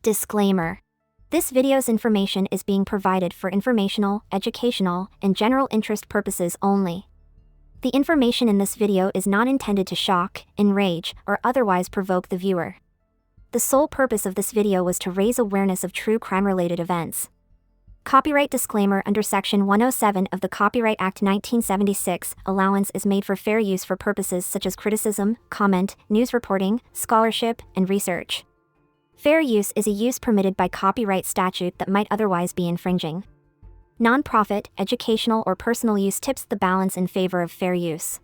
Disclaimer. This video's information is being provided for informational, educational, and general interest purposes only. The information in this video is not intended to shock, enrage, or otherwise provoke the viewer. The sole purpose of this video was to raise awareness of true crime-related events. Copyright disclaimer: under Section 107 of the Copyright Act 1976, allowance is made for fair use for purposes such as criticism, comment, news reporting, scholarship, and research. Fair use is a use permitted by copyright statute that might otherwise be infringing. Non-profit, educational, or personal use tips the balance in favor of fair use.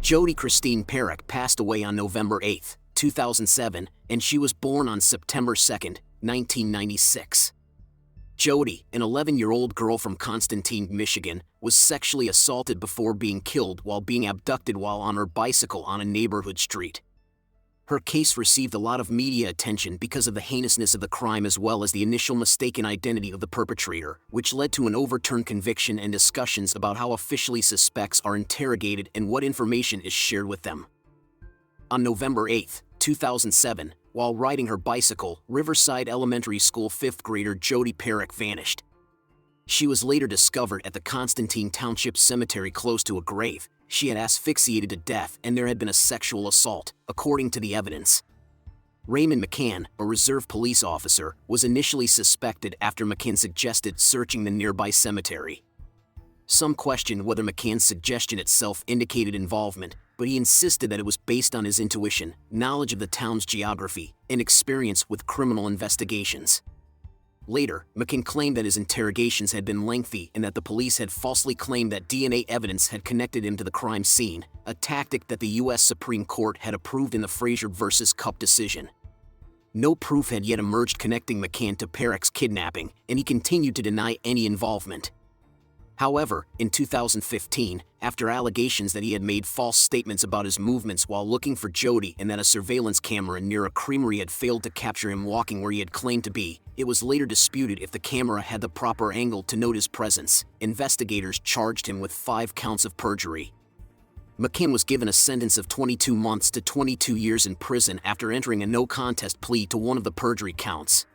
Jodi Christine Parrack passed away on November 8, 2007, and she was born on September 2, 1996. Jodi, an 11-year-old girl from Constantine, Michigan, was sexually assaulted before being killed while being abducted while on her bicycle on a neighborhood street. Her case received a lot of media attention because of the heinousness of the crime as well as the initial mistaken identity of the perpetrator, which led to an overturned conviction and discussions about how officially suspects are interrogated and what information is shared with them. On November 8, 2007, while riding her bicycle, Riverside Elementary School 5th grader Jodi Parrack vanished. She was later discovered at the Constantine Township Cemetery close to a grave. She had asphyxiated to death and there had been a sexual assault, according to the evidence. Raymond McCann, a reserve police officer, was initially suspected after McCann suggested searching the nearby cemetery. Some questioned whether McCann's suggestion itself indicated involvement, but he insisted that it was based on his intuition, knowledge of the town's geography, and experience with criminal investigations. Later, McCann claimed that his interrogations had been lengthy and that the police had falsely claimed that DNA evidence had connected him to the crime scene, a tactic that the U.S. Supreme Court had approved in the Frazier v. Cupp decision. No proof had yet emerged connecting McCann to Parrack's kidnapping, and he continued to deny any involvement. However, in 2015, after allegations that he had made false statements about his movements while looking for Jodi and that a surveillance camera near a creamery had failed to capture him walking where he had claimed to be, it was later disputed if the camera had the proper angle to note his presence. Investigators charged him with 5 counts of perjury. McCann was given a sentence of 22 months to 22 years in prison after entering a no-contest plea to one of the perjury counts.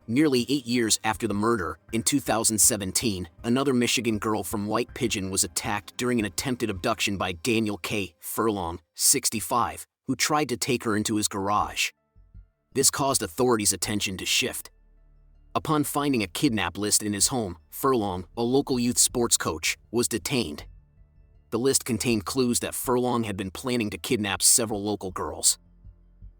Nearly 8 years after the murder, in 2017, another Michigan girl from White Pigeon was attacked during an attempted abduction by Daniel K. Furlong, 65, who tried to take her into his garage. This caused authorities' attention to shift. Upon finding a kidnap list in his home, Furlong, a local youth sports coach, was detained. The list contained clues that Furlong had been planning to kidnap several local girls.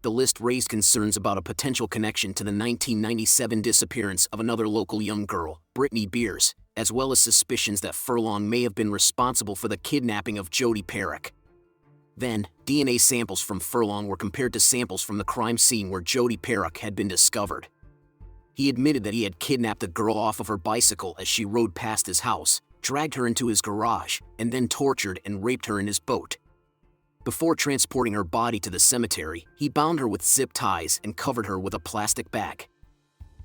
The list raised concerns about a potential connection to the 1997 disappearance of another local young girl, Brittany Beers, as well as suspicions that Furlong may have been responsible for the kidnapping of Jodi Parrack. Then, DNA samples from Furlong were compared to samples from the crime scene where Jodi Parrack had been discovered. He admitted that he had kidnapped the girl off of her bicycle as she rode past his house, dragged her into his garage, and then tortured and raped her in his boat. Before transporting her body to the cemetery, he bound her with zip ties and covered her with a plastic bag.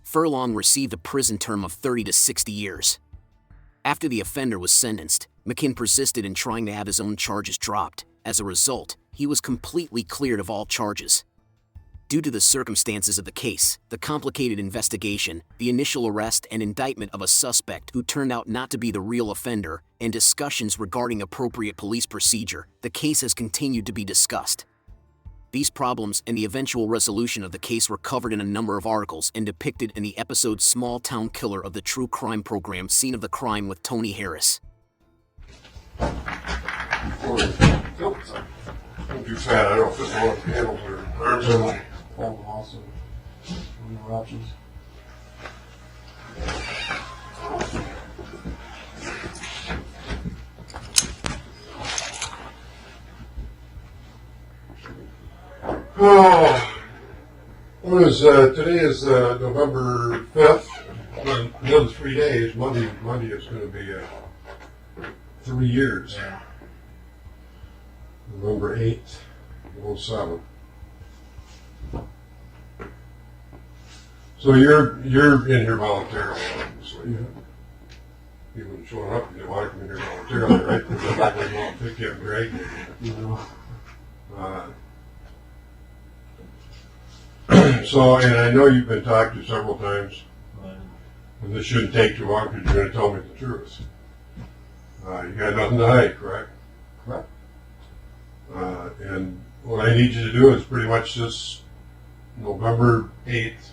Furlong received a prison term of 30 to 60 years. After the offender was sentenced, McCann persisted in trying to have his own charges dropped. As a result, he was completely cleared of all charges. Due to the circumstances of the case, the complicated investigation, the initial arrest and indictment of a suspect who turned out not to be the real offender, and discussions regarding appropriate police procedure, the case has continued to be discussed. These problems and the eventual resolution of the case were covered in a number of articles and depicted in the episode Small Town Killer of the true crime program Scene of the Crime with Tony Harris. Don't do sad. I don't know if this one handles or urgently. Also, your options. Oh, today is November 5th. Another 3 days. Monday is going to be 3 years. November 8th, 07. So you're in here voluntarily. so he wasn't showing up. He didn't want to come in here voluntarily, right? Because I'm not going to go and pick him and drag him. You know. So, and I know you've been talked to several times, But, and this shouldn't take too long because you're going to tell me the truth. You got nothing to hide, correct? correct. And what I need you to do is pretty much this November 8th,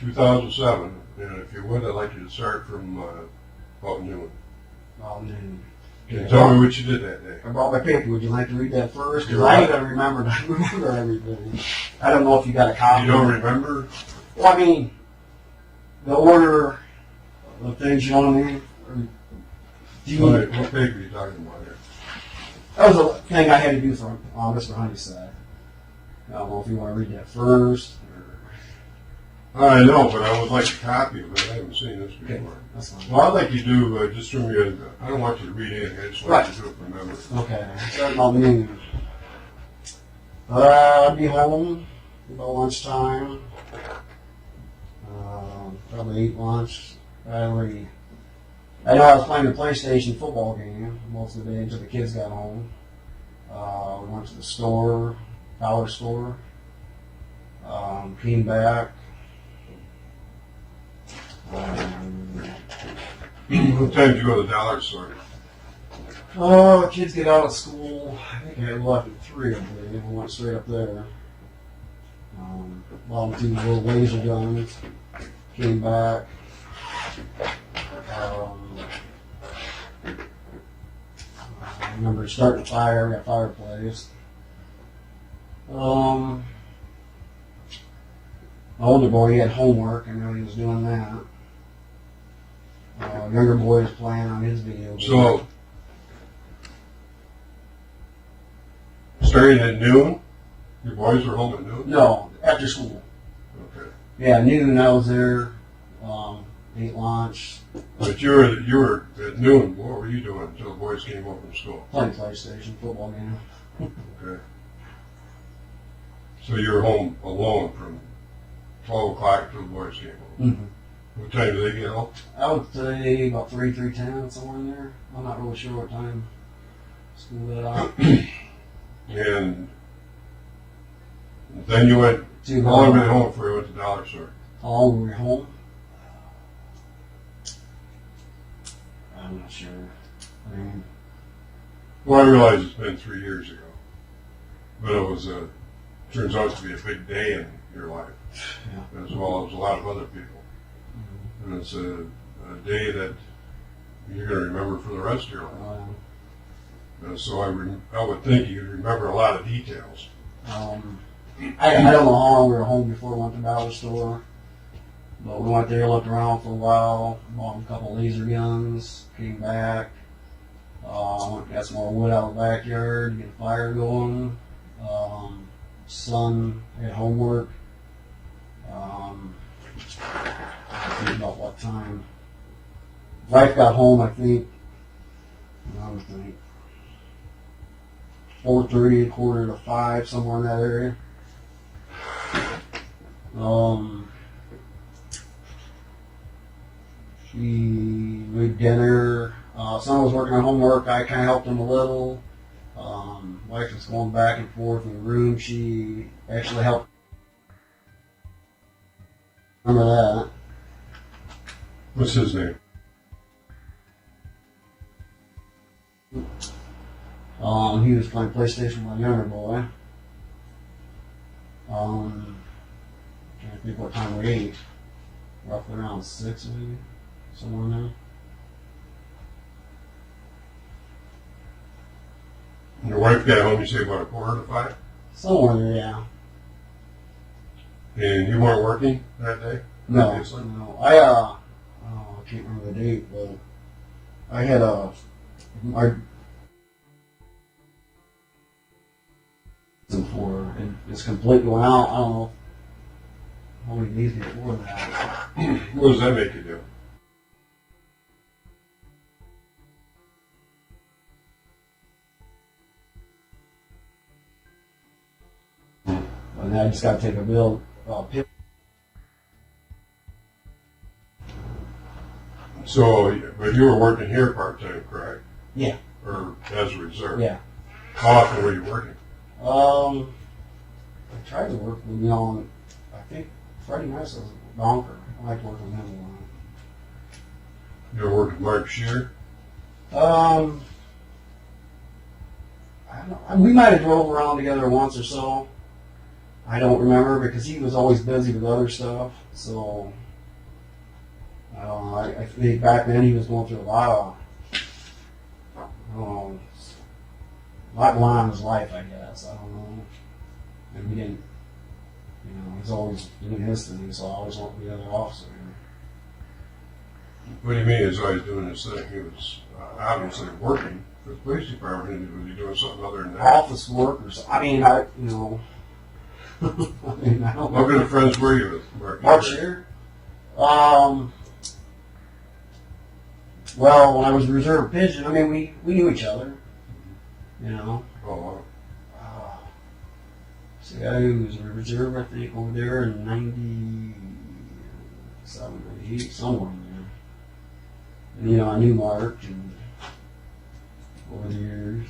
2007, and if you would, I'd like you to start from about noon. Noon. And tell me what you did that day. I brought my paper. Would you like to read that first? Because You're I right. ain't gonna remember. I remember everything. I don't know if you got a copy. You don't remember? Well, I mean, the order of things. You know what I mean? Or do you? What paper are you talking about here? That was a thing I had to do for Mr. Honeyside. I don't know if you want to read that first. I know, but I would like a copy of it. I haven't seen this Okay, before. that's fine. Well, I'd like you to do, just from your, I don't want you to read anything, I just want you to do it from memory. Okay, starting about noon. I'd be home about lunchtime. Probably eat lunch. I know I was playing the PlayStation football game most of the day until the kids got home. We went to the store, dollar store. Came back. What time did you go to the dollar store? Oh, kids get out of school. I think I left at 3, I believe. I went straight up there. Bought 2 little laser guns. Came back. I remember starting a fire. Got a fireplace. My older boy, he had homework. I know he was doing that. Younger boy was playing on his video game. So, starting at noon? Your boys were home at noon? No, after school. Okay. Yeah, noon I was there. Ate lunch. But you were at noon, what were you doing until the boys came home from school? Playing PlayStation, football game. Okay. So you were home alone from 12 o'clock until the boys came home. Mm-hmm. What time do they get home? I would say about 3:10, somewhere in there. I'm not really sure what time school got out. And then you went, To how long were you home before you went to the dollar store? How long were we home? I'm not sure. I mean, Well, I realize it's been 3 years ago, but it was turns out to be a big day in your life, yeah. as well as a lot of other people. And it's a day that you're going to remember for the rest of your life. So I would think you'd remember a lot of details. I don't know how long we were home before we went to the dollar store. But we went there, looked around for a while, bought a couple laser guns, came back, got some more wood out of the backyard to get a fire going. Son had homework. I think about what time. Wife got home, I think, 4:30, 4:45, somewhere in that area. She made dinner. Son was working on homework. I kind of helped him a little. Wife was going back and forth in the room. She actually helped. Remember that? What's his name? He was playing PlayStation with my younger boy. Trying to think what time we ate. Roughly around 6, maybe, somewhere in there. Your wife got home, you say, about 4:45? Somewhere in there, yeah. And you weren't working that day? No, Obviously. no. I can't remember the date, but I had before it's completely went out. I don't know how many days before that. What does that make you do? And then I just got to take a pill. So, but you were working here part-time, correct? Yeah. Or as a reserve? Yeah. How often were you working? I tried to work with, I think Freddie Nice was a donker. I liked working with him a lot. You were working with Mark Shear? I don't know. We might have drove around together once or so. I don't remember because he was always busy with other stuff. So, I don't know. I think back then he was going through a lot going on in his life, I guess. I don't know. And we didn't, he's always doing his thing, so I always want to be the other officer. What do you mean he's always doing his thing? He was obviously working for the police department. Was he doing something other than that? Office work or something. I mean, I don't know. What kind of friends were you with Mark? Mark Shear? Well, when I was a reserve pigeon, we knew each other. Oh, wow. It's a guy who was a reserve, I think, over there in 97, 98, somewhere in there. And, I knew Mark and over the years.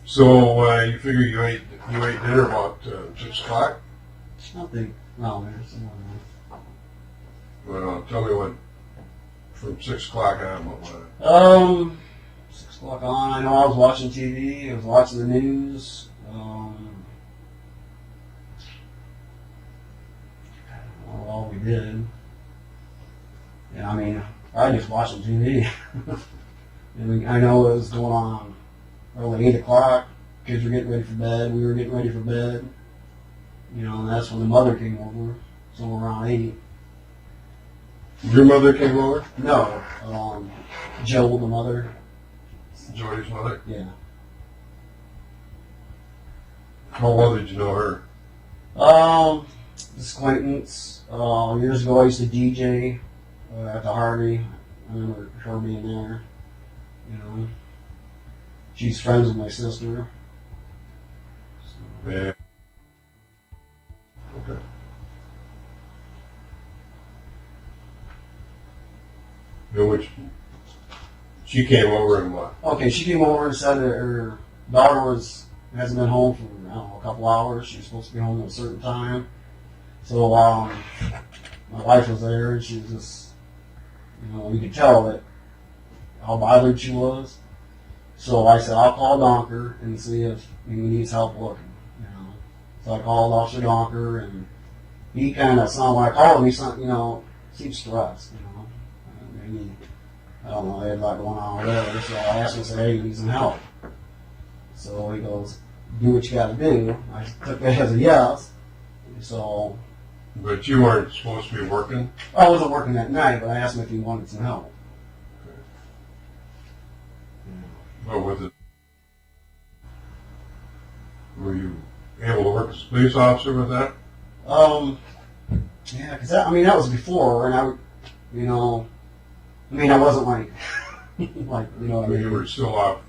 So you figure you ate dinner about 6 o'clock? I think, no, there's somewhere Well, tell me what from 6 o'clock on what was it? 6 o'clock on. I know I was watching TV. I was watching the news. I don't know all we did. Yeah, I just watching TV. I know it was going on early 8 o'clock. Kids were getting ready for bed. We were getting ready for bed. And that's when the mother came over, somewhere around 8. Your mother came over? No, Joe, the mother. Jodi's mother? Yeah. How well did you know her? This acquaintance. Years ago, I used to DJ at the Harvey. I remember her being there. She's friends with my sister. Yeah. Okay. Which she came over and what? Okay, she came over and said that her daughter hasn't been home for, I don't know, a couple hours. She was supposed to be home at a certain time. So my wife was there, and she was just, you could tell that how bothered she was. So I said, I'll call Donker and see if he needs help looking. So I called Officer Donker, and he kind of sounded, when I called him, he sounded, seemed stressed, Maybe, I don't know, they had a lot going on with her. So I asked him, I said, hey, you need some help. So he goes, do what you got to do. I took that as a yes. So. But you weren't supposed to be working? I wasn't working that night, but I asked him if he wanted some help. Okay. But with it, were you able to work as a police officer with that? Yeah, because that was before, and I wasn't like, You were still off.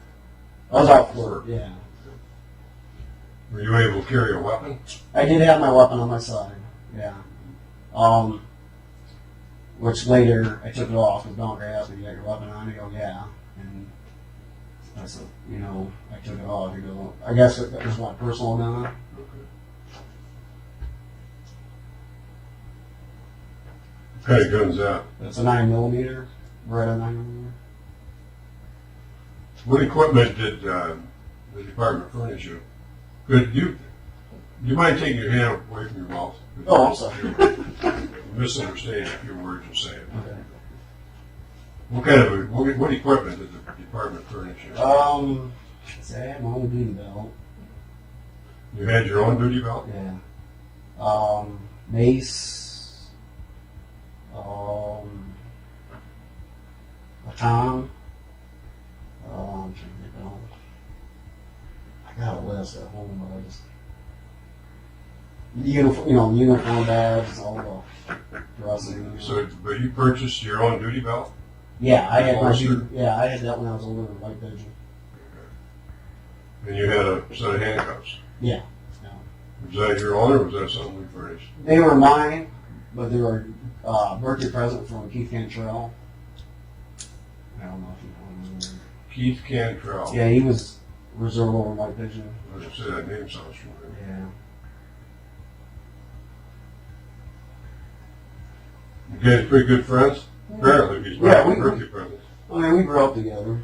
I was out for work, yeah. Were you able to carry a weapon? I did have my weapon on my side, yeah. Which later I took it off because Donker asked me, you got your weapon on? I go, yeah. And I said, I took it off. He goes, I guess that was my personal gun. Okay. What kind of gun's that? It's a 9mm, right on 9mm. What equipment did the department furnish you? Could you mind taking your hand away from your mouth? Oh, I'm sorry. Misunderstanding a few words you're saying. Okay. What equipment did the department furnish you? I had my own duty belt. You had your own duty belt? Yeah. Mace. A baton. I got a list at home, but I just uniform bags, all the dressing. So, but you purchased your own duty belt? Yeah, I had Officer? I had that when I was over in White Pigeon. And you had a set of handcuffs? Yeah. Was that your own, or was that something we furnished? They were mine, but they were birthday present from Keith Cantrell. I don't know if you know him. Keith Cantrell. Yeah, he was reserve over White Pigeon. I was going to say that name sounds familiar. Yeah. You guys pretty good friends? Apparently, he's Yeah, buying birthday presents. I mean, we grew up together.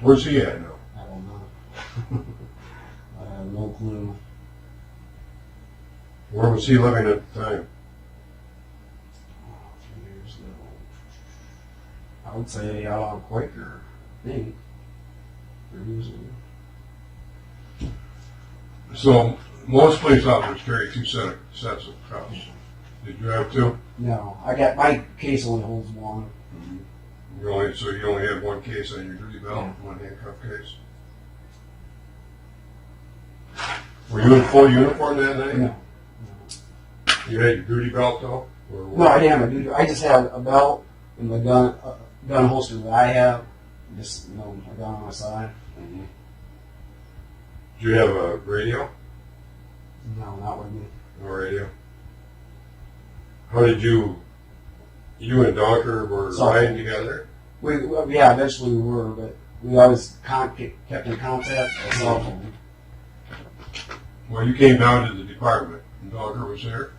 Where's he at now? I don't know. I have no clue. Where was he living at the time? 3 years ago. I would say out on Quaker, I think. 3 years ago. So, most police officers carry two sets of cuffs. Did you have two? No, I got my case only holds one. So you only had one case on your duty belt, one handcuff case. Were you in full uniform that night? No. You had your duty belt though? Or No, I didn't have a duty. I just had a belt and the gun holster that I have. Just a gun on my side. Mm-hmm. Did you have a radio? No, not with me. No radio. How did you and Donker were riding together? Eventually we were, but we always kept in contact by cell phone. Well, you came down to the department and Donker was there.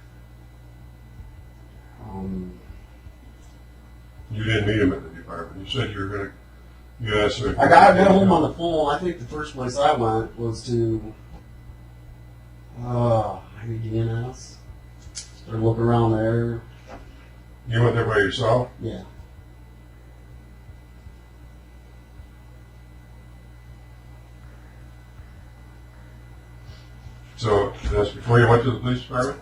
You didn't meet him at the department. You said you were going to. You asked him. I got home on the phone. I think the first place I went was to maybe DNS. Started looking around there. You went there by yourself? Yeah. So that's before you went to the police department?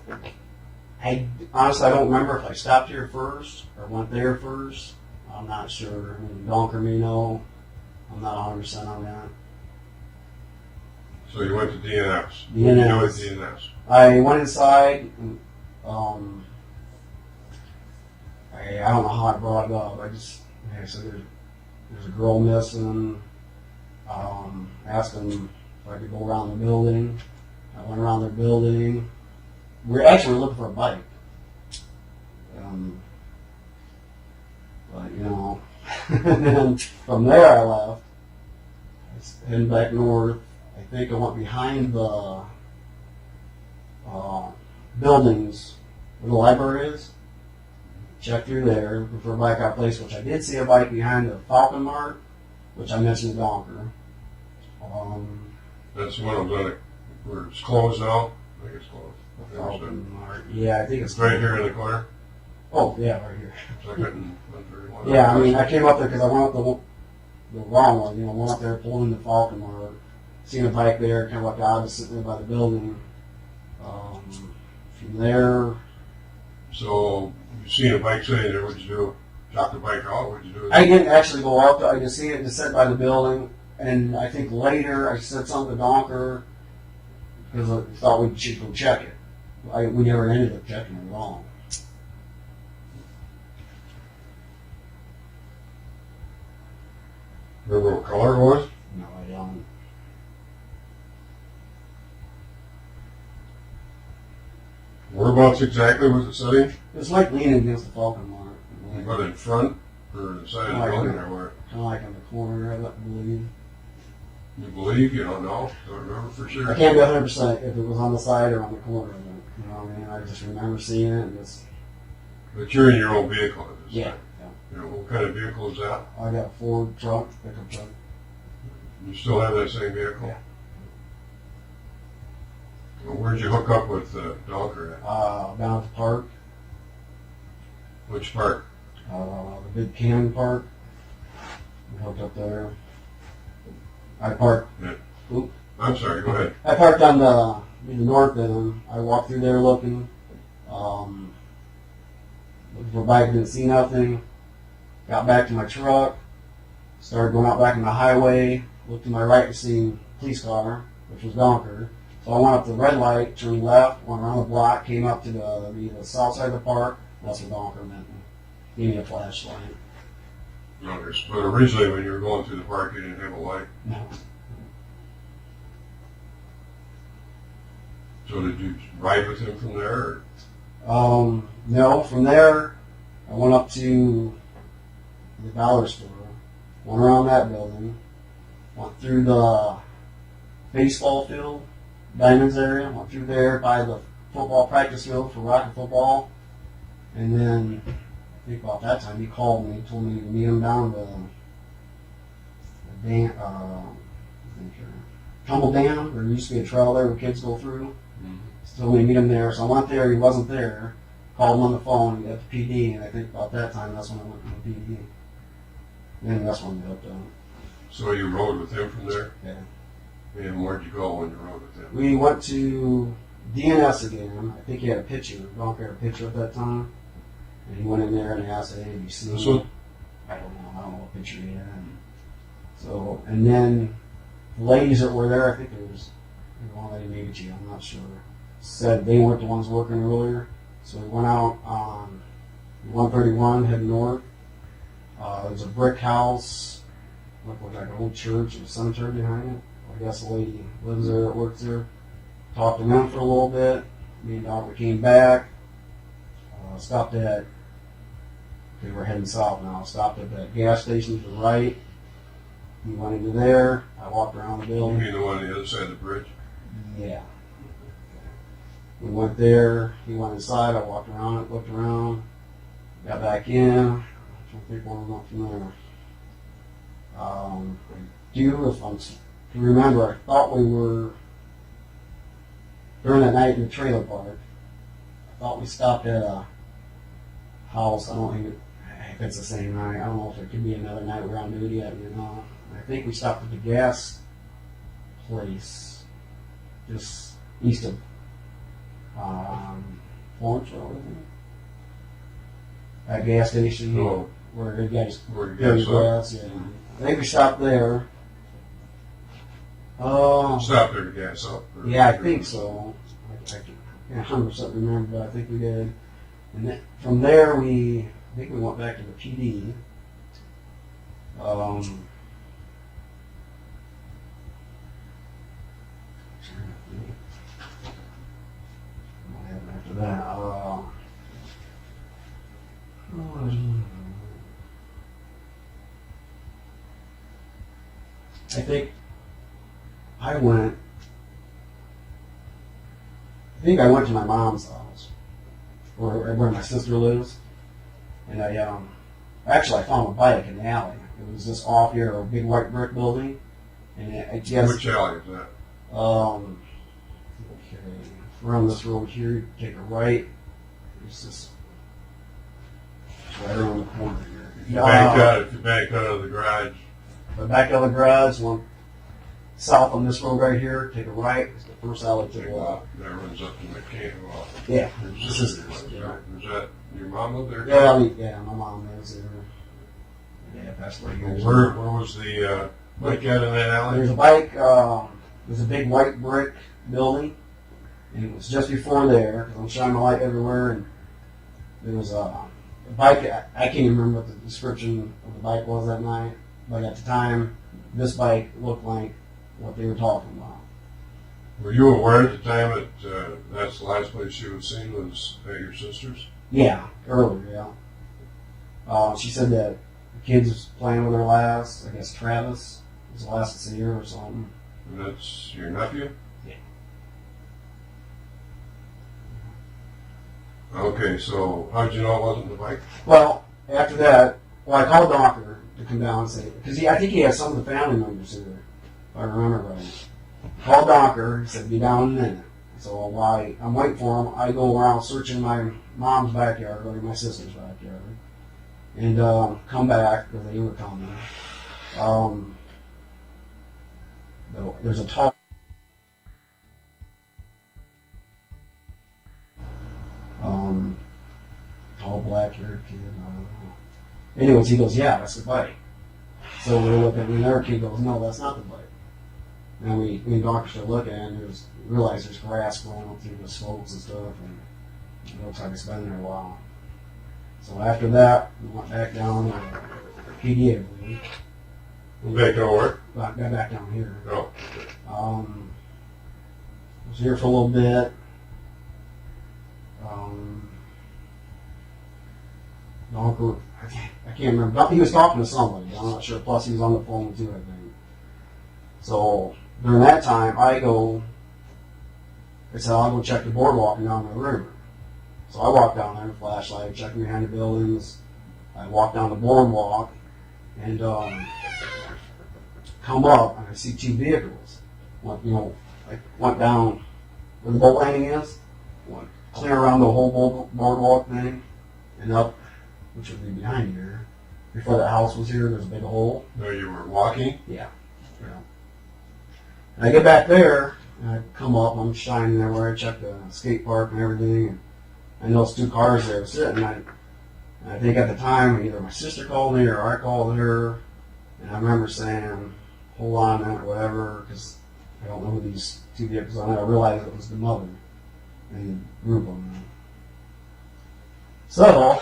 Honestly, I don't remember if I stopped here first or went there first. I'm not sure. I mean, Donker may know. I'm not 100% on that. So you went to DNS. DNS. What did you do at DNS? I went inside. And, I don't know how I brought it up. I said there's a girl missing. Asked them if I could go around the building. I went around their building. We were looking for a bike. But, and then from there I left. I was heading back north. I think I went behind the buildings where the library is. Checked through there, looking for a bike out place, which I did see a bike behind the Falcon Mart, which I mentioned to Donker. That's one of them where it's closed now. I think it's closed. Falcon Mart. Yeah, I think It's right here in the corner. Oh, yeah, right here. Second 131. Yeah, I mean, I came up there because I went up the wrong one. Went up there, pulled into Falcon Mart, seen a bike there, kind of like I was sitting there by the building. From there. So you seen a bike sitting there? What'd you do? Drop the bike out? What'd you do? I didn't actually go up. I just seen it just sat by the building, and I think later I said something to Donker because I thought we should go check it. We never ended up checking it at all. Remember what color it was? No, I don't. Whereabouts exactly was it sitting? It was like leaning against the Falcon Mart. But in front or the side of the building or where? Kind of like in the corner of it, I believe. You believe? You don't know? Don't remember for sure? I can't be 100% if it was on the side or on the corner of it. You know what I mean? I just remember seeing it and just... But you're in your own vehicle at this Yeah. time. What kind of vehicle is that? I got a Ford truck, pickup truck. You still have that same vehicle? Yeah. Well, where'd you hook up with Donker at? Down at the park. Which park? The big cannon park. We hooked up there. I parked. Yeah. Oop. I'm sorry, go ahead. I parked on the north end. I walked through there looking. Looking for a bike, didn't see nothing. Got back to my truck. Started going out back on the highway. Looked to my right to see a police car, which was Donker. So I went up to the red light, turned left, went around the block, came up to the south side of the park. That's what Donker meant. Gave me a flashlight. But originally when you were going through the park, you didn't have a light. No. So did you ride with him from there? Or? No, from there, I went up to the dollar store, went around that building, went through the baseball field, Diamonds area, went through there by the football practice field for rocket football, and then I think about that time he called me, told me to meet him down the Tumble Dam. There used to be a trail there where kids go through. He told me to meet him there, so I went there. He wasn't there. Called him on the phone at the PD, and I think about that time that's when I went to the PD. And that's when we hooked up. So you rode with him from there? Yeah. And where'd you go when you rode with him? We went to DNS again. I think he had a pitcher. Bronco had a pitcher at that time. And he went in there and asked ABC. This one? I don't know what pitcher he had. So, and then the ladies that were there, I think it was one lady, maybe two, I'm not sure, said they weren't the ones working earlier. So we went out on 131, heading north. There's a brick house, looked like an old church and a cemetery behind it. I guess the lady lives there, works there. Talked to them for a little bit. Me and Doctor came back. Stopped at, they were heading south now, stopped at that gas station to the right. He went into there. I walked around the You building. mean the one on the other side of the bridge? Yeah. We went there. He went inside. I walked around it, looked around, got back in. I don't think where we went from there. If you remember, I thought we were, during that night in the trailer park, I thought we stopped at a house. I don't think if it's the same night. I don't know if it could be another night we're on duty yet, I think we stopped at the gas place just east of Florence Road, I think. That gas station where the guys gas. Yeah. I think we stopped there. Stopped there to gas up? Yeah, I think so. I can't 100% remember, but I think we did. And then, from there, I think we went back to the PD. What happened after that? I think I went to my mom's house, where my sister lives, and I found a bike in the alley. It was just off here, a big white brick building, and I guess Which alley is that? Okay, we're on this road here. You take a right. It's just right around the corner here. If you back out of the garage. But back out of the garage, one south on this road right here. Take a right. It's the first alley to the left. That runs up to McCann. Yeah, Is that your mom live there? Yeah, my mom lives there. Yeah, that's where you guys Where was the bike at in that alley? There's a bike. There's a big white brick building, and it was just before there, because I'm shining my light everywhere, and there was a bike. I can't even remember what the description of the bike was that night, but at the time, this bike looked like what they were talking about. Were you aware at the time that that's the last place you had seen was at your sister's? Yeah, earlier, yeah. She said that the kids was playing with her last, I guess Travis was the last to see her or something. And that's your nephew? Yeah. Okay, so how'd you know it wasn't the bike? Well, after that, I called the doctor to come down and say, because I think he had some of the family members here, if I remember right. Called Donker, he said, be down in a minute. So while I'm waiting for him, I go around searching my mom's backyard, or my sister's backyard, and come back, because they were coming. There's a tall black-haired kid, I don't know. Anyways, he goes, yeah, that's the bike. So we look at it, and another kid goes, no, that's not the bike. And me and Doctor started looking, and realized there's grass growing up through the slopes and stuff, and it looks like it's been there a while. So after that, we went back down to PD, I believe. Back to work? Got back down here. Oh. Was here for a little bit. The uncle, I can't remember. He was talking to somebody. I'm not sure. Plus, he was on the phone too, I think. So during that time, I said, I'll go check the boardwalk down the river. So I walked down there with a flashlight, checking behind the buildings. I walked down the boardwalk and come up, and I see two vehicles. I went down where the boat landing is, went clear around the whole boardwalk thing, and up, which would be behind here. Before the house was here, there's a big hole. No, you were walking? Yeah. And I get back there, and I come up, I'm shining there where I check the skate park and everything, and I noticed two cars there sitting. And I think at the time, either my sister called me or I called her, and I remember saying, hold on a minute, whatever, because I don't know who these two vehicles are. And I realized it was the mother and the group of them. So,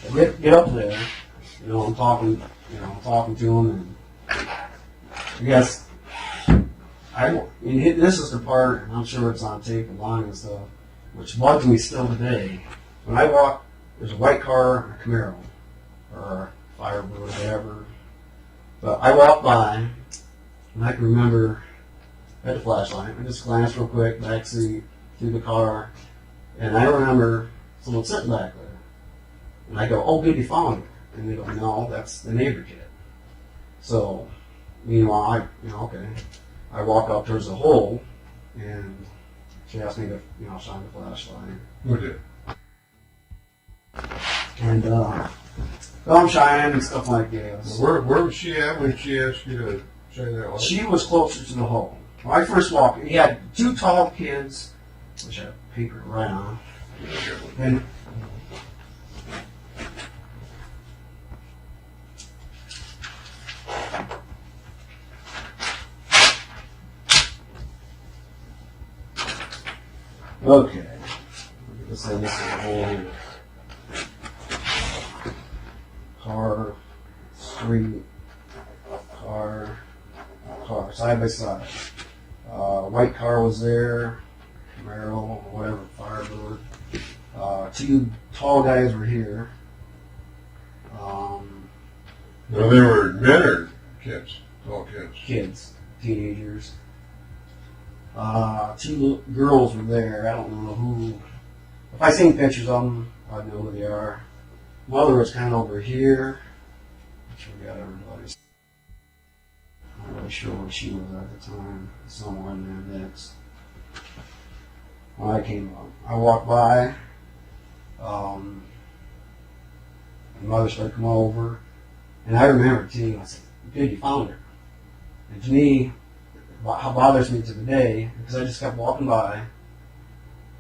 I get up there, I'm talking to him, and I guess, this is the part, and I'm sure it's on tape and line and stuff, which bugs me still today. When I walk, there's a white car and a Camaro, or a Firebird, or whatever. But I walk by, and I can remember, I had a flashlight, I just glanced real quick, back seat, through the car, and I remember someone sitting back there. And I go, oh, good, you found her. And they go, no, that's the neighbor kid. So, meanwhile, okay. I walk up towards the hole, and she asked me to, shine the flashlight. Who did? And, I'm shining and stuff like that. Where was she at when she asked you to shine that light? She was closer to the hole. When I first walked, he had two tall kids, which I have paper right on. And okay. Let's say this is a whole car, street, car, side by side. White car was there, Camaro, whatever, Firebird. Two tall guys were here. No, they were men or kids? Tall kids? Kids, teenagers. Two girls were there. I don't know who. If I seen pictures of them, I'd know who they are. Mother was kind of over here. Which we got everybody's. I'm not really sure where she was at the time. Somewhere in there next. When I came up, I walked by. My mother started coming over, and I remember too. I said, "Dude, you found her." And to me, how bothers me to the day, because I just kept walking by,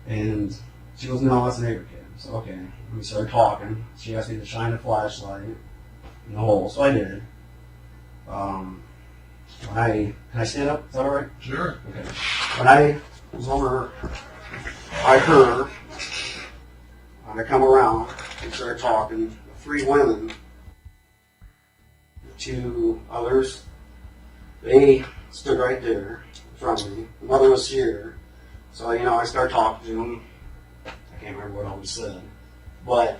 and she goes, "No, that's a neighbor kid." So okay, we started talking. She asked me to shine a flashlight in the hole, so I did. Can I stand up? Is that all right? Sure. Okay. When I was over by her, and I come around and started talking. The three women, the two others, they stood right there in front of me. The mother was here, so I started talking to them. I can't remember what all we said, but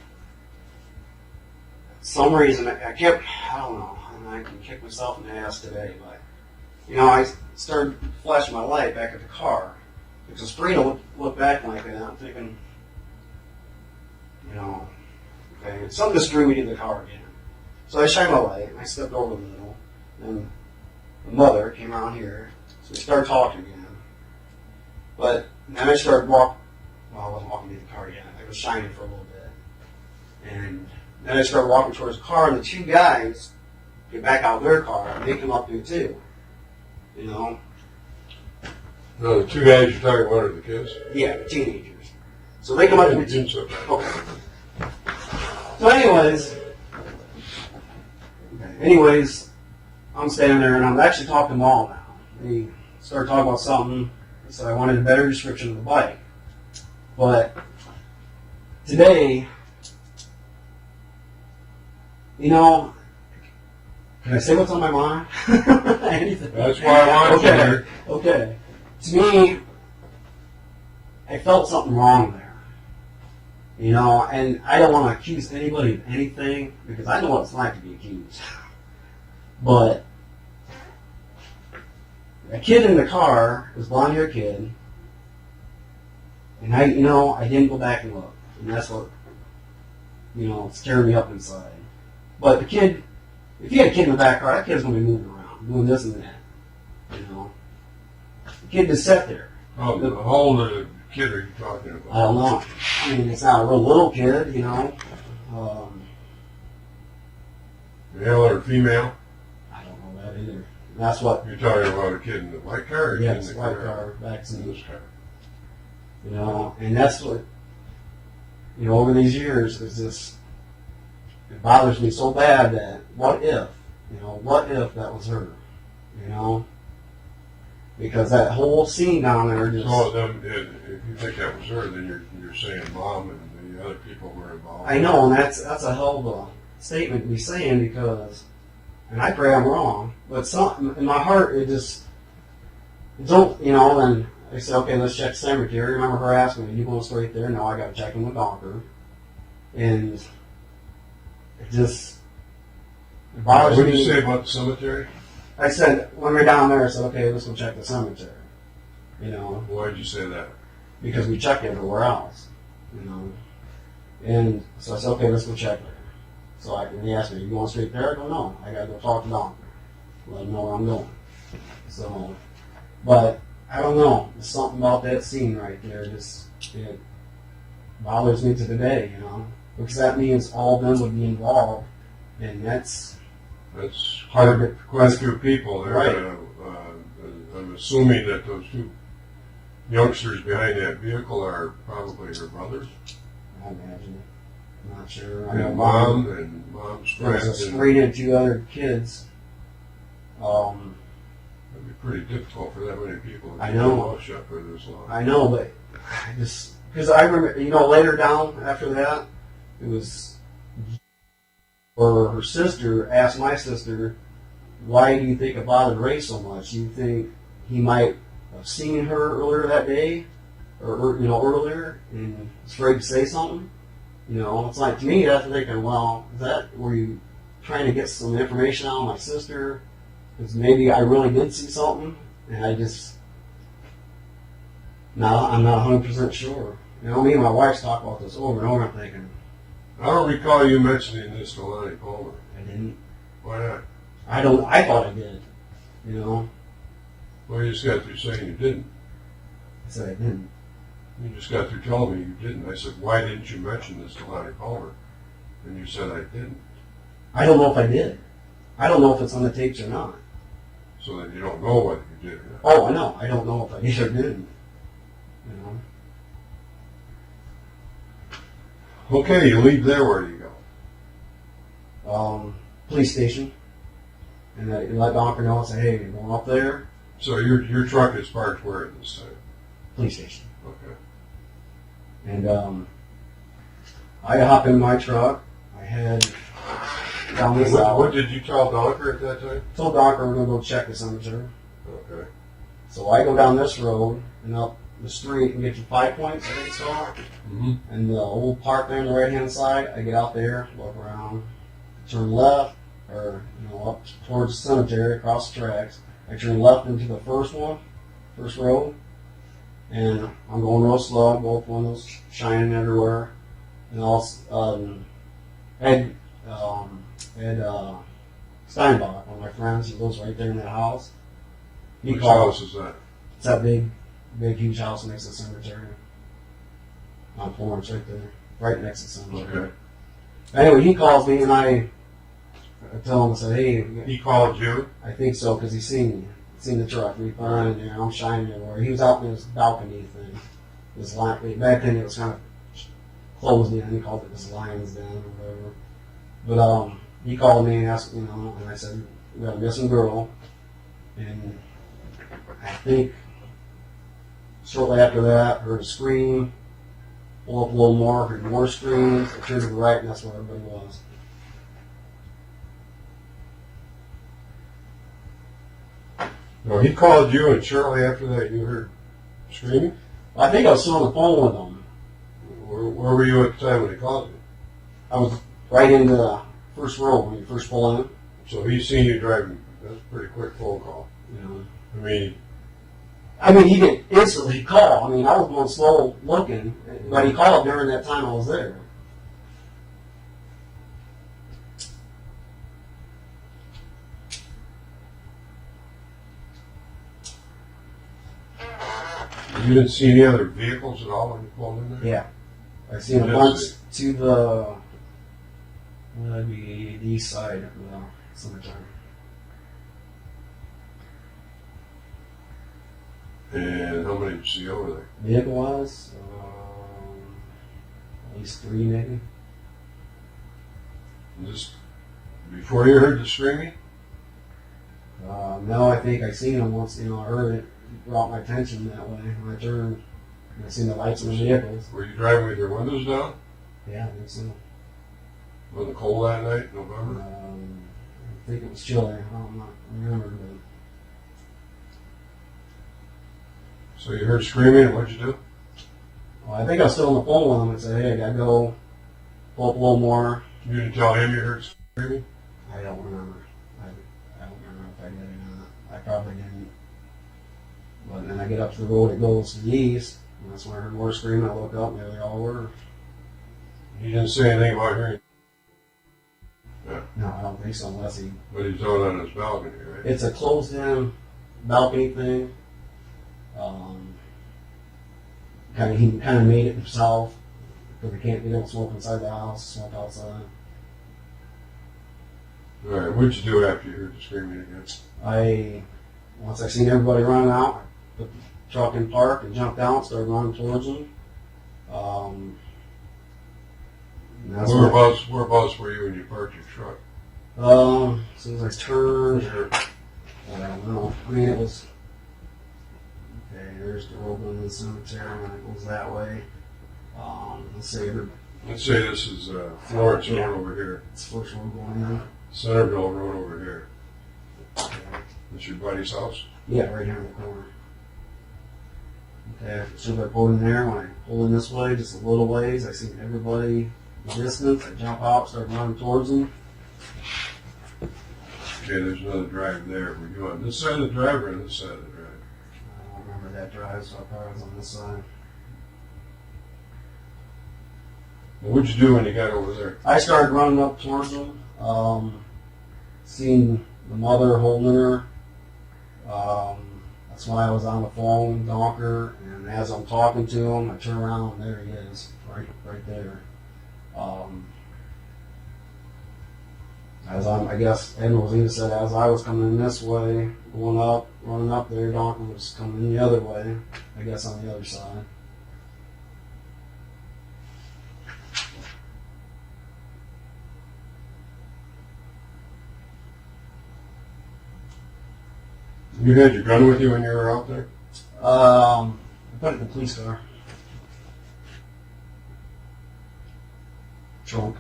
for some reason I don't know, and I can kick myself in the ass today, but I started flashing my light back at the car, because Frida looked back like that. I'm thinking, okay, something just drew me to the car again. So I shined my light, and I stepped over the middle, and the mother came around here, so we started talking again. But then I started I wasn't walking to the car yet. I was shining for a little bit. And then I started walking towards the car, and the two guys get back out of their car, and they come up here too. No, the two guys you're talking about are the kids? Yeah, the teenagers. So they come up to me too. Okay. So anyways, I'm standing there, and I'm actually talking to Mom now. They started talking about something. I said I wanted a better description of the bike. But today, can I say what's on my mind? Anything. That's why I wanted you here. Okay. To me, felt something wrong there. You know, and I don't want to accuse anybody of anything because I know what it's like to be accused. But a kid in the car, this blonde-haired kid, and I didn't go back and look, and that's what, scared me up inside. But the kid, if you had a kid in the back car, that kid's going to be moving around, doing this and that, The kid just sat there. How old a kid are you talking about? I don't know. I mean, it's not a real little kid, Male or female? I don't know that either. And that's what. You're talking about a kid in the white car? Or Yes, in the white car, back in seat. this car. And that's what, over these years, is this, it bothers me so bad that what if that was her, Because that whole scene down there just. So then, if you think that was her, then you're saying mom and the other people were involved. I know, and that's a hell of a statement to be saying because, and I pray I'm wrong, but in my heart it just, and I said, okay, let's check the cemetery. I remember her asking me, you going straight there? No, I got to check in with Donker. And it bothers me. What did you say about the cemetery? I said, when we're down there, I said, okay, let's go check the cemetery. Why did you say that? Because we checked everywhere else, And so I said, okay, let's go check there. So and he asked me, you going straight there? I go, no, I got to go talk to Donker. Let him know where I'm going. So, but I don't know. There's something about that scene right there. It bothers me to the day, because that means all of them would be involved, and that's hard to quite a few people there. Right. I'm assuming that those two youngsters behind that vehicle are probably her brothers. I imagine. I'm not sure. I And know mom and mom's there was friends. a street and two other kids. It'd be pretty difficult for that many people to I keep know. their mouth shut for this long. I know, but I just because I remember, later down after that, it was, or her sister asked my sister, "Why do you think it bothered Ray so much? You think he might have seen her earlier that day, or earlier, and was afraid to say something?" It's like to me, after thinking, well, were you trying to get some information out of my sister? Because maybe I really did see something, and I'm not 100% sure. Me and my wife's talked about this over and over. I'm thinking, I don't recall you mentioning this to Lonnie Palmer. I didn't. Why not? I thought I did. Well, you just got through saying you didn't. I said I didn't. You just got through telling me you didn't. I said, why didn't you mention this to Lonnie Palmer? And you said I didn't. I don't know if I did. I don't know if it's on the tapes or not. So then you don't know whether you did or not. Oh, I know. I don't know if I did or didn't. Okay, you leave there, where do you go? Police station. And I let Donker know and say, hey, you're going up there? So your truck is parked where at this time? Police station. Okay. And I hop in my truck. I head down this alley. What did you tell Donker at that time? Told Donker we're going to go check the cemetery. Okay. So I go down this road and up the street and get to 5 Points, I think it's called. Mm-hmm. And the old park there on the right-hand side, I get out there, look around, turn left, or, up towards the cemetery, across the tracks. I turn left into the first road, and I'm going real slow, both windows shining everywhere. And also, Ed Steinbach, one of my friends, he lives right there in that house. Which house is that? It's that big, huge house next to the cemetery. On Florence, right there. Right next to the cemetery. Okay. Anyway, he calls me and I tell him, I said, hey. He called you? I think so, because he's seen me. Seen the truck. We put it in there. I'm shining everywhere. He was out in his balcony thing. His back then it was kind of closed in. He called it his lion's den or whatever. But he called me and asked, and I said, we got a missing girl. And I think shortly after that, heard a scream, pull up a little more, heard more screams, I turned to the right, and that's where everybody was. No, he called you, and shortly after that, you heard screaming? I think I was still on the phone with him. Where were you at the time when he called you? I was right in the first row when you first pull in. So he's seen you driving. That's a pretty quick phone call. Yeah. I mean, he didn't instantly call. I mean, I was going slow looking, but he called during that time I was there. You didn't see any other vehicles at all when you pulled in there? Yeah. I seen a bunch to the, that'd be the east side of the cemetery. And how many did you see over there? Vehicle-wise, at least 3 maybe. Just before you heard the screaming? No, I think I seen him once, I heard it. Brought my attention that way. When I turned, I seen the lights in the vehicles. Were you driving with your windows down? Yeah, I think so. Was it cold that night, November? I think it was chilly. I don't remember. But So you heard screaming, and what'd you do? well, I think I was still on the phone with him and said, hey, I gotta go pull up a little more. You didn't tell him you heard screaming? I don't remember. I don't remember if I did or not. I probably didn't. But then I get up to the road that goes to the east, and that's when I heard more screaming. I look up, and there they all were. He didn't say anything about hearing. Yeah. No, I don't think so, unless he... But he's out on his balcony, right? It's a closed-in balcony thing. He kind of made it himself, because they don't smoke inside the house, smoke outside. All right, what'd you do after you heard the screaming again? Once I seen everybody running out, I put the truck in park and jumped out and started running towards them. Whereabouts were you when you parked your truck? As soon as I turned, I don't know. I mean, it was, okay, there's the road going to the cemetery, and it goes that way. Let's say this is Florence Road over here. It's first road going in. Centerville Road over here. That's your buddy's house? Yeah, right here in the corner. Okay, as soon as I pulled in there, when I pulled in this way, just a little ways, I seen everybody in the distance. I jump out, start running towards them. Okay, there's another drive there. Were you on this side of the drive or on this side of the drive? I don't remember that drive, so I probably was on this side. Well, what'd you do when you got over there? I started running up towards them, seen the mother holding her. That's when I was on the phone, Donker, and as I'm talking to him, I turn around and there he is, right there. I guess Ed Rosita said as I was coming in this way, running up there, Donker was coming in the other way, I guess on the other side. You had your gun with you when you were out there? I put it in the police car. Trunk.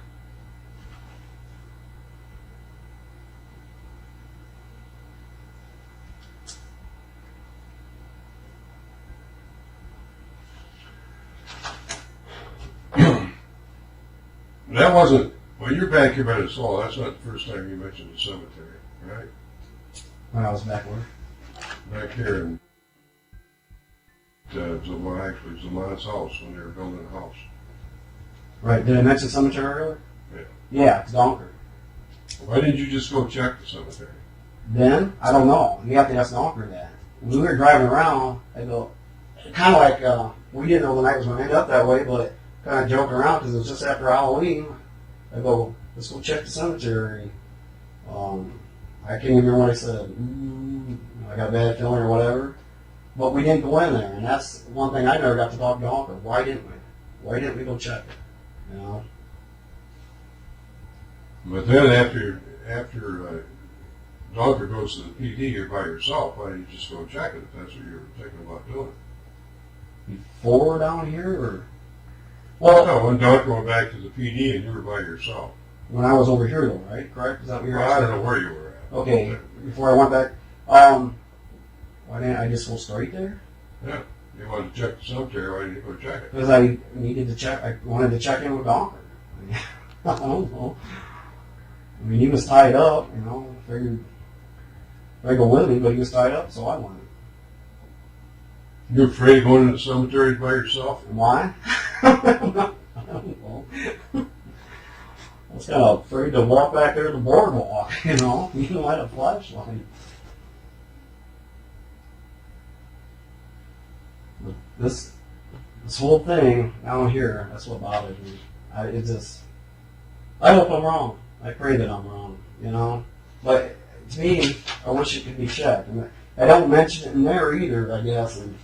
That wasn't, well, you're back here by the soul. That's not the first time you mentioned the cemetery, right? When I was backward. Back here in Zamon's house when they were building a house. Right, did I mention cemetery earlier? Yeah. Yeah, it's Donker. Why didn't you just go check the cemetery? Then, I don't know. You have to ask Donker that. When we were driving around, I go, kind of like, we didn't know the night was going to end up that way, but kind of joking around because it was just after Halloween. I go, let's go check the cemetery. I can't even remember what I said. I got a bad feeling or whatever. But we didn't go in there, and that's one thing I never got to talk to Donker. Why didn't we? Why didn't we go check it? You know? But then after Donker goes to the PD, you're by yourself. Why didn't you just go check it if that's what you were thinking about doing? Before down here, or? Well, no, when Donker went back to the PD and you were by yourself. When I was over here, though, right? Correct? Is that what you're Well, asking? I don't know where you were at. Okay, before I went back, why didn't I just go straight there? Yeah, You wanted to check the cemetery, why didn't you go check it? Because I needed to check. I wanted to check in with Donker. I don't know. I mean, he was tied up. You know, figured I go with me, but he was tied up, so I went. You're afraid of going to the cemetery by yourself? Why? I don't know. I was kind of afraid to walk back there to the boardwalk, you know. You know, I had a flashlight. But this whole thing down here, that's what bothers me. I hope I'm wrong. I pray that I'm wrong, you know. But to me, I wish it could be checked. And I don't mention it in there either, I guess. And,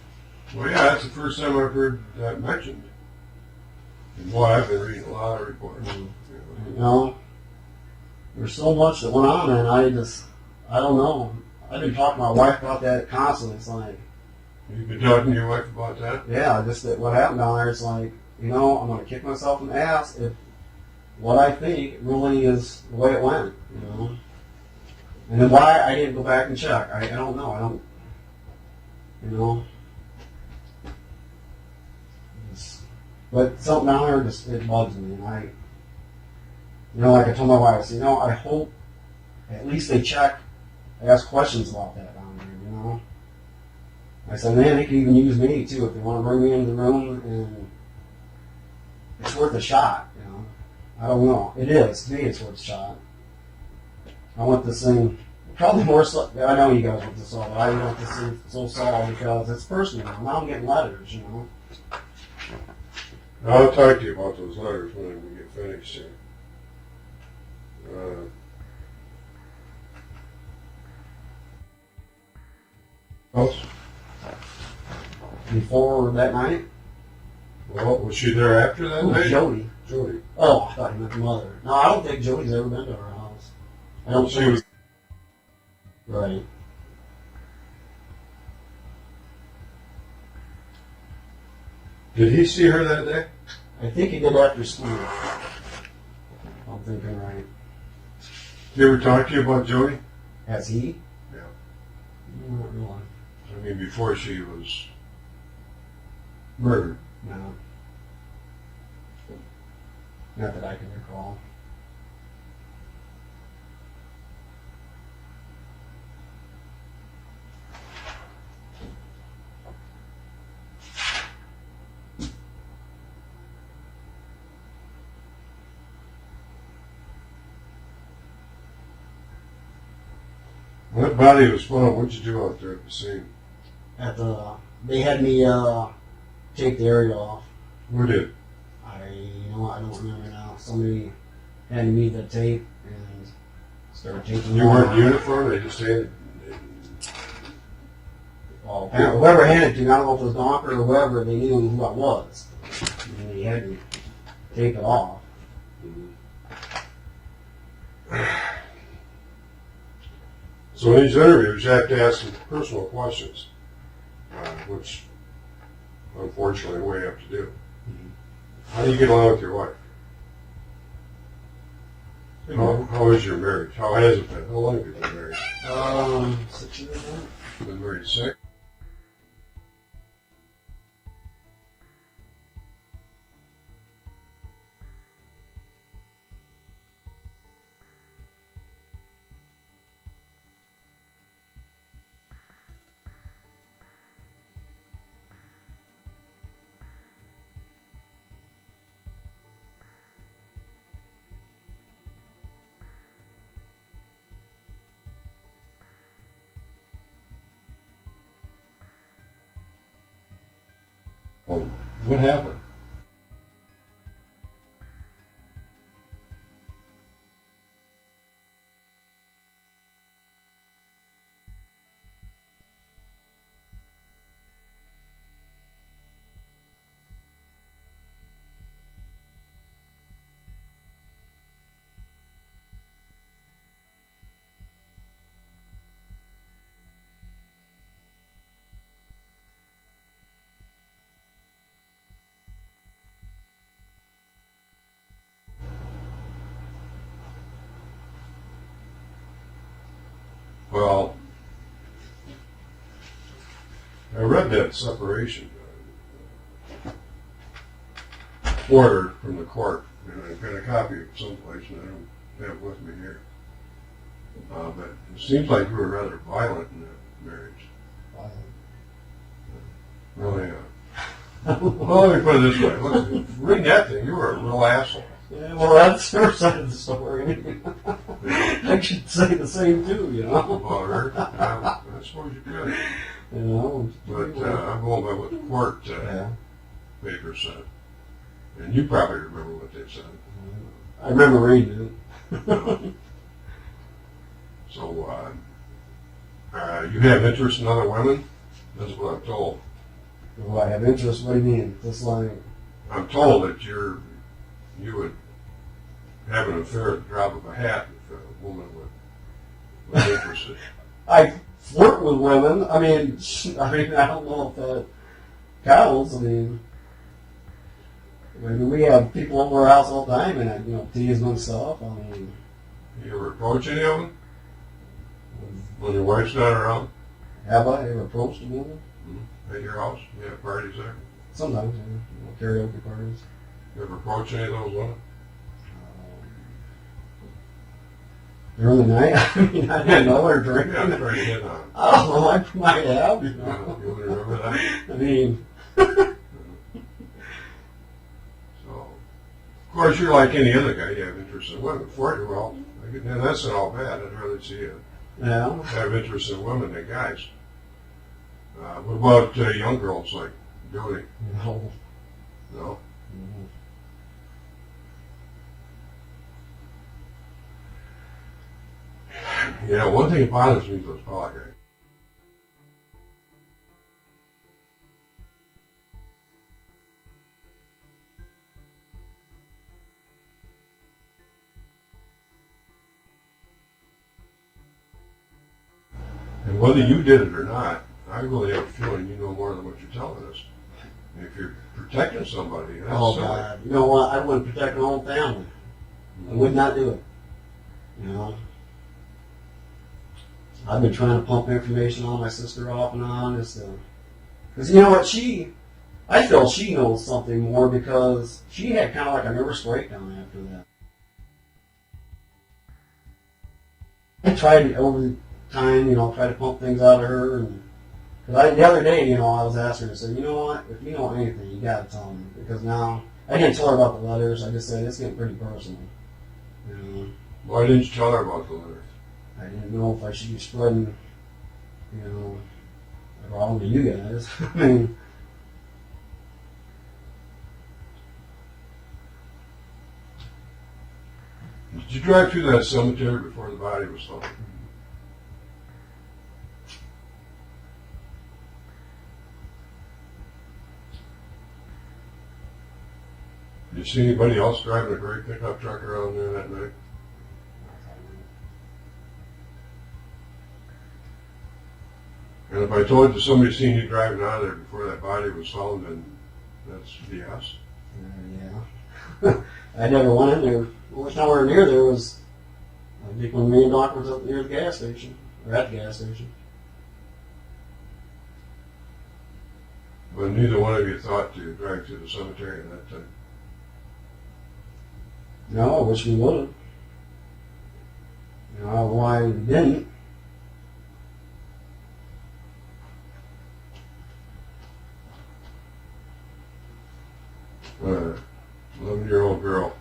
well, yeah, that's the first time I've heard that mentioned. And boy, I've been reading a lot of reports. you know, there's so much that went on, and I don't know. I've been talking to my wife about that constantly. It's like, You've been talking to your wife about that? yeah, just that what happened down there. It's like, you know, I'm going to kick myself in the ass if what I think really is the way it went, you know. And then why I didn't go back and check, I don't know. I don't, you know. But something down there just, it bugs me. And you know, like I told my wife, I said, you know, I hope at least they check, ask questions about that down there, you know. I said, man, they can even use me too if they want to bring me into the room, and it's worth a shot, you know. I don't know. It is. To me, it's worth a shot. I want this thing, probably more so, I know you guys want this all, but I want this thing so solid because it's personal. Now I'm getting letters, you know. I'll talk to you about those letters when we get finished here. Else? Before that night? Well, was she there after that night? Jodi. Jodi. Oh, I thought you meant the mother. No, I don't think Jodi's ever been to her house. I don't She think. was. Right. Did he see her that day? I think he did after school. I'm thinking right. Did he ever talk to you about Jodi? Has he? Yeah. Not really. I mean, before she was murdered. No. Not that I can recall. That body was found. What'd you do out there at the scene? They had me take the area off. Who did? I don't remember now. Somebody handed me the tape and started taking. You weren't in uniform. They just handed. Well, whoever handed it to me, I don't know if it was Donker or whoever, they knew who I was. And they had me take it off. So in these interviews, you have to ask some personal questions, which unfortunately we have to do. How do you get along with your wife? How is your marriage? How has it been? How long have you been married? 6 years now. Been married 6? Well, what happened? Well, I read that separation order from the court, and I've got a copy of it someplace, and I don't have it with me here. But it seems like you were rather violent in that marriage. Oh, yeah. Well, let me put it this way. Look, reading that thing, you were a real asshole. Yeah, well, that's her side of the story. I should say the same too, you know. About her, I suppose you could. You know. But I'm going by what the court papers said. And you probably remember what they said. I remember reading it. So, you have interest in other women? That's what I'm told. Do I have interest? What do you mean? Just like... I'm told that you would have an affair at the drop of a hat if a woman was interested. I flirt with women. I mean, I don't know if that counts. I mean, we have people over our house all the time, and tease them and stuff. I mean, You ever approach any of them when your wife's not around? Have I ever approached a woman? At your house? You have parties there? Sometimes, karaoke parties. You ever approach any of those women? During the night? I mean, I didn't know her drinking. Yeah, I'm trying to hit on. I don't know, I might have, You remember that? I mean... So, of course, you're like any other guy. You have interest in women. 40-year-old, and that's not all bad. I'd rather see you Yeah. have interest in women than guys. What about young girls like Jodi? No. No? You know, one thing that bothers me is those Parrack guys. And whether you did it or not, I really have a feeling you know more than what you're telling us. And if you're protecting somebody, that's Oh, silly. God. You know what? I wouldn't protect my own family. I would not do it. You know? I've been trying to pump information on my sister off and on. Because you know what? I feel she knows something more because she had kind of like a nervous breakdown after that. I tried over the time, try to pump things out of her. Because the other day, I was asking her, I said, you know what? If you know anything, you got to tell me. Because now, I didn't tell her about the letters. I just said, it's getting pretty personal. Why didn't you tell her about the letter? I didn't know if I should be spreading, a problem to you guys. I mean, Did you drive through that cemetery before the body was found? Did you see anybody else driving a great pickup truck around there that night? And if I told you somebody seen you driving out of there before that body was found, then that's BS. yeah. I never went in there. Well, it's nowhere near there was, I think when me and Doc was up near the gas station, or at the gas station. But neither one of you thought to drive through the cemetery at that time. No, I wish we would have. I don't know why we didn't. Uh, 11-year-old girl.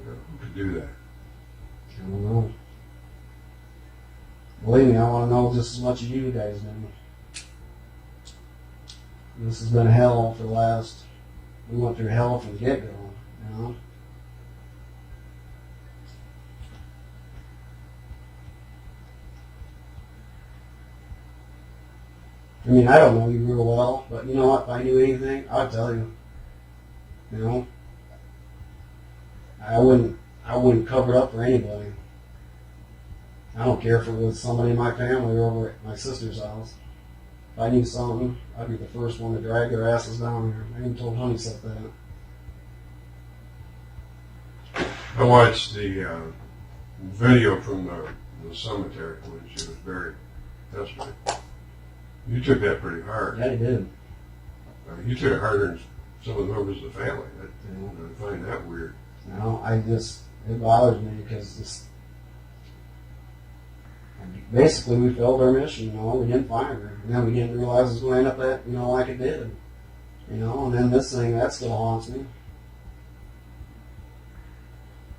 Who could do that? I don't know. Believe me, I want to know just as much as you guys do. This has been hell for the last, we went through hell from the get-go, I mean, I don't know you real well, but you know what? If I knew anything, I'd tell you. I wouldn't cover it up for anybody. I don't care if it was somebody in my family or over at my sister's house. If I knew something, I'd be the first one to drag their asses down here. I even told Honeysuck that. I watched the video from the cemetery when she was buried yesterday. You took that pretty hard. Yeah, I did. You took it harder than some of the members of the family. I find that weird. You know, it bothers me because basically we failed our mission, you know, we didn't find her. And then we didn't realize it was going to end up that, you know, like it did. You know, and then this thing, that still haunts me.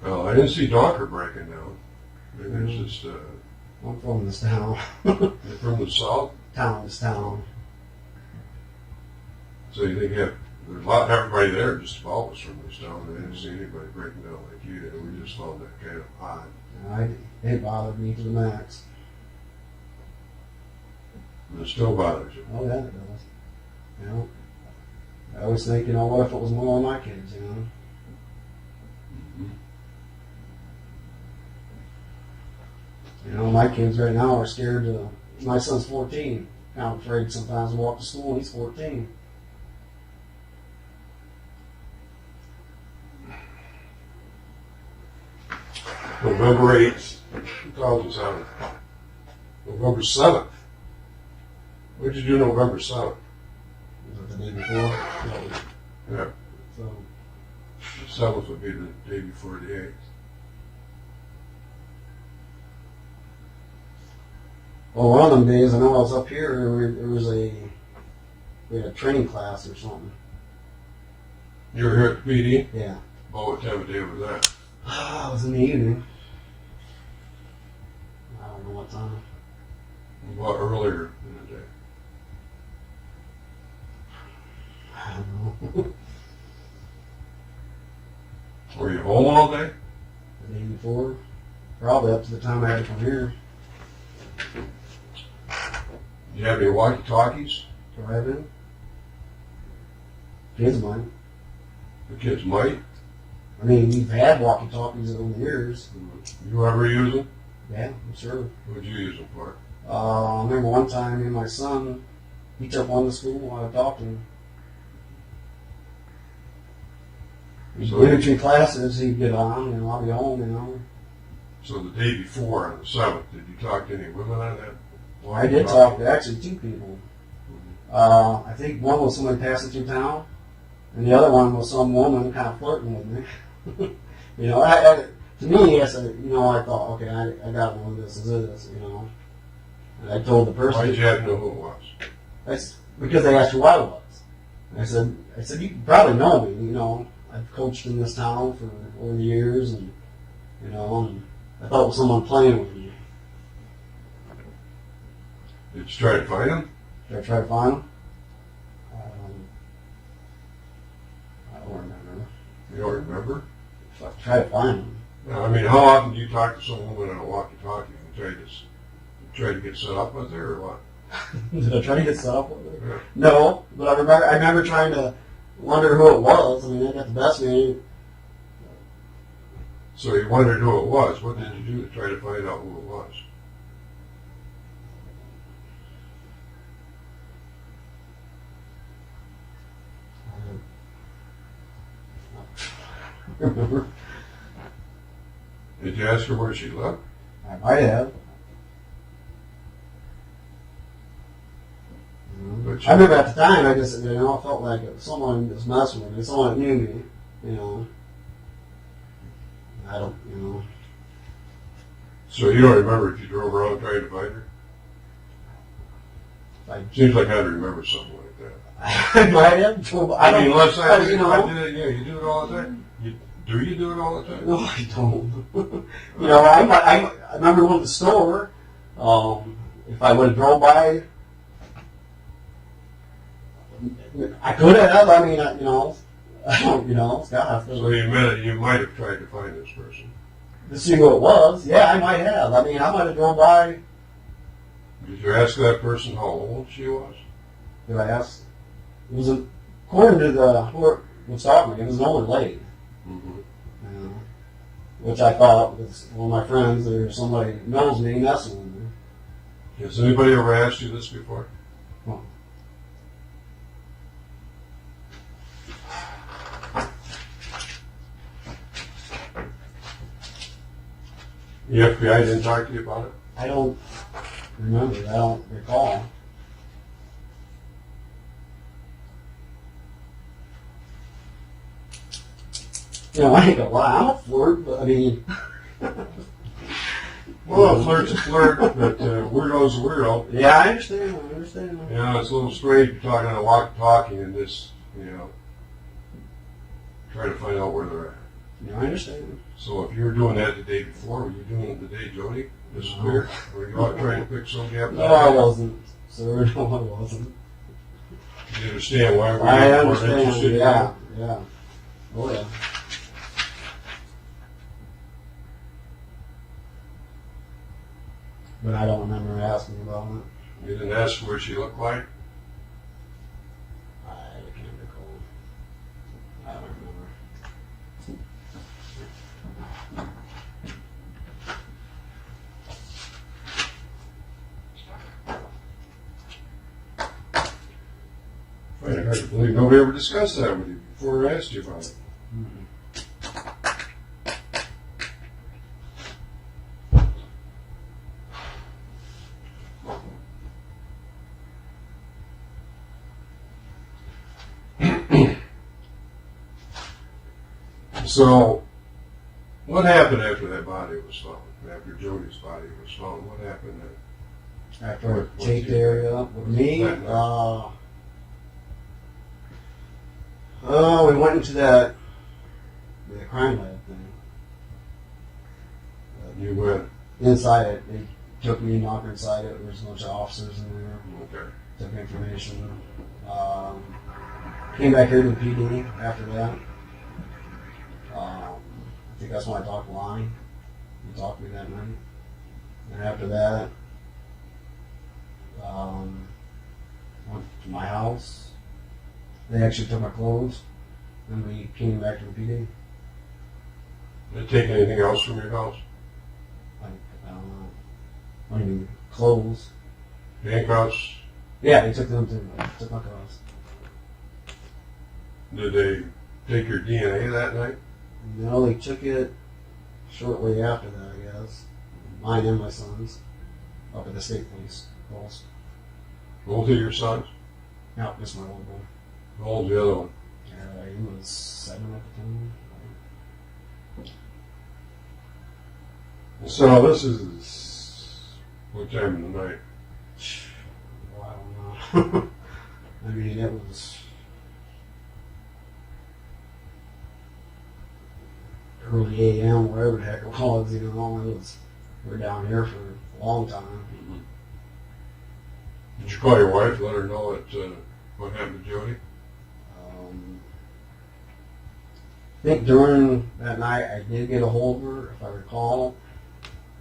Well, I didn't see Donker breaking down. Maybe it's just, I'm from this town. you're from the south? This town. So you think there's everybody there just about was from this town. They didn't see anybody breaking down like you did. We just found that kind of odd. It bothered me to the max. And it still bothers you. Oh, yeah, it does. You know, I always think, you know, what if it was more of my kids, you know? Mm-hmm. You know, my kids right now are scared to, my son's 14. I'm afraid sometimes to walk to school and he's 14. November 8th, 2007. November 7th. What did you do November 7th? Was it the day before? Yeah. So, The 7th would be the day before the 8th. well, one of them days, I know I was up here, we had a training class or something. You were here at the PD? Yeah. Oh, what time of day was that? It was in the evening. I don't know what time. Well, earlier in the day. I don't know. Were you home all day? The day before. Probably up to the time I had to come here. Did you have any walkie-talkies? Driving. Kids might. The kids might. I mean, we've had walkie-talkies over the years. You ever use them? Yeah, I'm sure. What'd you use them for? I remember one time, me and my son, he took one to school while I talked to him. So In between classes, he'd get on, and I'll be home, you know. So the day before, on the 7th, did you talk to any women on that? I did talk to actually two people. I think one was somebody passing through town, and the other one was some woman kind of flirting with me. You know, to me, I said, you know, I thought, okay, I got one. This is this, you know. And I told the person. Why did you have to know who it was? That's because they asked who I was. And I said, you probably know me. You know, I've coached in this town for over the years, and you know, and I thought it was someone playing with me. Did you try to find him? Did I try to find him? I don't remember. You don't remember? If I tried to find him. No, I mean, how often do you talk to some woman on a walkie-talkie and try to get set up with her, or what? Did I try to get set up with her? Yeah. No, but I remember trying to wonder who it was. I mean, I got the best of me. So you wondered who it was. What did you do to try to find out who it was? Remember? Did you ask her where she lived? I might have. But I remember at the time, I just, you know, I felt like someone was messing with me, someone that knew me, you know. I don't, you know. So you don't remember if you drove around trying to find her? Seems like I'd remember something like that. I might have. I mean, unless you know. I did it, yeah, you do it all the time? Do you do it all the time? No, I don't. You know, I remember going to the store. If I would have drove by, I could have. I mean, you know, God. So you admit you might have tried to find this person. To see who it was, yeah, I might have. I mean, I might have drove by. Did you ask that person how old she was? Did I ask? It was according to who was talking to me. It was an older lady. Mm-hmm. Which I thought was one of my friends or somebody knows me messing with me. Has anybody ever asked you this before? Huh. The FBI didn't talk to you about it? I don't remember. I don't recall. I ain't gonna lie, I'm a flirt, but I mean. Well, a flirt's a flirt, but weirdo's a weirdo. Yeah, I understand. It's a little strange talking on a walkie-talkie and just, try to find out where they're at. Yeah, I understand. So if you were doing that the day before, were you doing it the day Jodi disappeared? Were you out trying to pick somebody up? No, I wasn't, sir. No, I wasn't. You understand why we're I more understand. interested in Yeah, that? yeah. Oh, yeah. But I don't remember asking about it. You didn't ask what she looked like? I can't recall. I don't remember. I find it hard to believe nobody ever discussed that with you before I asked you about it. So, what happened after that body was found? After Jodi's body was found, what happened then? After I take the area up with me, we went into the crime lab thing. You went, Inside it, they took me and knocked inside it. There was a bunch of officers in there. okay. Took information. Came back here to the PD after that. I think that's when I talked to Lonnie. He talked to me that night. And after that, went to my house. They actually took my clothes. Then we came back to the PD. Did they take anything else from your house? Like, what do you mean, clothes? Handcuffs? Yeah, they took them too. Took my clothes. Did they take your DNA that night? No, they took it shortly after that, I guess. Mine and my son's. Up at the state police post. Both of your sons? No, just my one boy. How old's the other one? He was 7 at the time. So this is what time of the night? Well, I don't know. I mean, it was early a.m., wherever the heck it was, we're down here for a long time. Did you call your wife, let her know what happened to Jodi? I think during that night I did get a hold of her, if I recall,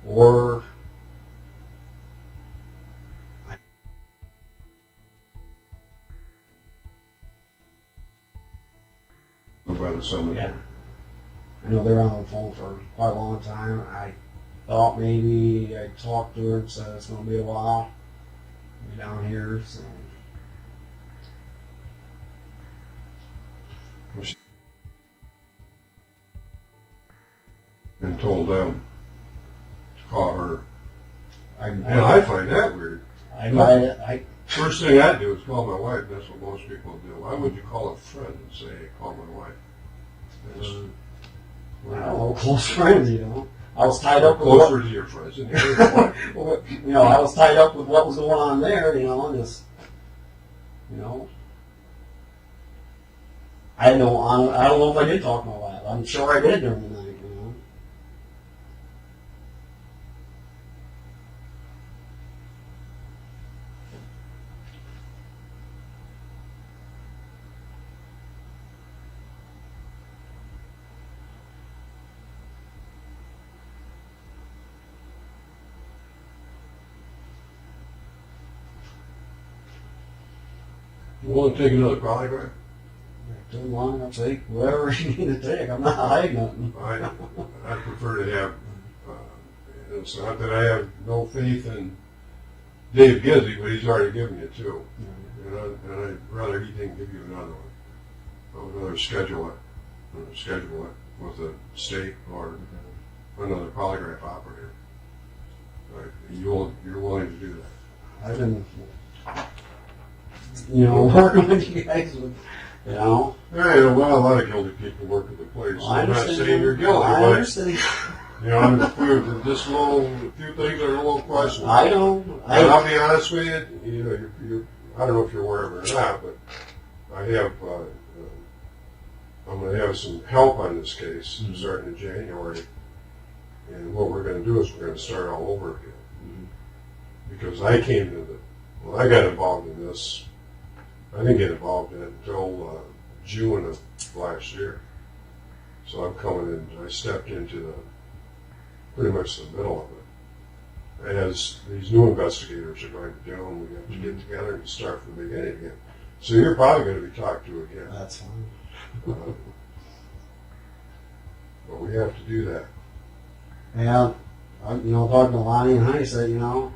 or By the cemetery. yeah. I know they were on the phone for quite a long time. I thought maybe I'd talk to her and said it's going to be a while. Be down here, so. And told them to call her. And I find that weird. I First thing I do is call my wife. That's what most people do. Why would you call a friend and say, hey, call my wife? don't know, close friends, I was tied up with Closer to your friends than your wife. I was tied up with what was going on there, and just, I don't know if I did talk to my wife. I'm sure I did during the night, You want to take another polygraph? Too long, I'll take whatever you need to take. I'm not hiding nothing. I prefer to have, it's not that I have no faith in Dave Gizzy, but he's already given you two. And I'd rather he didn't give you another one. I would rather schedule it with the state or another polygraph operator. Right. You're willing to do that. I've been, working with you guys with You know? Yeah, you know, well, a lot of guilty people work at the place. Well, I I'm not understand. saying you're guilty, I but, understand. you know, I'm a few things are a little questionable. I know. And I'll be honest with you, you know, you're, I don't know if you're aware of it or not, but I have, I'm going to have some help on this case starting in January. And what we're going to do is we're going to start all over again. Because I came to when I got involved in this, I didn't get involved in it until June of last year. So I'm coming in, I stepped into pretty much the middle of it. As these new investigators are going to do, and we have to get together and start from the beginning again. So you're probably going to be talked to again. That's fine. But we have to do that. Yeah, you know, talking to Lonnie and Honey said, you know,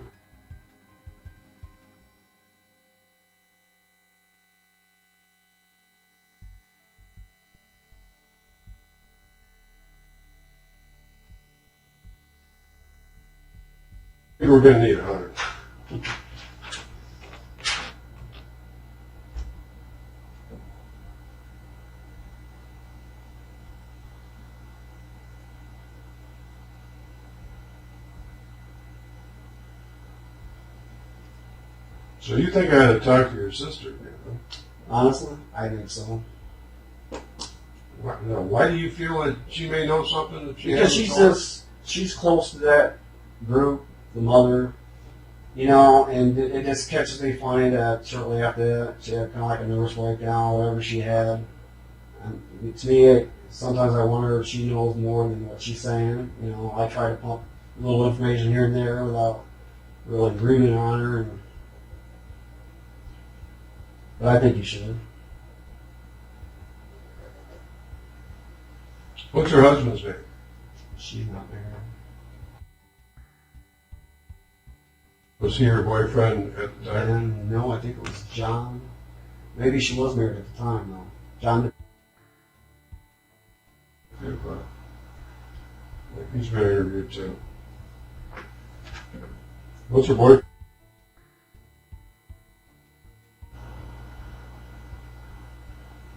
We're going to need 100. So you think I had to talk to your sister again, huh? honestly, I think so. Why do you feel that she may know something that she Because hasn't she's close to that group, the mother, you know, and it just catches me funny that shortly after that, she had kind of like a nervous breakdown or whatever she had. And to me, sometimes I wonder if she knows more than what she's saying. You know, I try to pump a little information here and there without really agreeing on her. But I think you should. What's her husband's name? She's not married. Was he her boyfriend at the time? And no, I think it was John. Maybe she was married at the time, though. John. He's been interviewed too. What's her boyfriend?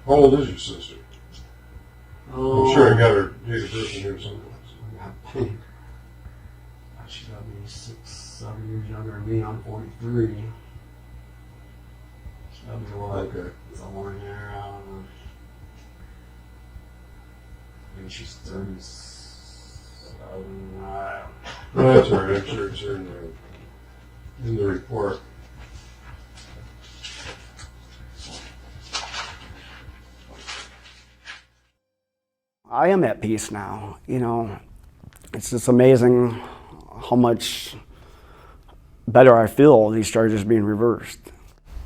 How old is your sister? I'm sure I got her date of birth in here someplace. She's got to be 6-7 years younger than me. I'm 43. She's got to be what? Okay. Somewhere in there. I don't know. Maybe she's 37. Well, that's all right. I'm sure it's in the report. I am at peace now. You know, it's just amazing how much better I feel these charges being reversed.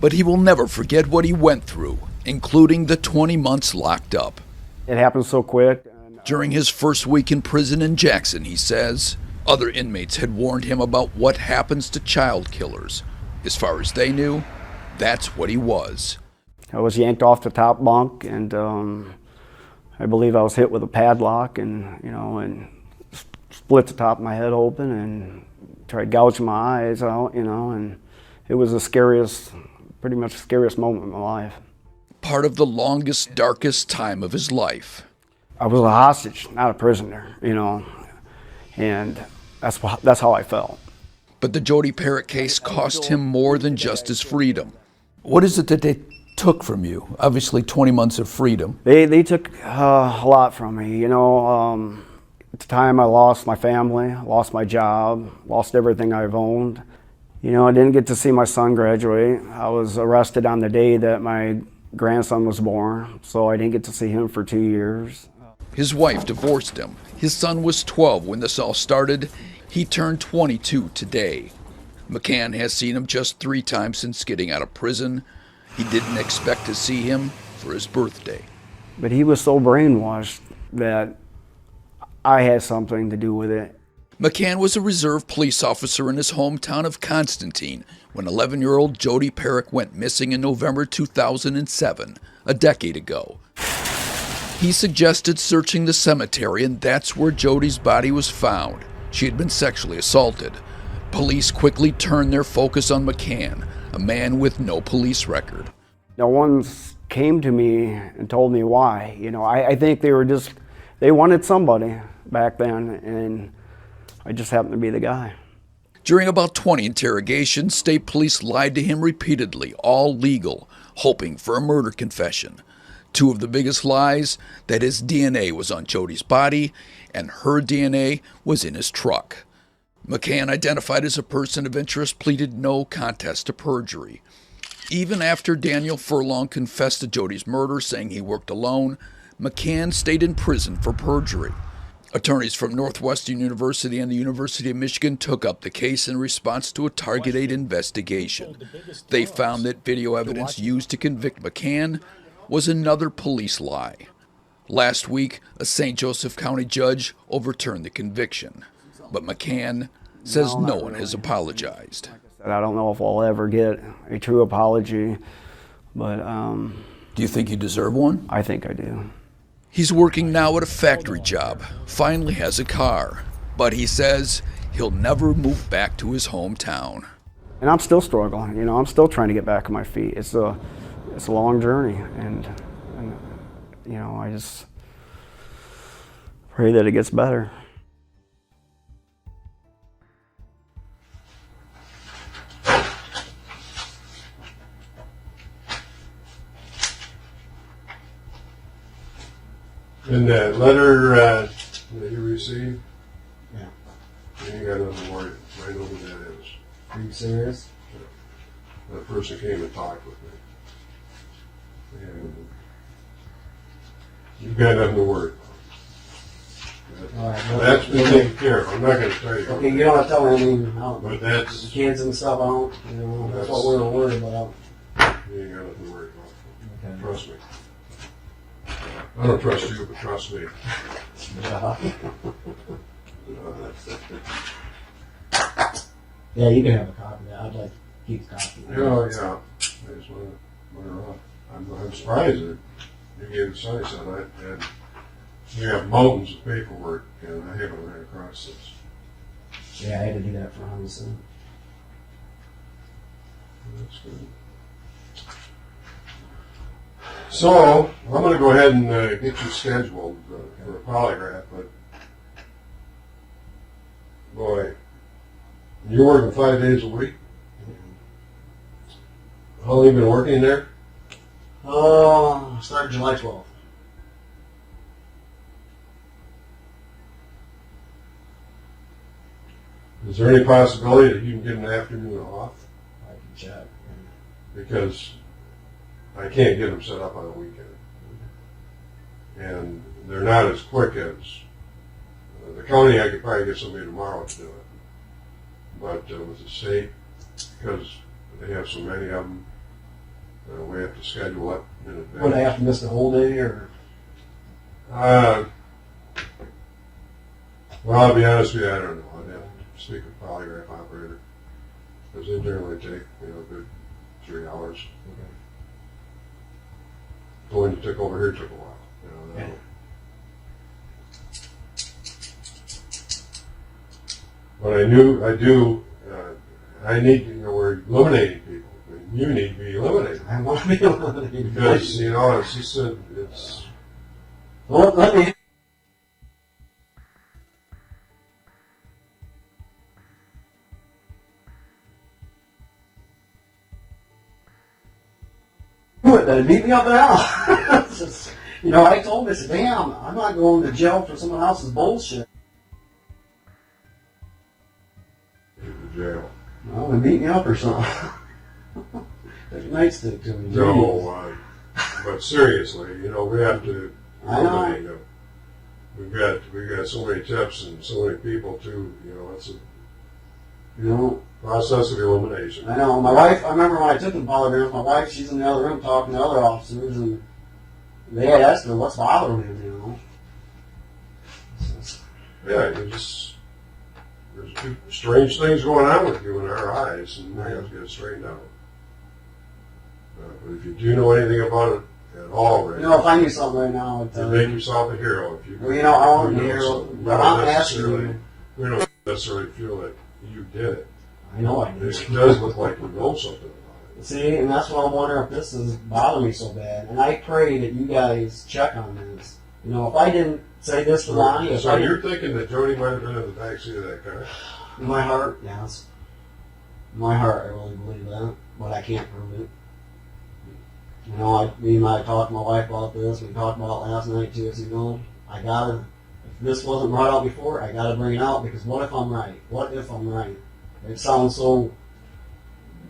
But he will never forget what he went through, including the 20 months locked up. It happened so quick. During his first week in prison in Jackson, he says, other inmates had warned him about what happens to child killers. As far as they knew, that's what he was. I was yanked off the top bunk, and I believe I was hit with a padlock, and split the top of my head open and tried gouging my eyes out, and it was pretty much the scariest moment in my life. Part of the longest, darkest time of his life. I was a hostage, not a prisoner, and that's how I felt. But the Jodi Parrack case cost him more than just his freedom. What is it that they took from you? Obviously 20 months of freedom. They took a lot from me, At the time I lost my family, lost my job, lost everything I've owned. I didn't get to see my son graduate. I was arrested on the day that my grandson was born, so I didn't get to see him for 2 years. His wife divorced him. His son was 12 when this all started. He turned 22 today. McCann has seen him just 3 times since getting out of prison. He didn't expect to see him for his birthday. But he was so brainwashed that I had something to do with it. McCann was a reserve police officer in his hometown of Constantine when 11-year-old Jodi Parrack went missing in November 2007, a decade ago. He suggested searching the cemetery, and that's where Jodi's body was found. She had been sexually assaulted. Police quickly turned their focus on McCann, a man with no police record. No one's came to me and told me why. You know, I think they wanted somebody back then, and I just happened to be the guy. During about 20 interrogations, state police lied to him repeatedly, all legal, hoping for a murder confession. Two of the biggest lies, that his DNA was on Jodi's body and her DNA was in his truck. McCann, identified as a person of interest, pleaded no contest to perjury. Even after Daniel Furlong confessed to Jodi's murder, saying he worked alone, McCann stayed in prison for perjury. Attorneys from Northwestern University and the University of Michigan took up the case in response to a targeted investigation. They found that video evidence used to convict McCann was another police lie. Last week, a St. Joseph County judge overturned the conviction, but McCann says no one has apologized. I don't know if I'll ever get a true apology, but Do you think you deserve one? I think I do. He's working now at a factory job, finally has a car, but he says he'll never move back to his hometown. And I'm still struggling, you know, I'm still trying to get back on my feet. It's a long journey, and you know, I just pray that it gets better. And that letter that you received, Yeah. you ain't got nothing to worry. I know who that is. Are you serious? That person came and talked with me. And you've got nothing to worry about. All right, well, That's been taken care of. I'm not going to tell you. Okay, you don't have to tell me anything. But that's, The kids and stuff, I don't, you know, that's what we're worried about. you ain't got nothing to worry about. Okay. Trust me. I don't trust you, but trust me. Yeah, you can have a copy of that. I'd like to keep a copy. Yeah, I just want to, I'm surprised that you gave it size on it, and we have mountains of paperwork, and I haven't ran across this. Yeah, I had to do that for homicide. That's good. So, I'm going to go ahead and get you scheduled for a polygraph, but boy, you're working 5 days a week? How long have you been working there? Started July 12th. Is there any possibility that you can get an afternoon off? I can check. Because I can't get them set up on a weekend. And they're not as quick as the county. I could probably get somebody tomorrow to do it. But with the state, because they have so many of them, we have to schedule it in advance. Would I have to miss the whole day, or? Well, I'll be honest with you, I don't know. I'd have to speak with a polygraph operator. Because they generally take, a good 3 hours. Okay. The one you took over here took a while. Yeah. But I need, we're eliminating people. And you need to be eliminated. I want to be eliminated. Because, it's just it's... Well, let me... They beat me up now. I told him, I said, damn, I'm not going to jail for someone else's bullshit. to jail. Well, they beat me up or something. There's a nightstick to me. No, but seriously, we have to eliminate them. We've got so many tips and so many people too. It's a process of elimination. I know. My wife, I remember when I took the polygraph, my wife, she's in the other room talking to other officers, and they had asked her, what's bothering him, Yeah, there's two strange things going on with you in our eyes, and we have to get it straightened out. But if you do know anything about it at all, right? if I knew something right now, you make yourself a hero. If you, well, I want to be a hero, but I'm asking you. We don't necessarily feel that you did it. I know I did. It does look like you know something about See, and that's why I'm wondering if this is bothering me so bad. And I pray that you guys check on this. You know, if I didn't say this to Lonnie, So you're thinking that Jodi might have been in the backseat of that car? in my heart, yes. In my heart, I really believe that, but I can't prove it. You know, me and I talked to my wife about this. We talked about it last night too. You know, I gotta. If this wasn't brought out before, I gotta bring it out because what if I'm right? What if I'm right? It sounds so.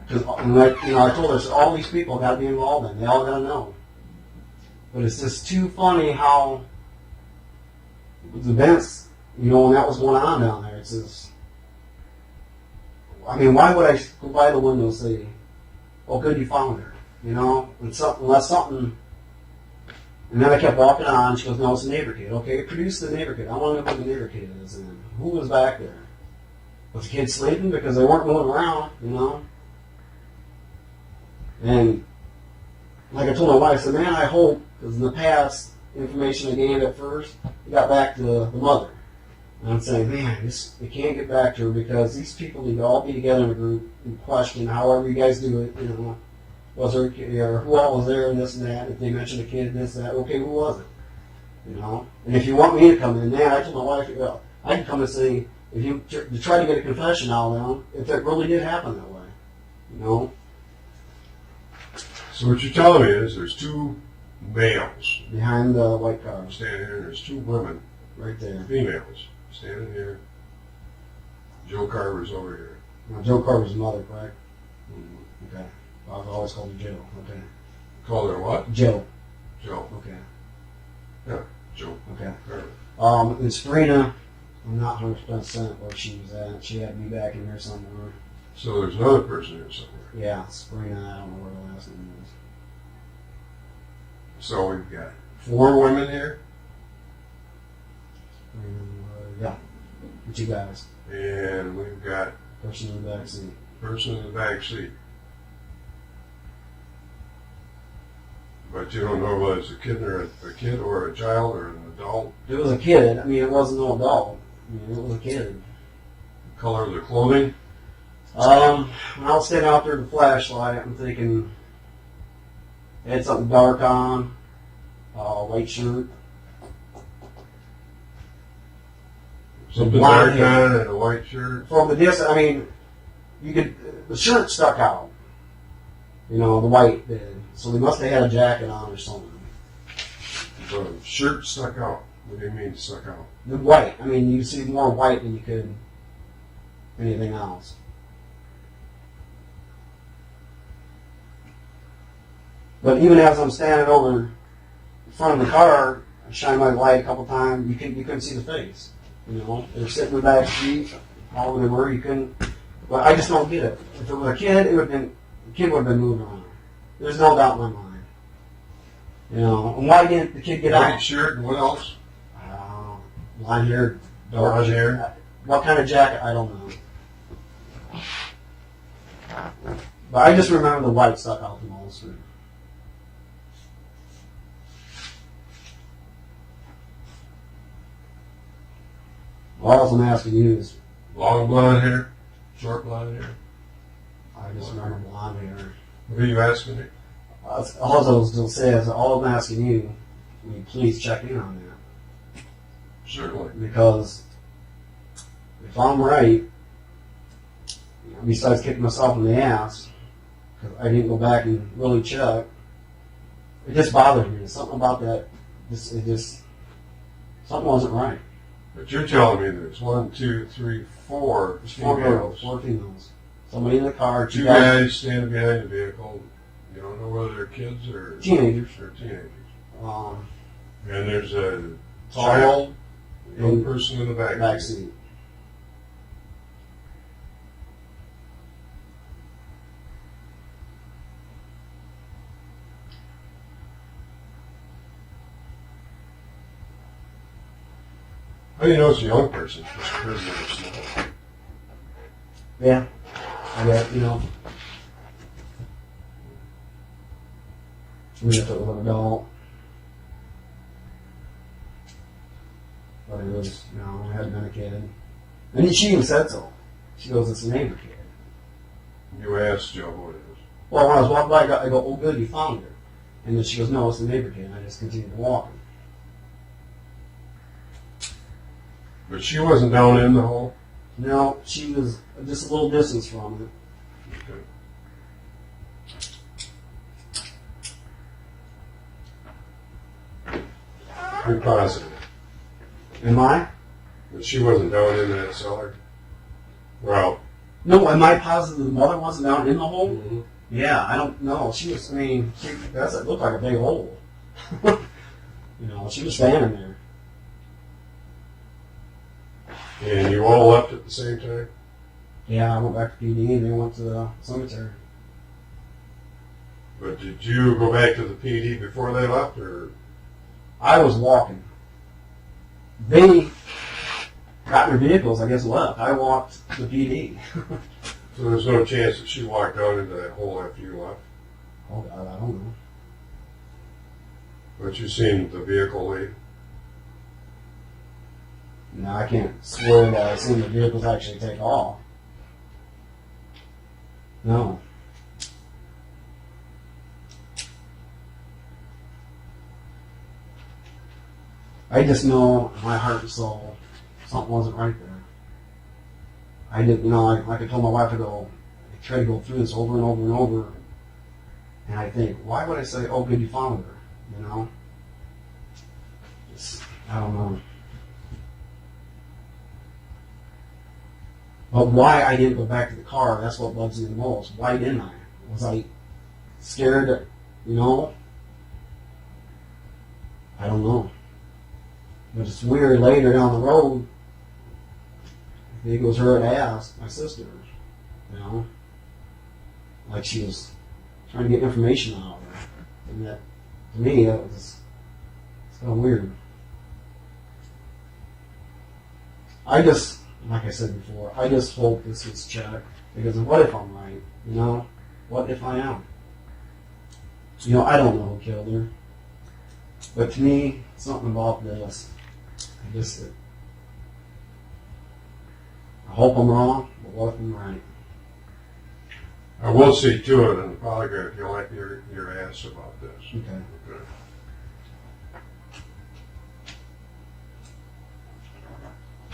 Because I told her so all these people got to be involved in. They all got to know. But it's just too funny how the events, you know, when that was going on down there. It's just. I mean, why would I go by the window and say, "Oh, good, you found her," you know? Unless something. And then I kept walking on. She goes, "No, it's a neighbor kid." Okay, produce the neighbor kid. I want to know who the neighbor kid is. And who was back there? Was the kid sleeping because they weren't moving around? You know. And like I told my wife, I said, man, I hope, because in the past, information I gained at first, it got back to the mother. And I'm saying, man, it can't get back to her because these people need to all be together in a group and question however you guys do it. You know, was there a kid, or who all was there and this and that? If they mentioned a kid and this and that, okay, who was it? You know? And if you want me to come in, man, I told my wife, I can come and say, if you to try to get a confession out of them, if it really did happen that way. You know? So what you're telling me is there's two males Behind the white car. standing here, and there's two women, Right there. females, standing here. Joe Carver's over here. Now, Joe Carver's mother, correct? Okay. I've always called her Joe. Okay. Call her what? Joe. Joe. Okay. Yeah, Joe Okay. Carver. And Sabrina, I'm not 100% where she was at. She had me back in here somewhere. So there's another person here somewhere. Yeah, Sabrina, I don't know where the last name is. So we've got 4 women here, Yeah. With you guys. and we've got Person in the back seat. person in the back seat. But you don't know whether it's a kid or a child or an adult. It was a kid. I mean, it wasn't no adult. I mean, it was a kid. Color of the clothing. When I was standing out there with the flashlight, I'm thinking it had something dark on, white shirt. Something blonde dark hair. on and a white shirt. From the distance, I mean, the shirt stuck out. You know, the white did. So they must have had a jacket on or something. The shirt stuck out. What do you mean stuck out? The white, I mean, you see more white than you could anything else. But even as I'm standing over in front of the car, I shine my light a couple times, you couldn't see the face. You know, they're sitting in the back seat, all they were, you couldn't. But I just don't get it. If it was a kid, the kid would have been moving around. There's no doubt in my mind. You know, and why didn't the kid get White out? shirt and what else? Blonde hair, dark Blonde hair. What kind of jacket? I don't know. But I just remember the white stuck out the most. All I'm asking you is, Long blonde hair? Short blonde hair? I just remember blonde hair. What are you asking me? All I was going to say is, all I'm asking you, will you please check in on that? Certainly. Because if I'm right, besides kicking myself in the ass, because I didn't go back and really check, it just bothered me. Something about that, something wasn't right. But you're telling me there's 1, 2, 3, 4 There's 4 females. girls, 4 females. Somebody in the car, 2 guys standing behind the vehicle. You don't know whether they're kids or teenagers. Or teenagers. Um, And there's a Child young person in the back seat. How do you know it's a young person? Just because they're small. Yeah. I got, you know. We have to look adult. But it was, you know, I had been a kid. And she even said so. She goes, it's a neighbor kid. You asked Joe what it is. Well, when I was walking by, I go, oh, good, you found her. And then she goes, no, it's the neighbor kid. And I just continued walking. But she wasn't down in the hole? No, she was just a little distance from it. Okay. You're positive? Am I? But she wasn't down in that cellar? Well... No, am I positive the mother wasn't down in the hole? Mm-hmm. Yeah, I don't know. She was, I mean, it looked like a big hole. You know, she was standing there. And you all left at the same time? Yeah, I went back to PD and they went to the cemetery. But did you go back to the PD before they left, or? I was walking. They got in their vehicles, I guess, left. I walked to PD. So there's no chance that she walked down into that hole after you left? Oh, God, I don't know. But you seen the vehicle leave? No, I can't swear that I've seen the vehicles actually take off. No. I just know in my heart and soul something wasn't right there. I didn't, you know, like I told my wife, I try to go through this over and over and over, and I think, why would I say, oh, good, you found her, you know? Just, I don't know. But why I didn't go back to the car, that's what bugs me the most. Why didn't I? Was I scared, you know? I don't know. But it's weird later down the road, it was her to ask my sister, you know? Like she was trying to get information out of her. And that, to me, it's kind of weird. I just, like I said before, I just hope this gets checked. Because what if I'm right? You know? What if I am? You know, I don't know who killed her. But to me, something about this, I hope I'm wrong, but what if I'm right? I will see to it in the polygraph if you like your ass about this. Okay.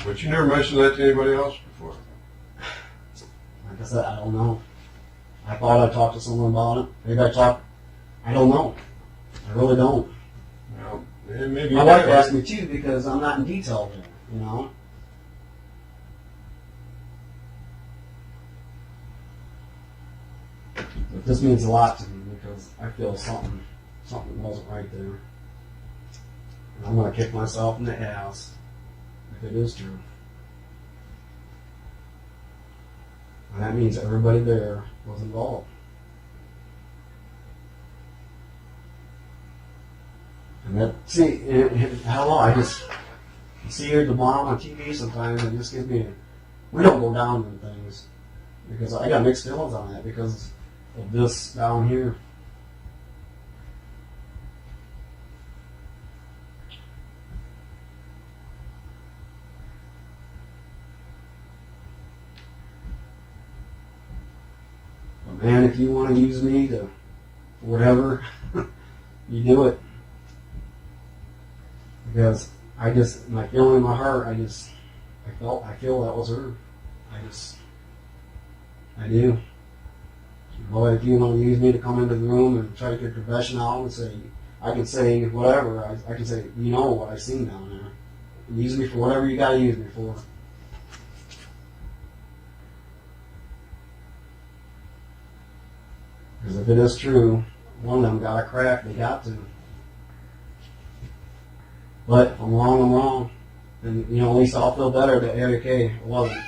But you never mentioned that to anybody else before? Like I said, I don't know. I thought I talked to someone about it. Maybe I don't know. I really don't. Well, maybe My wife asked me too because I'm not in detail there, you know? But this means a lot to me because I feel something wasn't right there. And I'm going to kick myself in the ass if it is true. And that means everybody there was involved. And that, see, I don't know, I just see her at the bottom on TV sometimes and it just gives me, we don't go down in things. Because I got mixed feelings on that because of this down here. But man, if you want to use me to whatever, you do it. Because I just, my feeling in my heart, I feel that was her. I do. Boy, if you want to use me to come into the room and try to get a confession out and say, I can say whatever, I can say, you know what I've seen down there. Use me for whatever you got to use me for. Because if it is true, one of them got a crack, they got to. But if I'm wrong, I'm wrong. And, you know, at least I'll feel better that, hey, okay, it wasn't.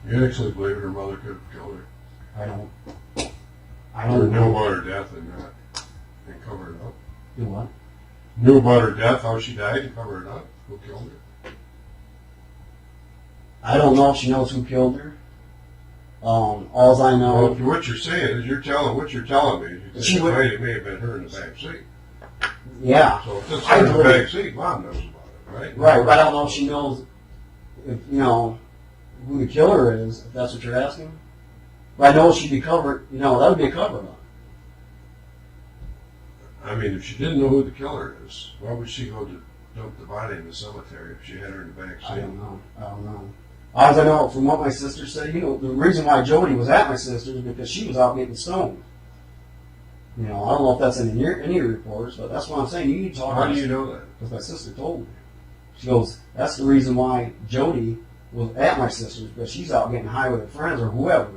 You actually believe her mother could have killed her? I don't Or know. knew about her death and covered it up? Do what? Knew about her death, how she died, and covered it up? Who killed her? I don't know if she knows who killed her. All I know. Well, what you're saying is what you're telling me is She would- it may have been her in the back seat. Yeah. So if it's I her in the believe- back seat, Mom knows about it, right? Right, but I don't know if she knows if, who the killer is, if that's what you're asking. But I know she'd be covered, that would be a cover-up. I mean, if she didn't know who the killer is, why would she go to dump the body in the cemetery if she had her in the back seat? I don't know. As I know from what my sister said, the reason why Jodi was at my sister's is because she was out getting stoned. I don't know if that's in any reports, but that's what I'm saying. You need to talk. How do you know that? Because my sister told me. She goes, that's the reason why Jodi was at my sister's, because she's out getting high with her friends or whoever.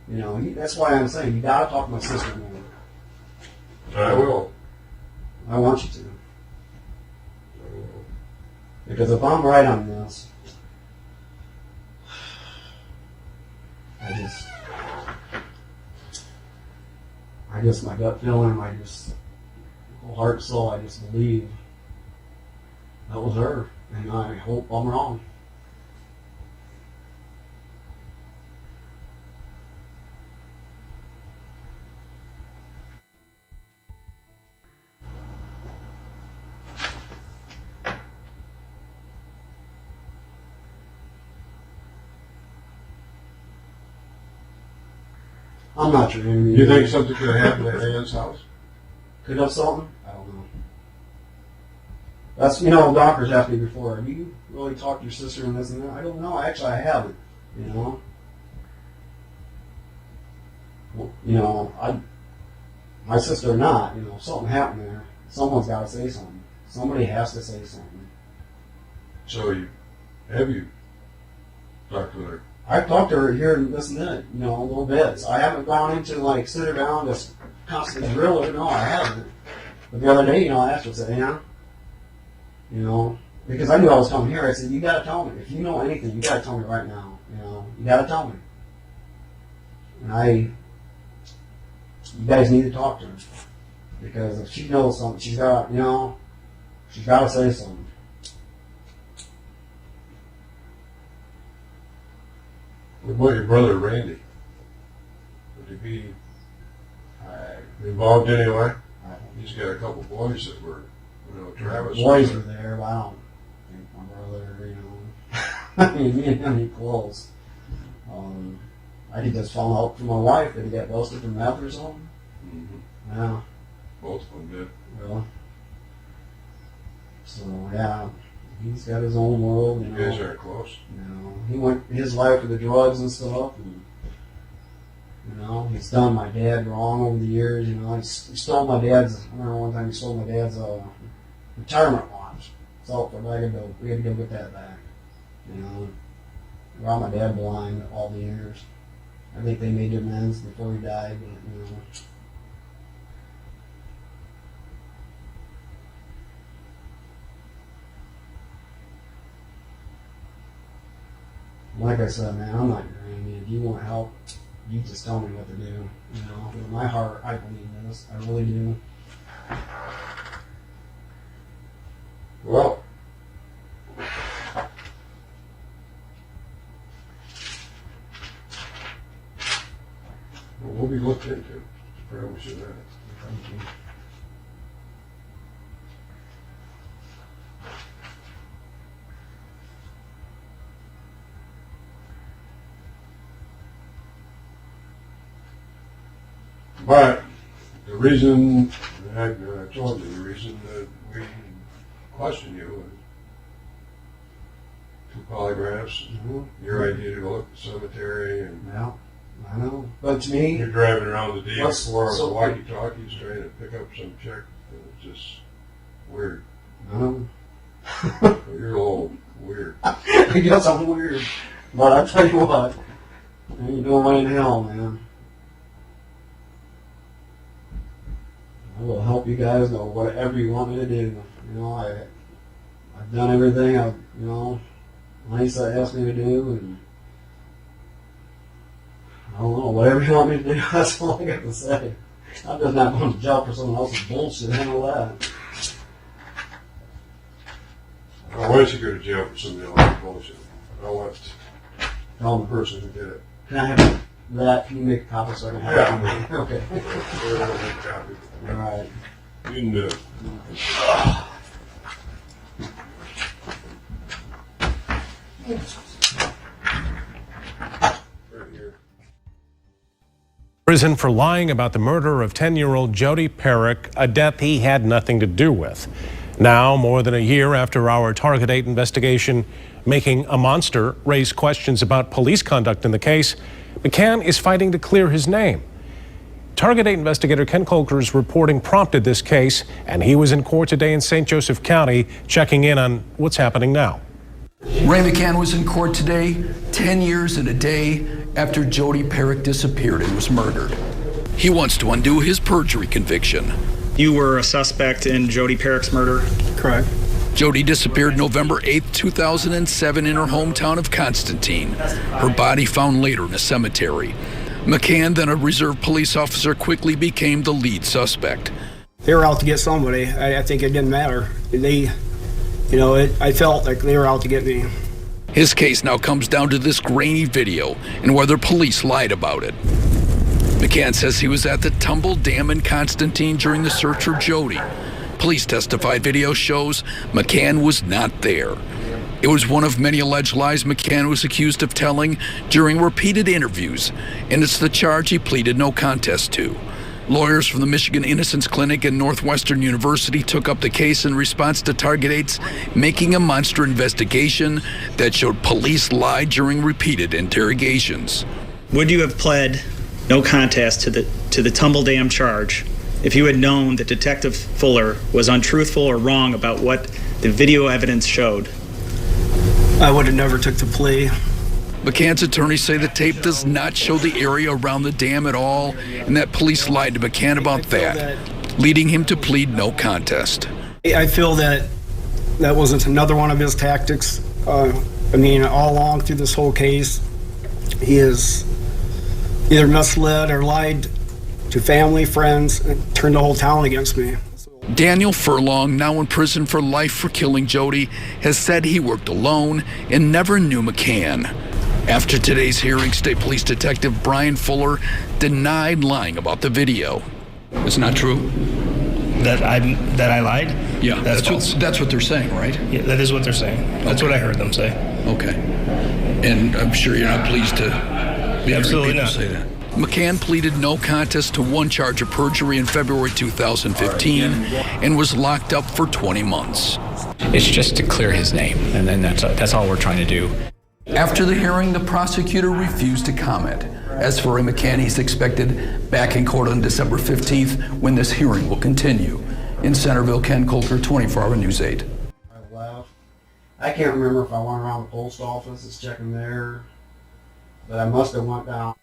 That's why I'm saying you got to talk to my sister more. I will. I want you to. Because if I'm right on this, my gut feeling, whole heart and soul, I just believe that was her. And I hope I'm wrong. I'm not your enemy. You think something could have happened at Ann's house? Could have something? I don't know. That's, doctors ask me before, have you really talked to your sister and this and that? I don't know. Actually, I haven't, my sister or not, something happened there. Someone's got to say something. Somebody has to say something. So have you talked with her? I've talked to her here and this and that, a little bit. So I haven't gone into sit her down, just constantly drill her. No, I haven't. But the other day, I asked her, I said, Anna, because I knew I was coming here. I said, you got to tell me. If you know anything, you got to tell me right now. You got to tell me. And you guys need to talk to her. Because if she knows something, she's got to say something. What about your brother, Randy? Would he be involved anyway? He's got a couple boys that were, Travis. Boys were there, but I don't think my brother, I mean, me and him ain't close. I think just found out from my wife that he got busted from meth or something. Mm-hmm. Yeah. Both of them did. Really? So, yeah, he's got his own world. You guys aren't close. He went his life with the drugs and stuff. And, he's done my dad wrong over the years. He stole my dad's. I remember one time he stole my dad's retirement watch. So we had to go get that back. Brought my dad blind all the years. I think they made amends before he died, but like I said, man, I'm not your enemy. If you want help, you just tell me what to do. With my heart, I believe in this. I really do. Well, we'll be looked into. Promise you that. Thank you. But the reason, I told you, the reason that we question you is 2 polygraphs, your idea to go look at the cemetery, and Yeah, I know. But to me, you're driving around the day What's- before with so- the walkie-talkies trying to pick up some chick, and it's just weird. I know. You're a little weird. I guess I'm weird. But I tell you what, ain't no way in hell, man. I will help you guys know whatever you want me to do. I've done everything Lisa asked me to do, and I don't know, whatever you want me to do, that's all I got to say. I'm just not going to jail for someone else's bullshit, I know that. I want you to go to jail for somebody else's bullshit. I want Tell the them, person who did it. can I have that? Can you make a copy so I can have Yeah. it? Okay. We're going to make a copy. All right. You can do it. Prison for lying about the murder of 10-year-old Jodi Parrack, a death he had nothing to do with. Now, more than a year after our Target 8 investigation making a monster raised questions about police conduct in the case, McCann is fighting to clear his name. Target 8 investigator Ken Kolker's reporting prompted this case, and he was in court today in St. Joseph County checking in on what's happening now. Ray McCann was in court today, 10 years and a day after Jodi Parrack disappeared and was murdered. He wants to undo his perjury conviction. You were a suspect in Jodi Parrack's murder? Correct. Jodi disappeared November 8, 2007 in her hometown of Constantine. Her body found later in a cemetery. McCann, then a reserve police officer, quickly became the lead suspect. They were out to get somebody. I think it didn't matter. I felt like they were out to get me. His case now comes down to this grainy video and whether police lied about it. McCann says he was at the Tumble Dam in Constantine during the search for Jodi. Police testified video shows McCann was not there. It was one of many alleged lies McCann was accused of telling during repeated interviews, and it's the charge he pleaded no contest to. Lawyers from the Michigan Innocence Clinic and Northwestern University took up the case in response to Target 8's making a monster investigation that showed police lied during repeated interrogations. Would you have pled no contest to the Tumble Dam charge if you had known that Detective Fuller was untruthful or wrong about what the video evidence showed? I would have never took the plea. McCann's attorneys say the tape does not show the area around the dam at all, and that police lied to McCann about that, leading him to plead no contest. I feel that wasn't another one of his tactics. All along through this whole case, he has either misled or lied to family, friends, and turned the whole town against me. Daniel Furlong, now in prison for life for killing Jodi, has said he worked alone and never knew McCann. After today's hearing, State Police Detective Brian Fuller denied lying about the video. It's not true? That I lied? Yeah, that's what they're saying, right? Yeah, that is what they're saying. That's what I heard them say. Okay. And I'm sure you're not pleased to be Absolutely people not. say that. McCann pleaded no contest to one charge of perjury in February 2015 and was locked up for 20 months. It's just to clear his name, and then that's all we're trying to do. After the hearing, the prosecutor refused to comment. As for Ray McCann, he's expected back in court on December 15th when this hearing will continue. In Centerville, Ken Kolker, 24-Hour News 8. I left. I can't remember if I went around the post office, it's checking there, but I must have went down.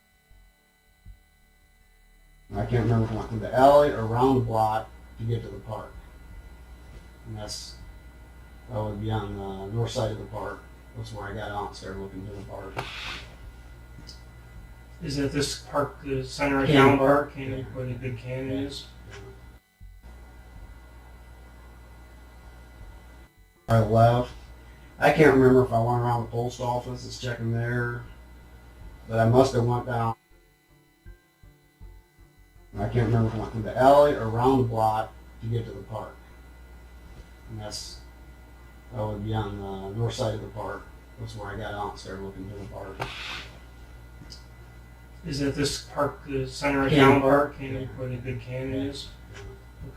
I can't remember if I went through the alley or around the block to get to the park. And that would be on the north side of the park. That's where I got out and started looking to the park. Is that this park, the center of Canyon town Park? park, where the big canyon is? I left. I can't remember if I went around the post office, it's checking there, but I must have went down. I can't remember if I went through the alley or around the block to get to the park. And that would be on the north side of the park. That's where I got out and started looking to the park. Is that this park, the center of Canyon town Park? park, where the big canyon is?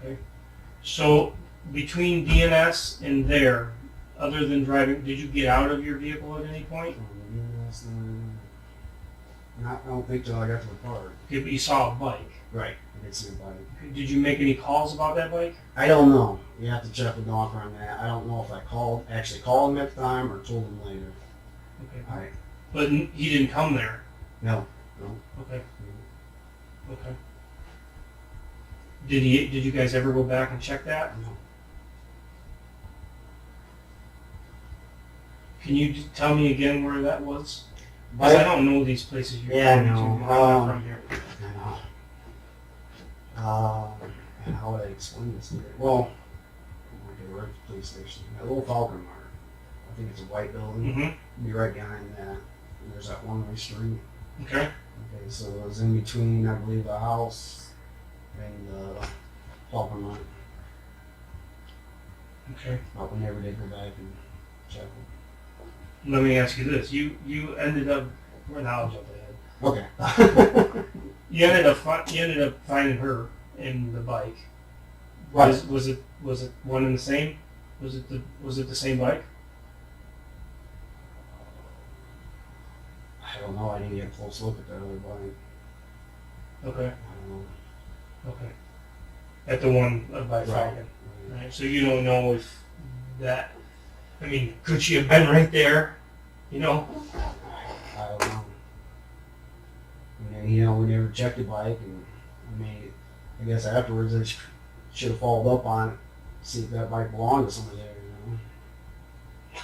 Okay. So between DNS and there, other than driving, did you get out of your vehicle at any point? I don't think till I got to the park. Okay, but you saw a bike. Right, I did see a bike. Did you make any calls about that bike? I don't know. You have to check with Doc on that. I don't know if I actually called him at the time or told him later. Okay. But he didn't come there? No. Okay. Okay. Did you guys ever go back and check that? No. Can you tell me again where that was? Because I don't know these places you're Yeah, I going to. know. I'm not from here. How would I explain this to you? Well, okay, we're at the police station. That little Falcon Mart. I think it's a white building. Mm-hmm. Be right behind that. And there's that one-way street. Okay. Okay, so it was in between, I believe, the house and the Falcon Mart. Okay. But we never did go back and check let me ask you this: you ended up, we're now jumping ahead. Okay. You ended up finding her in the bike. Right. Was it one and the same? Was it the same bike? I don't know. I didn't get a close look at that other bike. Okay. I don't know. Okay. At the one by Falcon. Right. So you don't know if that. I mean, could she have been right there? You know. I don't know. I mean, you know, we never checked the bike, and I mean, I guess afterwards I should have followed up on it, see if that bike belonged to somebody there.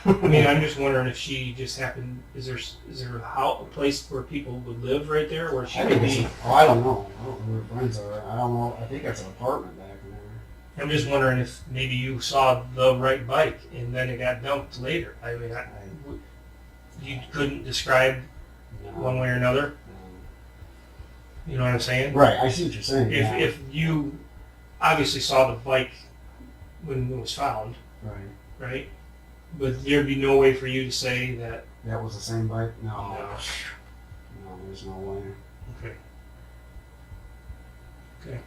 I mean, I'm just wondering if she just happened. Is there a place where people would live right there, where she could be? I don't know. I don't know where her friends are. I don't know. I think that's an apartment back in there. I'm just wondering if maybe you saw the right bike and then it got dumped later. I mean, you couldn't describe one way or another. You know what I'm saying? Right. I see what you're saying. If you obviously saw the bike when it was found, right? But there'd be no way for you to say that that was the same bike. No, there's no way. Okay.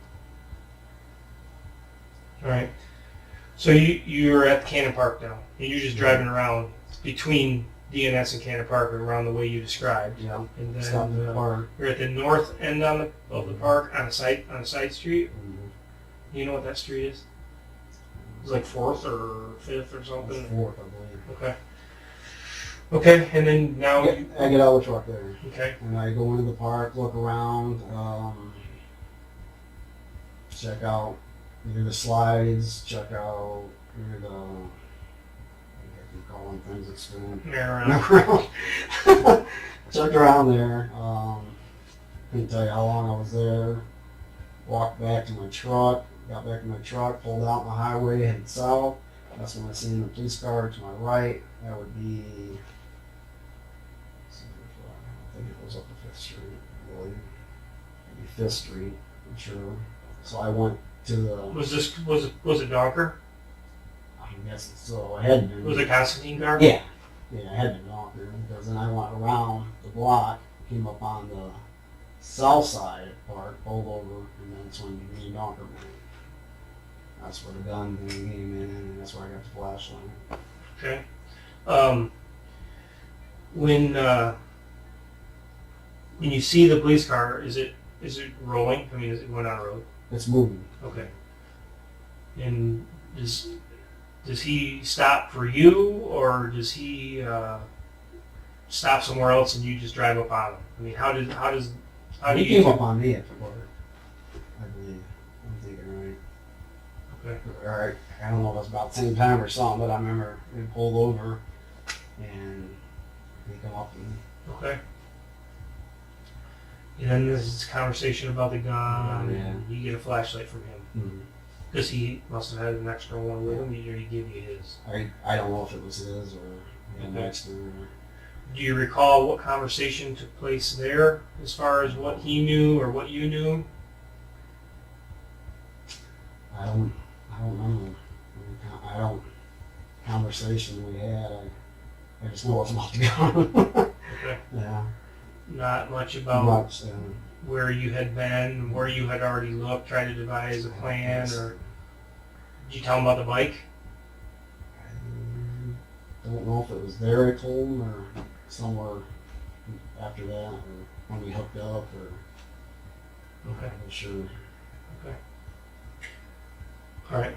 All right. So you're at Cannon Park now, and you're just driving around between DNS and Cannon Park around the way you described. Yeah. And then Stop in the park. you're at the north end of the park on a side street. Mm-hmm. You know what that street is? It's like 4th or 5th or something. 4th, I believe. Okay. Okay, and then now I get out of the truck there. Okay. And I go into the park, look around, check out either the slides, check out either the, I keep calling things that spin. around. Checked around there. Couldn't tell you how long I was there. Walked back to my truck. Got back in my truck, pulled out on the highway, headed south. That's when I seen the police car to my right. That would be, I think it was up to 5th Street, I believe. Maybe 5th Street, I'm sure. So I went to the... Was it Donker? I guess so. I had been. Was it Constantine car? Yeah. Yeah, I had been Donker, because then I went around the block, came up on the south side of the park, pulled over, and then swung to me and Donker went. That's where the gun thing came in, and that's where I got the flashlight. Okay. When you see the police car, is it rolling? I mean, is it going down the road? It's moving. Okay. And does he stop for you, or does he stop somewhere else and you just drive up on him? I mean, how do he you came up on me at the border, I believe. I'm thinking right. Okay. Or I don't know if it was about the same time or something, but I remember he pulled over and he come up and... Okay. And then there's this conversation about the gun, and you get a flashlight from him. Because he must have had an extra one with him, or he gave you his. I don't know if it was his or an extra. Do you recall what conversation took place there, as far as what he knew or what you knew? I don't know. I don't. Conversation we had. I just know what's about to go. Okay. Yeah. Not much about where you had been, where you had already looked, tried to devise a plan, or did you tell him about the bike? I don't know if it was there I told him or somewhere after that, or when we hooked up, or Okay. I'm not sure. Okay. All right.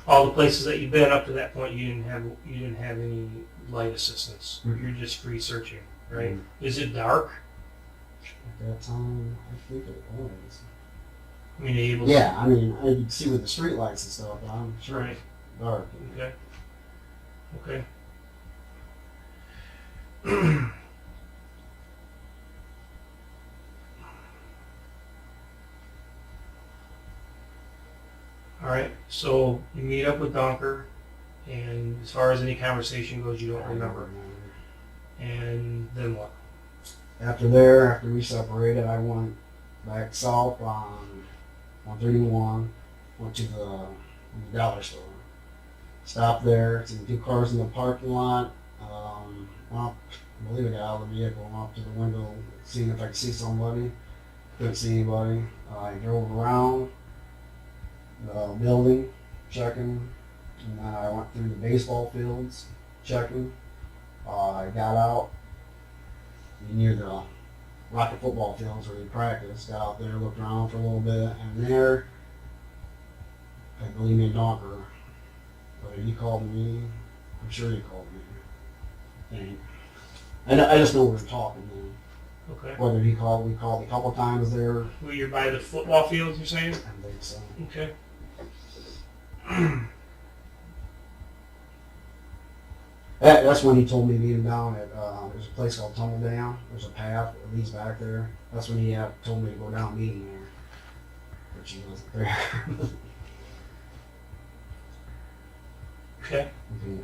All the places that you've been up to that point, you didn't have any light assistance. Mm-hmm. You're just free searching, right? Is it dark? At that time, I think it was. I mean, able Yeah, I mean, I could see with the street lights and stuff, but I'm sure Right. it's dark. Okay. Okay. All right. So you meet up with Donker, and as far as any conversation goes, you don't remember. And then what? After we separated, I went back south on 131, went to the dollar store. Stopped there, seen 2 cars in the parking lot. Well, I believe I got out of the vehicle and up to the window, seeing if I could see somebody. Couldn't see anybody. I drove around the building, checking, and then I went through the baseball fields, checking. I got out near the rocket football fields where we practiced. Got out there, looked around for a little bit, and there, I believe me, Donker. But he called me. I'm sure he called me. I think. I just know we were talking then. Okay. Whether he called, we called a couple times there. Well, you're by the football field, you're saying? I think so. Okay. That's when he told me to meet him down at, there's a place called Tumble Dam. There's a path that leads back there. That's when he told me to go down and meet him there. Which he wasn't there. Okay.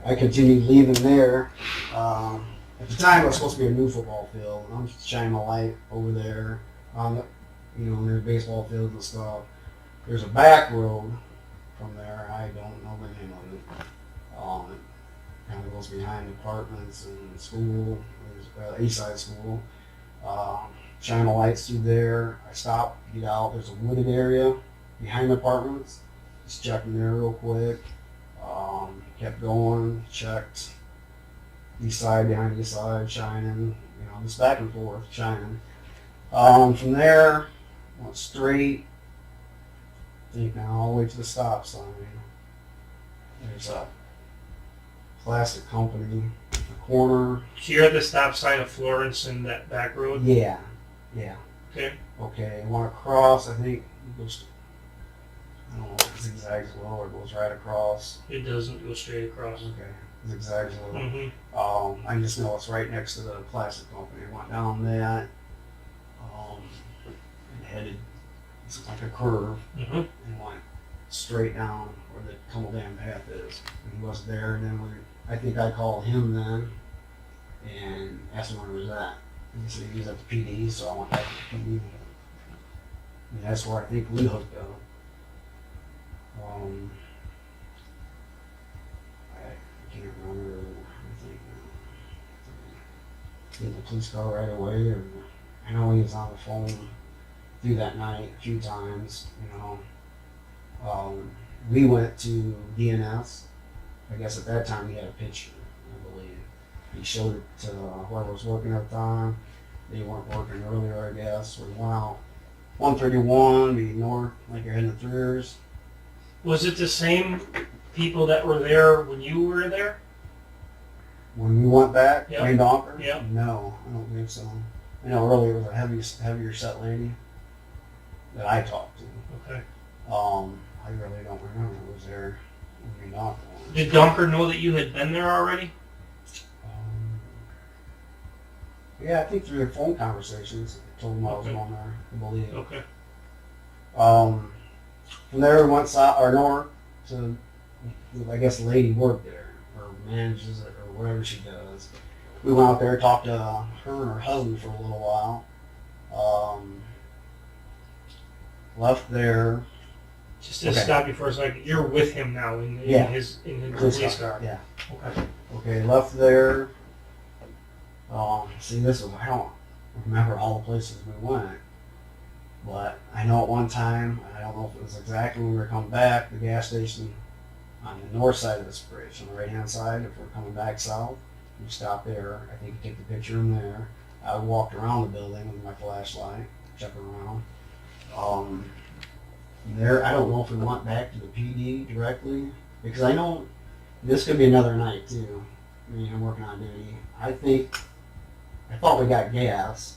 I continued leaving there. At the time, it was supposed to be a new football field. I'm just shining a light over there on the, near the baseball fields and stuff. There's a back road from there. I don't know the name of it. It kind of goes behind apartments and school. There's east side school. Shining the lights through there. I stopped to get out. There's a wooded area behind the apartments. Just checking there real quick. Kept going, checked east side, behind east side, shining, just back and forth, shining. From there, went straight, I think now, all the way to the stop sign. There's a plastic company in the corner. So you're at the stop sign of Florence and that back road? Yeah. Okay. Okay, I went across, I think it goes, I don't know if it zigzags well or goes right across. It doesn't go straight across. Okay, zigzags a little. Mm-hmm. I just know it's right next to the plastic company. I went down that and headed, it's like a curve, and went straight down where the Tumble Dam path is. And he wasn't there, and then I think I called him then and asked him where he was at. And he said he was at the PD, so I went back to the PD. And that's where I think we hooked up. I can't remember anything. Get the police car right away, and I know he was on the phone through that night a few times. We went to DNS. I guess at that time he had a picture, I believe. He showed it to whoever was working at the time. They weren't working earlier, I guess. So we went out 131, we north, like you're heading to Threers. Was it the same people that were there when you were there? When we went back, Yep. Wayne Donker? Yep. No, I don't think so. I know earlier it was a heavier set lady that I talked to. Okay. I really don't remember who was there when Wayne Donker was. Did Donker know that you had been there already? Yeah, I think through their phone conversations, I told them I was Okay. going there, I believe. Okay. From there we went south or north to, I guess the lady worked there or manages it or whatever she does. We went out there, talked to her and her husband for a little while. Left there. Just to stop you for a second, you're with him now in his police car. Yeah. Okay. Okay, left there. See, this was, I don't remember all the places we went, but I know at one time, I don't know if it was exactly when we were coming back, the gas station on the north side of this bridge, on the right-hand side, if we're coming back south, we stopped there. I think you take the picture in there. I walked around the building with my flashlight, checking around. There, I don't know if we went back to the PD directly, because I know this could be another night too. I mean, I'm working on duty. I thought we got gas,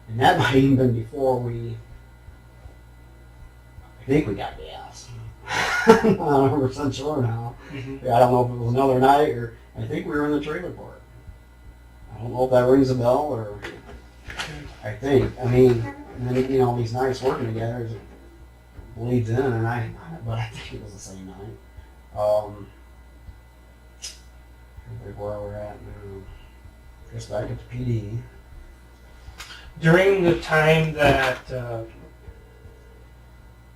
and that might even been before I think we got gas. I'm not 100% sure now. Mm-hmm. I don't know if it was another night, or I think we were in the trailer park. I don't know if that rings a bell, or I think. I mean, and then, these nights working together, it bleeds in, but I think it was the same night. Where we're at now. I guess back at the PD. During the time that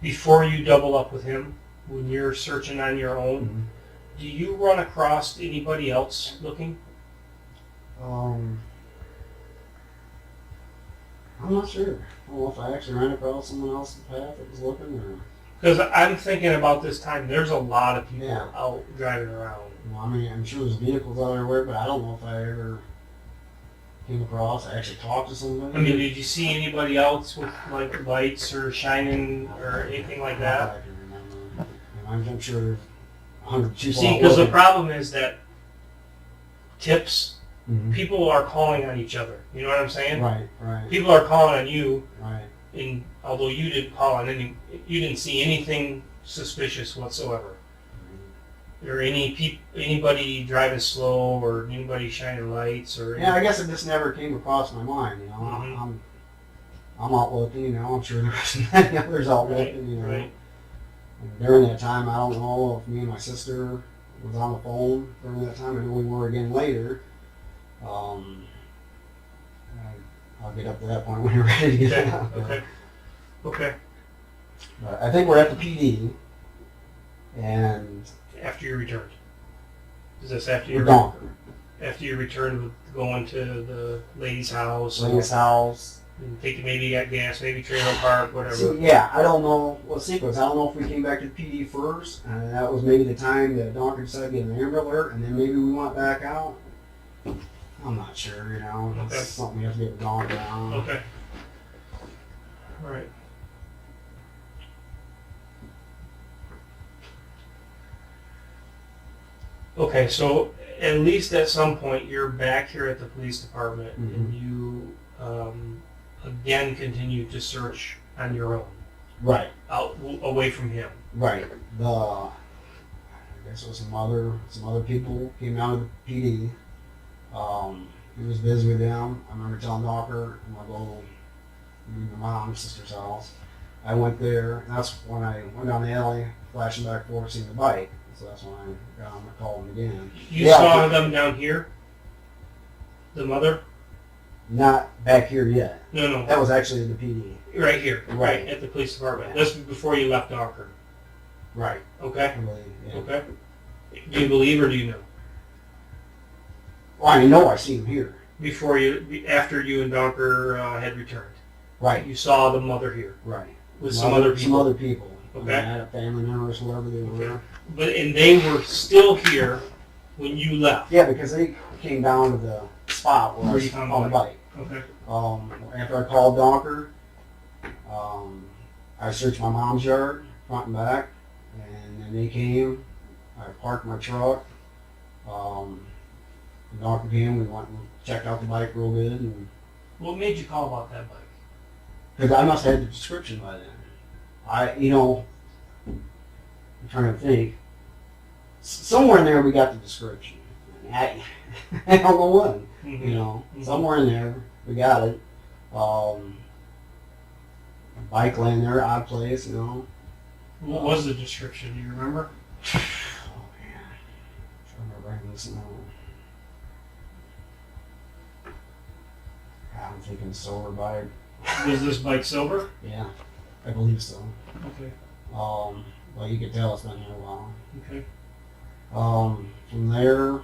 before you double up with him, when you're searching on your own, do you run across anybody else looking? I'm not sure. I don't know if I actually ran across someone else's path that was looking, or. Because I'm thinking about this time, there's a lot of people Yeah. out driving around. Well, I mean, I'm sure there's vehicles out everywhere, but I don't know if I ever came across. I actually talked to somebody. I mean, did you see anybody else with like lights or shining or anything like Not that? I can remember. I'm sure there's 100 people. See, out because the looking. problem is that tips, Mhm. people are calling on each other. You know what I'm saying? Right, right, People are calling on you, right. and although you didn't call on any, you didn't see anything suspicious whatsoever. Or anybody driving slow, or anybody shining lights, or Yeah, I guess it just never came across my mind. You know, Mhm. I'm out looking. You know, I'm sure there's many others out Right, looking. You know, right. and during that time, I don't know if me and my sister was on the phone during that time. I know we were again later. I'll get up to that point when you're ready to get Okay, out. okay. But I think we're at the PD, and After you returned. Is this after we're you gone. after you returned with going to the lady's house? Lady's house. And maybe you got gas, maybe trailer park, whatever. See, yeah, I don't know what sequence. I don't know if we came back to the PD first, and that was maybe the time that Donker decided to get an Amber Alert, and then maybe we went back out. I'm not sure, you know. It's Okay. something we have to get Donker on. Okay. All right. Okay, so at least at some point you're back here at the police department, and you again continue to search on your own, Right, away from him. right. I guess it was some other people came down to the PD. He was busy with them. I remember telling Donker, I'm gonna go to my mom's sister's house. I went there, and that's when I went down the alley, flashing back and forth, seeing the bike. So that's when I got on the call him again. You saw them down here? The mother? Not back here yet. No. That was actually the PD. Right here, Right. at the police department. Yeah. This was before you left Docker. Right. Okay? I believe, yeah. Okay. Do you believe or do you know? Well, I know I seen him here. After you and Docker had returned. Right. You saw the mother here Right. with some other people. Some other people. Okay. I had family members, whoever they were. And they were still here when you left. Yeah, because they came down to the spot where I Where was you found on the the bike. Okay. After I called Donker, I searched my mom's yard, front and back, and then they came. I parked my truck. Donker came. We went and checked out the bike real good, and What made you call about that bike? because I must have had the description by then. I'm trying to think. Somewhere in there we got the description. I don't know when. Mhm. You know, Mhm. somewhere in there we got it. Bike laying there, odd place, you know. What was the description? Do you remember? Oh man, I'm trying to bring this now. I'm thinking silver bike. Was this bike silver? Yeah, I believe so. Okay. Well, you could tell it's been here a while. Okay. From there,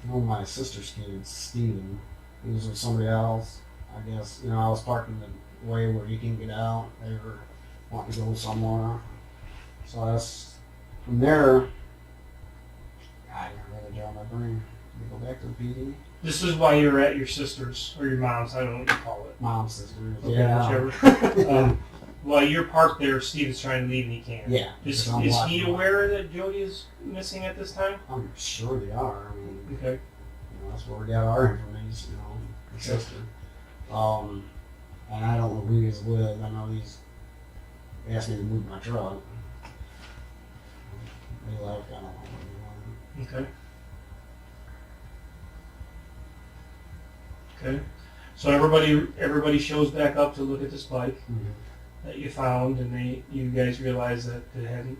my sister's kid, Steven, he was with somebody else. I guess, I was parking the way where he can get out. They were wanting to go somewhere. So that's, from there, I didn't really draw my brain. We go back to the PD. This is why you're at your sister's or your mom's. I don't know what you call it. Mom's sister. Okay, Yeah. whichever. While you're parked there, Steven's trying to leave and he can't. Yeah. Is because I'm he blocking him. aware that Jodi is missing at this time? I'm sure they are. I mean, Okay. that's where we got our information, the sister. And I don't know who he's with. I know he asked me to move my truck. They left, I don't know what he wanted. Okay. Okay. So everybody shows back up to look at this bike that you found, and you guys realize that it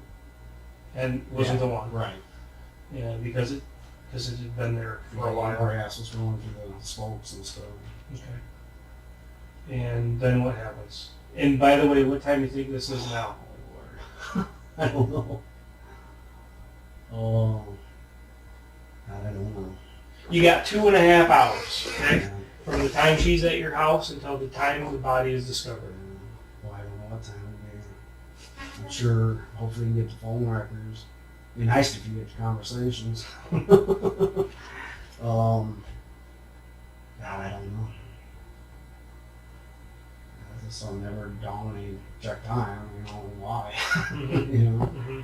wasn't the one. Right. Yeah, because it had been there for a while. Our ass was going through the slopes and stuff. Okay. And then what happens? And by the way, what time do you think this is now? I don't know. Oh, I don't know. You got 2.5 hours, okay? From the time she's at your house until the time the body is discovered. Well, I don't know what time it is. I'm sure, hopefully you can get the phone records. It'd be nice if you get the conversations. God, I don't know. This son never dawned on me to check time, you know, why. You know?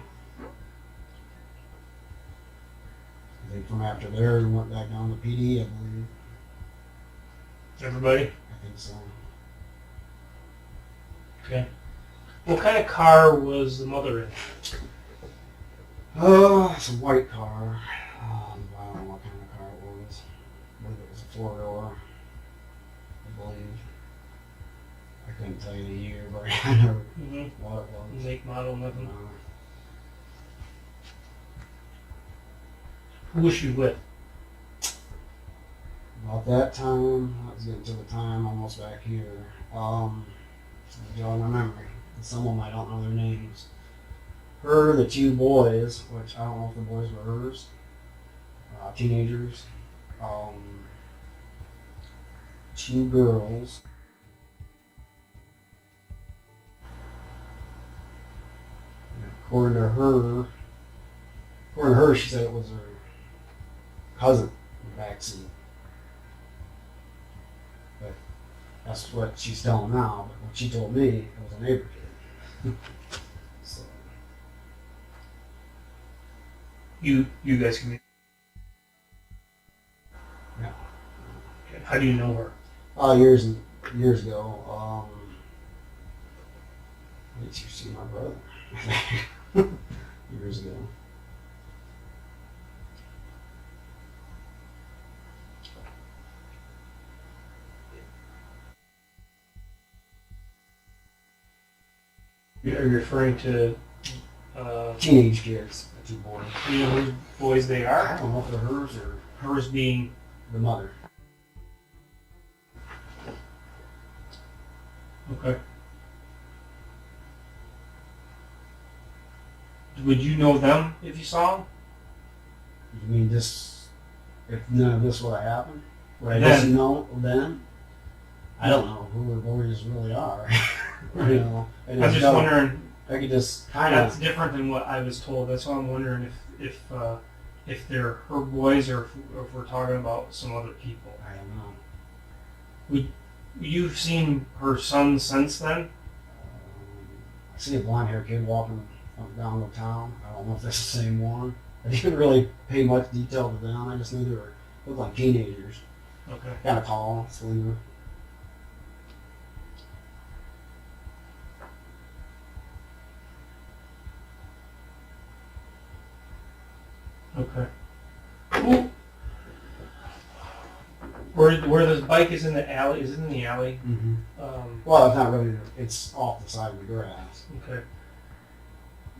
I think from after there, we went back down to PD, I believe. Everybody? I think so. Okay. What kind of car was the mother in? Oh, it's a white car. I don't know what kind of car it was. I believe it was a 4-door. I believe. I couldn't tell you the year, but I never what it was. Make, model, nothing? Who was she with? About that time, I was getting to the time almost back here. I'm drawing my memory. Some of them I don't know their names. Her, the 2 boys, which I don't know if the boys were hers, teenagers. 2 girls. And according to her, she said it was her cousin in the backseat. But that's what she's telling now. But what she told me, it was a neighbor kid. So. You guys can. Yeah. Okay. How do you know her? Years ago. I think she see my brother. Years ago. Are you referring to teenage kids, the 2 boys. Do you know whose boys they are? I don't know if they're hers or Hers being the mother. okay. Would you know them if you saw them? You mean this? If none of this would have happened, would I Then. just know then? I don't know who the boys really are. You know, and I'm it's just wondering. I could just kind That's of. different than what I was told. That's why I'm wondering if they're her boys or if we're talking about some other people. I don't know. You've seen her son since then? I see a blonde-haired kid walking up down the town. I don't know if that's the same one. I didn't really pay much detail to them. I just knew they looked like teenagers. Okay. Kind of tall, slender. Okay. Where the bike is in the alley? Is it in the alley? Mm-hmm. Well, it's not really. It's off the side of the grass. Okay.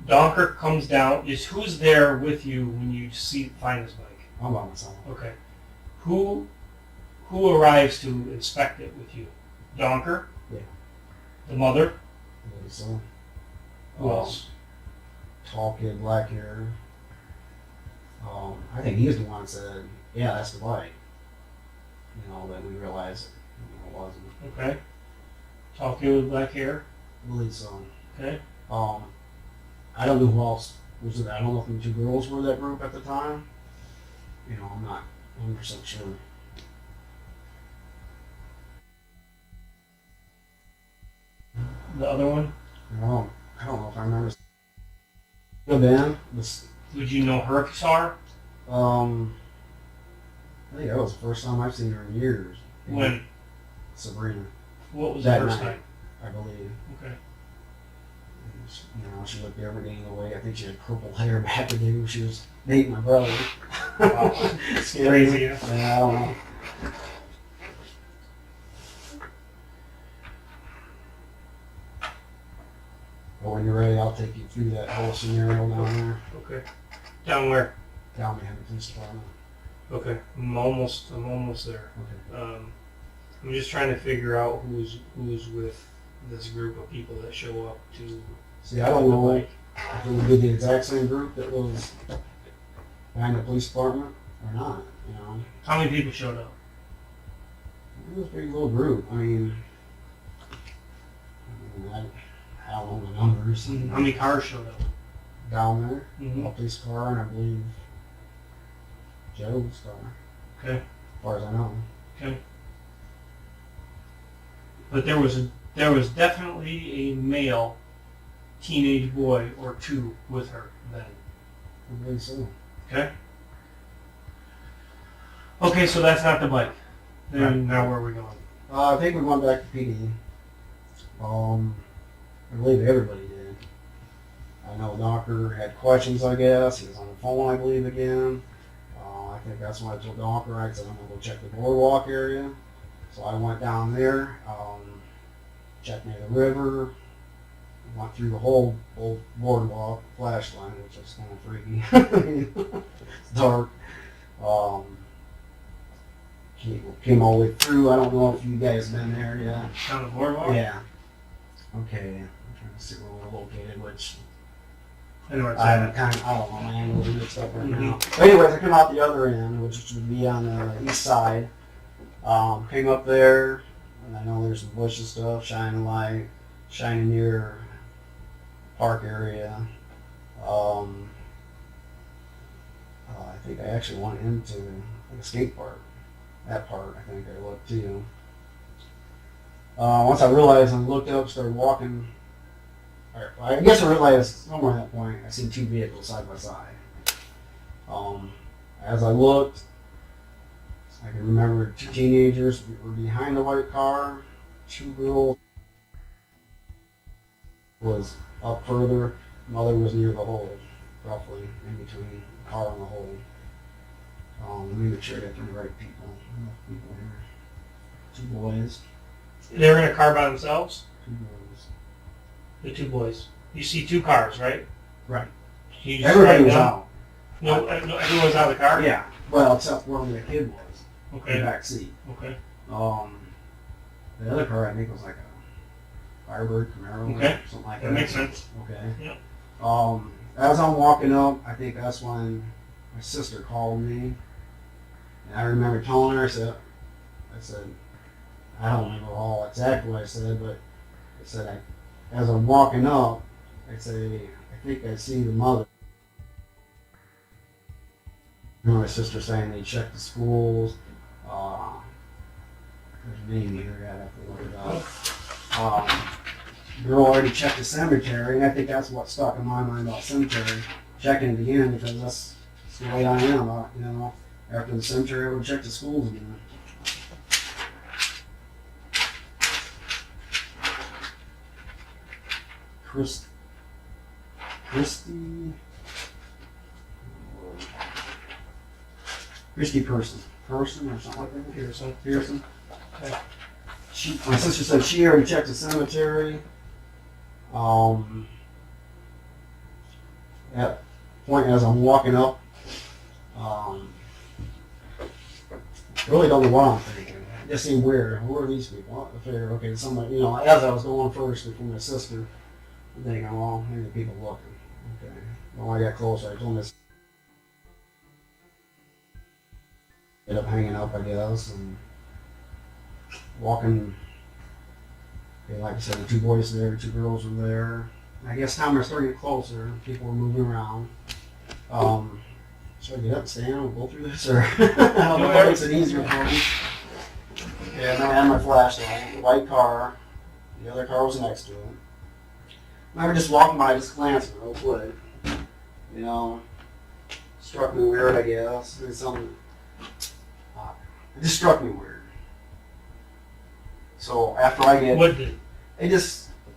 Donker comes down. Who's there with you when you find this bike? I'm by myself. Okay. Who arrives to inspect it with you? Donker? Yeah. The mother? So, Who else? Tall kid, black hair. I think he was the one that said, "Yeah, that's the bike." You know, that we realized it wasn't. Okay. Tall kid with black hair? I believe so. Okay. I don't know who else was it. I don't know if the 2 girls were that group at the time. You know, I'm not 100% sure. The other one? I don't know if I remember. The band was. Would you know her if you saw her? I think that was the first time I've seen her in years. When? Sabrina. What was that the first night, time? I believe. Okay. She looked everything the way. I think she had purple hair back in the day when she was dating my brother. Wow. It's crazy. Yeah, I don't know. But when you're ready, I'll take you through that whole scenario down there. Okay. Down where? Down behind the police department. Okay. I'm almost there. Okay. I'm just trying to figure out who's with this group of people that show up to. See, I don't the know bike. if it would be the exact same group that was behind the police department or not. You know, How many people showed up? it was a pretty little group. I mean, I don't know the numbers. How many cars showed up? Down there, Mhm. a police car, and I believe Joe's car. Okay. As far as I know. Okay. But there was definitely a male teenage boy or two with her then. I believe so. Okay. Okay, so that's not the bike. Then Right. now where are we going? I think we went back to PD. I believe everybody did. I know the doctor had questions, I guess. He was on the phone, I believe, again. I think that's when I told the doctor, I said, I'm going to go check the boardwalk area. So I went down there, checked near the river, went through the whole old boardwalk, flashlight, which was kind of freaky. It's dark. Came all the way through. I don't know if you guys been there yet. Down the boardwalk? Yeah. Okay. I'm trying to see where we're located, which I know where it's I'm at. kind of, I don't know, my angle is mixed up right now. Mhm. But anyways, I came out the other end, which would be on the east side. Came up there, and I know there's some bush and stuff, shining light, shining near park area. I think I actually went into a skate park. That part, I think I looked too. Once I realized and looked up, started walking. I guess I realized somewhere at that point I seen two vehicles side by side. As I looked, I can remember two teenagers were behind the white car. Two girls was up further. Mother was near the hole, roughly in between the car and the hole. Let me make sure I got the right people. People here. Two boys. They were in a car by themselves? Two boys. The two boys. You see two cars, right? Right. Can you just Everybody was describe out. them? No, everyone was out of the car? Yeah. Well, except where the kid was. In Okay. the back seat. Okay. The other car I think was like a Firebird Camaro Okay. or something like that. That makes sense. Okay. Yep. As I'm walking up, I think that's when my sister called me. And I remember telling her, I said, I don't remember all exactly what I said, but I said, as I'm walking up, I think I see the mother. And my sister saying they checked the schools. There's a name here, I'd have to look it up. Girl already checked the cemetery, and I think that's what stuck in my mind about cemetery. Checking it again, because that's the way I am, you know. After the cemetery, I would check the schools again. Christy Person or something like that. Pearson. Okay. My sister said she already checked the cemetery. At point as I'm walking up, really don't know what I'm thinking. It just seemed weird. Who are these people? What the figure? Okay, somebody, you know, as I was going first before my sister, I'm thinking, well, maybe people looking. Okay. When I got closer, I told Miss ended up hanging up, I guess, and walking. Okay, like I said, the two boys there, two girls were there. I guess time was starting to get closer. People were moving around. Should I get up and stand and go through this, or I don't know if that makes it easier for me. Yeah, and I had my flashlight. The white car. The other car was next to it. I remember just walking by, just glancing real quick. You know, struck me weird, I guess. It just struck me weird. So after I get, What did?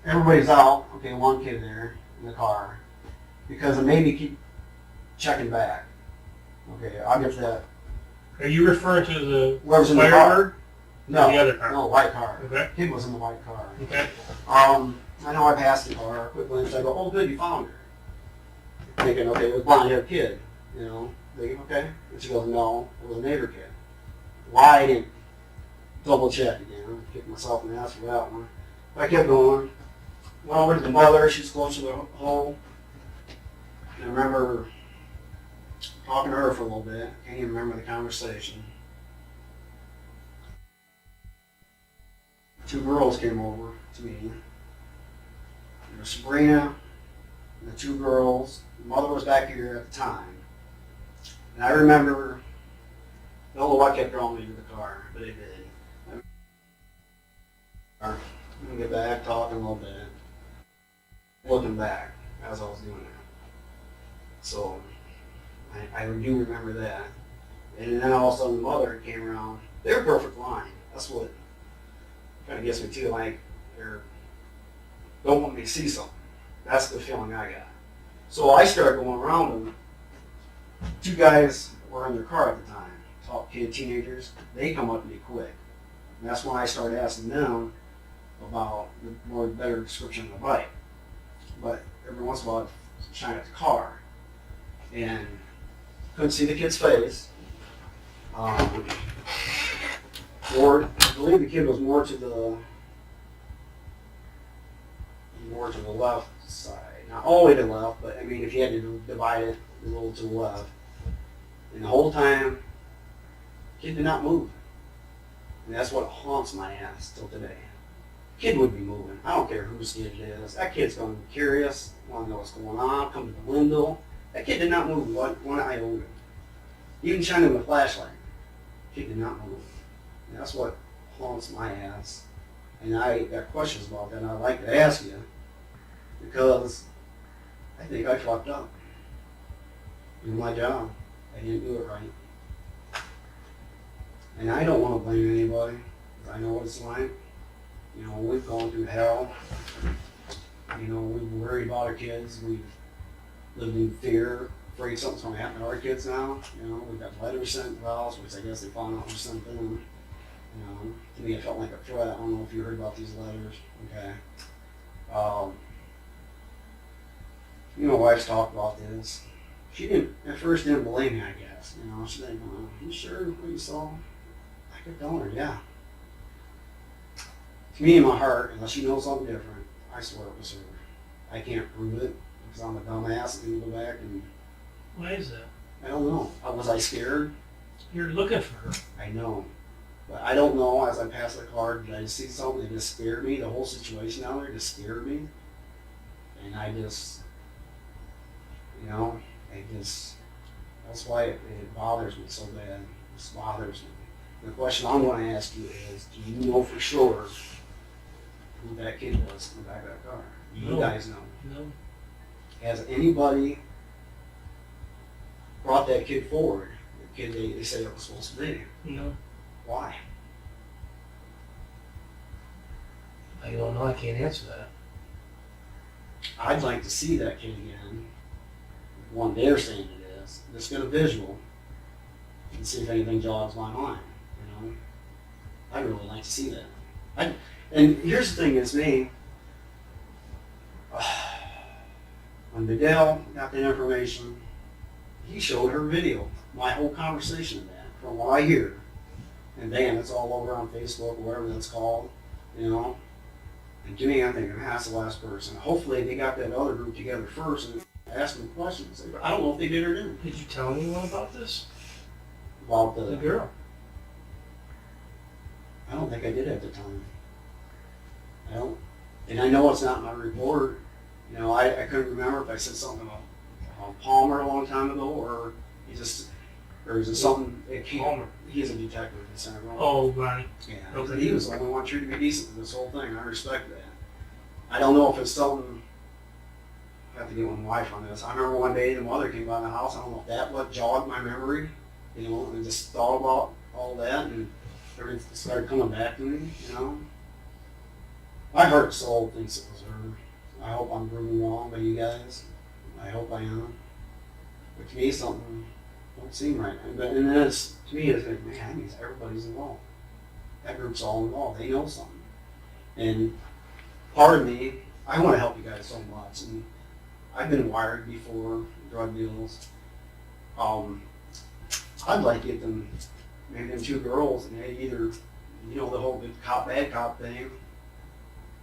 everybody's out. Okay, one kid there in the car, because it made me keep checking back. Okay, I'll get to that. Are you referring to the Whoever's in the car. Firebird? No, The other car. no, white car. Okay. Kid was in the white car. Okay. I know I passed the car, quick glance, I go, oh good, you found her. Thinking, okay, it was blonde haired kid, you know, thinking, okay. And she goes, no, it was a neighbor kid. Why I didn't double check again, kicked myself in the ass for that one. But I kept going, went over to the mother, she's close to the hole. And I remember talking to her for a little bit. Can't even remember the conversation. 2 girls came over to me. There was Sabrina and the 2 girls. The mother was back here at the time. And I remember, I don't know what kept drawing me to the car, but it did. I'm going to get back, talking a little bit. Looking back as I was doing that. So, I do remember that. And then all of a sudden the mother came around. They were perfect line. That's what kind of gets me too. Like, they don't want me to see something. That's the feeling I got. So I started going around them. 2 guys were in their car at the time. Teenagers. They come up to me quick. And that's when I started asking them about the more better description of the bike. But every once in a while I'd shine at the car. And couldn't see the kid's face. Or I believe the kid was more to the left side. Not all the way to the left, but I mean if you had to divide it a little to the left. And the whole time, the kid did not move. And that's what haunts my ass till today. The kid would be moving. I don't care whose kid it is. That kid's going to be curious, want to know what's going on, come to the window. That kid did not move one iota. Even shining with a flashlight. The kid did not move. And that's what haunts my ass. And I got questions about that, and I'd like to ask you, because I think I fucked up. Doing my job. I didn't do it right. And I don't want to blame anybody, because I know what it's like. You know, we've gone through hell. You know, we've worried about our kids. We've lived in fear, afraid something's going to happen to our kids now. You know, we've got letters sent to us, which I guess they found out was sent to them. You know, to me it felt like a threat. I don't know if you heard about these letters. Okay. You know, my wife's talked about this. She at first didn't believe me, I guess. You know, she didn't go, "You sure what you saw?" I kept telling her, yeah. To me, in my heart, unless she knows something different, I swear it was her. I can't prove it because I'm a dumbass and go back and. Why is that? I don't know. Was I scared? You're looking for her. I know. But I don't know, as I passed the car, did I just see something that just scared me? The whole situation down there just scared me. And I just, you know, that's why it bothers me so bad. It just bothers me. The question I'm going to ask you is, do you know for sure who that kid was in the back of that car? Do you guys know? No. Has anybody brought that kid forward? The kid they said it was supposed to be? No. Why? I don't know. I can't answer that. I'd like to see that kid again. One they're saying it is. Just get a visual and see if anything jogs my mind. You know, I'd really like to see that. And here's the thing: is me. When Bedell got that information, he showed her video. My whole conversation of that, from what I hear. And damn, it's all over on Facebook, whatever that's called, you know. And to me, I'm thinking, that's the last person. Hopefully they got that other group together first and asked them questions. I don't know if they did or didn't. Did you tell anyone about this? About The girl? I don't think I did at the time. I don't. And I know it's not in my report. You know, I couldn't remember if I said something about Palmer a long time ago, or is it something, Palmer. He's a detective in Center. Oh, Ronnie. Yeah, Okay. he was the only one true to be decent in this whole thing. I respect that. I don't know if it's something, I have to get with my wife on this. I remember one day the mother came by the house. I don't know if that what jogged my memory, you know, and just thought about all that, and everything started coming back to me, you know. My heart and soul thinks it was her. I hope I'm proven wrong by you guys. I hope I am. But to me, something don't seem right. And then it's, to me, it's like, man, that means everybody's involved. That group's all involved. They know something. And part of me, I want to help you guys so much. And I've been wired before, drug deals. I'd like to get them, maybe them 2 girls, and they either, you know, the whole good cop, bad cop thing,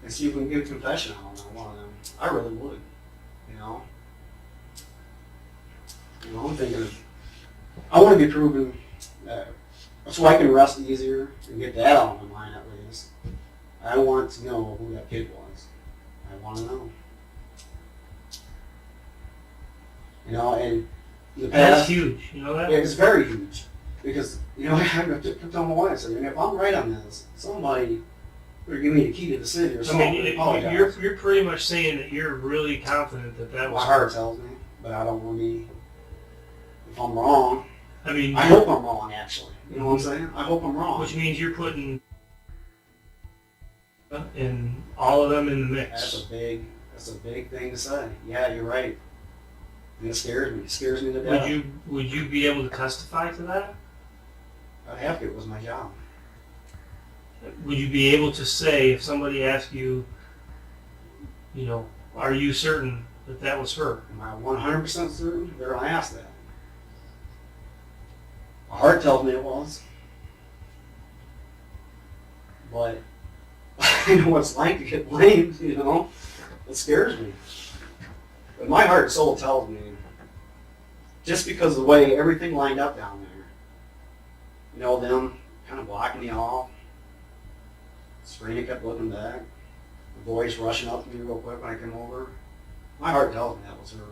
and see if we can get a confession on one of them. I really would, you know. You know, I'm thinking of I want to be proven so I can rest easier and get that out of my mind at least. I want to know who that kid was. I want to know. You know, and the past, That's huge. You know that? it's very huge because I kept telling my wife, I said, if I'm right on this, somebody better give me the key to the city or I something. mean, you're pretty much saying that you're really confident that was My heart tells me, but I don't want to be. If I'm wrong, I mean, I hope I'm wrong. Actually, you know what I'm saying? I hope I'm wrong. Which means you're putting in all of them in the mix. That's a big thing to say. Yeah, you're right. And it scares me. It scares me to death. Would you be able to testify to that? I'd have to. It was my job. Would you be able to say if somebody asked you, are you certain that that was her? Am I 100% certain? They're gonna ask that. My heart tells me it was, but I know what it's like to get blamed. It scares me. But my heart and soul tells me, just because of the way everything lined up down there, them kind of blocking me off. Serena kept looking back. The voice rushing up to me real quick when I came over. My heart tells me that was her.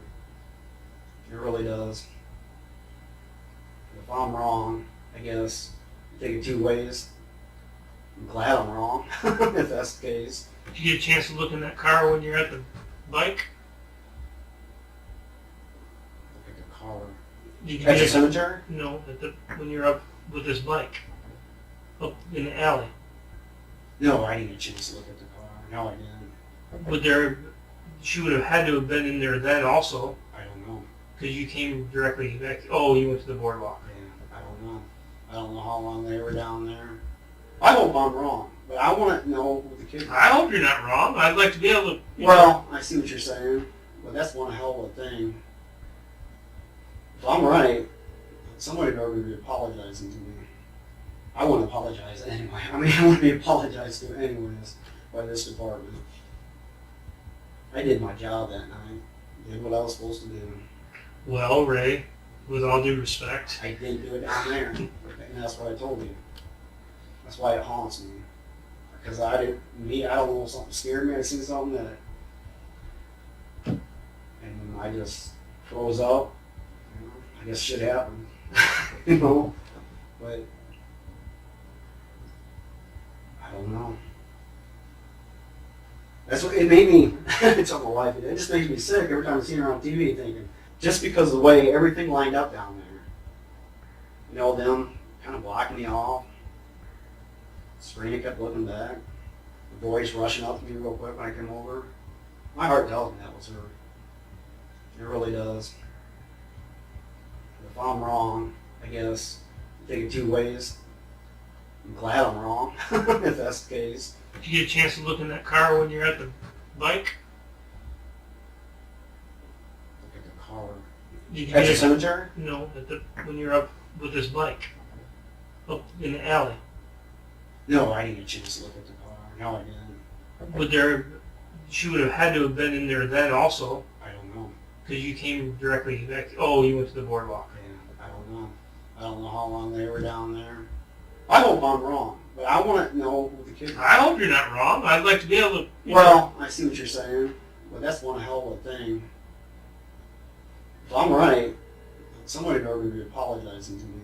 It really does. If I'm wrong, I guess take it two ways. I'm glad I'm wrong, if that's the case. Did you get a chance to look in that car when you're at the bike? Look at the car. At the cemetery? No, when you're up with this bike. Up in the alley. No, I didn't get a chance to look at the car. No, I didn't. She would have had to have been in there then also. I don't know. Because you came directly back. Oh, you went to the boardwalk. Yeah, I don't know. I don't know how long they were down there. I hope I'm wrong, but I want to know who the kid was. I hope you're not wrong. I'd like to be able to. Well, I see what you're saying, but that's one hell of a thing. If I'm right, somebody better be apologizing to me. I want to apologize anyway. I want to be apologized to anyways by this department. I did my job that night. Did what I was supposed to do. Well, Ray, with all due respect, I didn't do it down there, and that's what I told you. That's why it haunts me. Because I don't know, something scared me. I seen something and I just froze up. I guess shit happened. But I don't know. That's what it made me. Tell my wife, it just makes me sick every time I see her on TV, thinking just because of the way everything lined up down there. Them kind of blocking me off. Serena kept looking back. The voice rushing up to me real quick when I came over. My heart tells me that was her. It really does. If I'm wrong, I guess take it two ways. I'm glad I'm wrong, if that's the case. Did you get a chance to look in that car when you're at the bike? Look at the car. At the cemetery? No, when you're up with this bike. Up in the alley. No, I didn't get a chance to look at the car. No, I didn't. She would have had to have been in there then also. I don't know. Because you came directly back. Oh, you went to the boardwalk. Yeah, I don't know. I don't know how long they were down there. I hope I'm wrong, but I want to know who the kid was. I hope you're not wrong. I'd like to be able to. Well, I see what you're saying, but that's one hell of a thing. If I'm right, somebody better be apologizing to me.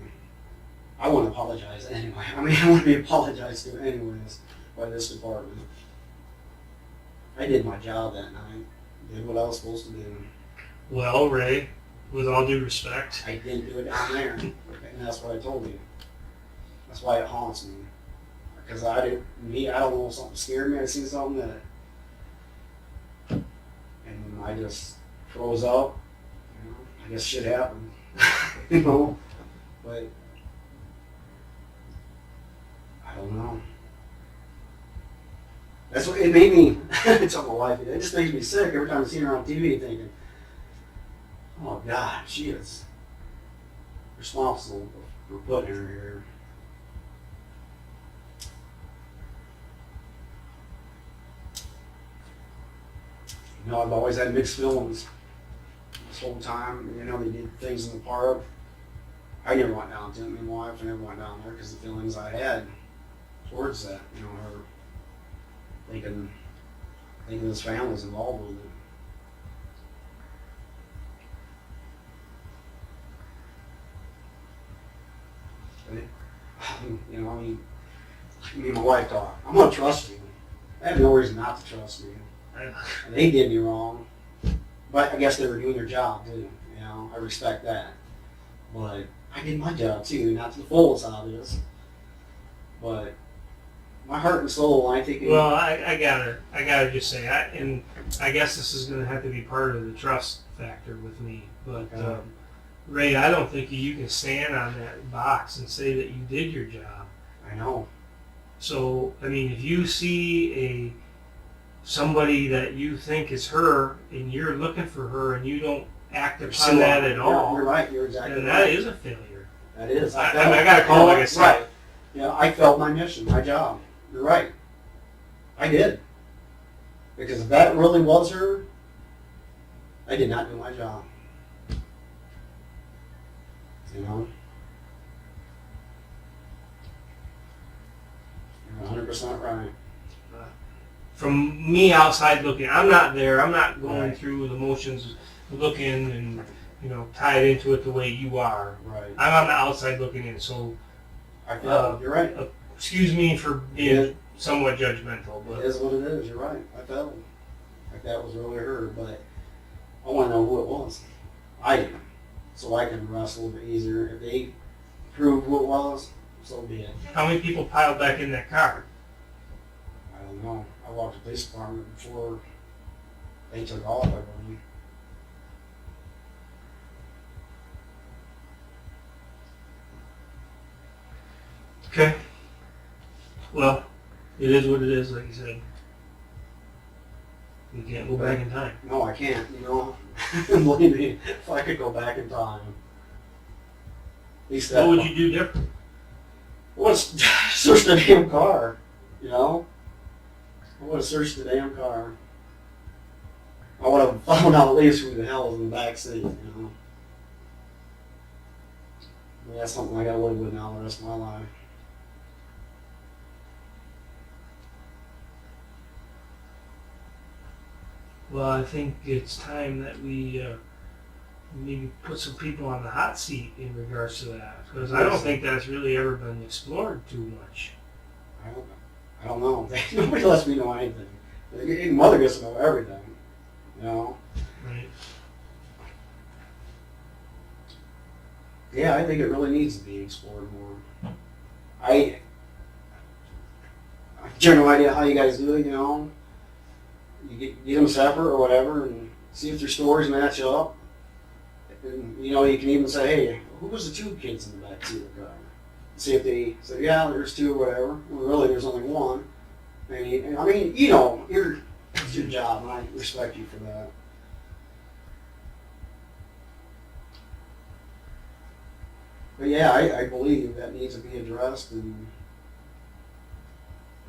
I want to apologize anyway. I want to be apologized to anyways by this department. I did my job that night. Did what I was supposed to do. Well, Ray, with all due respect, I didn't do it down there, and that's what I told you. That's why it haunts me. Because I don't know, something scared me. I seen something and I just froze up. I guess shit happened. But I don't know. That's what it made me. Tell my wife, it just makes me sick every time I see her on TV, thinking, "Oh God, she is responsible for putting her here." I've always had mixed feelings this whole time. They did things in the park. I never went down to it. My wife never went down there because the feelings I had towards that, you know, her thinking his family's involved with it. But, you know, I mean, me and my wife talk. I'm gonna trust you. I have no reason not to trust you. And they did me wrong, but I guess they were doing their job too. You know, I respect that. But I did my job too, not to the fullest, obvious. But my heart and soul, I think. Well, I gotta just say, and I guess this is gonna have to be part of the trust factor with me. But Ray, I don't think you can stand on that box and say that you did your job. I know. So I mean, if you see somebody that you think is her, and you're looking for her, and you don't act upon that at all, you're right. You're exactly right. That is a failure. That is. I got to call, like I said. Right. Yeah, I felt my mission, my job. You're right. I did. Because if that really was her, I did not do my job. You know? You're 100% right. From me outside looking, I'm not there. I'm not going through the motions, looking and, you know, tied into it the way you are. Right. I'm on the outside looking in, so I felt you're right. Excuse me for being somewhat judgmental, but it is what it is. You're right. I felt like that was really her, but I want to know who it was. I do, so I can rest a little bit easier. If they prove who it was, so be it. How many people piled back in that car? I don't know. I walked the police department before they took off, I believe. Okay. Well, it is what it is, like you said. You can't go back in time. No, I can't, you know. Believe me, if I could go back in time. At least that. What would you do different? Well, search the damn car, you know? I would have searched the damn car. I would have found out at least who the hell was in the back seat, you know? But that's something I gotta live with now the rest of my life. Well, I think it's time that we maybe put some people on the hot seat in regards to that, because I don't think that's really ever been explored too much. I don't know. Nobody lets me know anything. Even mother gets to know everything, you know? Right. Yeah, I think it really needs to be explored more. I have no idea how you guys do it, you know? You get them separate or whatever and see if their stories match up. And, you know, you can even say, hey, who was the two kids in the back seat of the car? See if they say, yeah, there's two or whatever. Well, really, there's only one. And I mean, you know, it's your job, and I respect you for that. But yeah, I believe that needs to be addressed and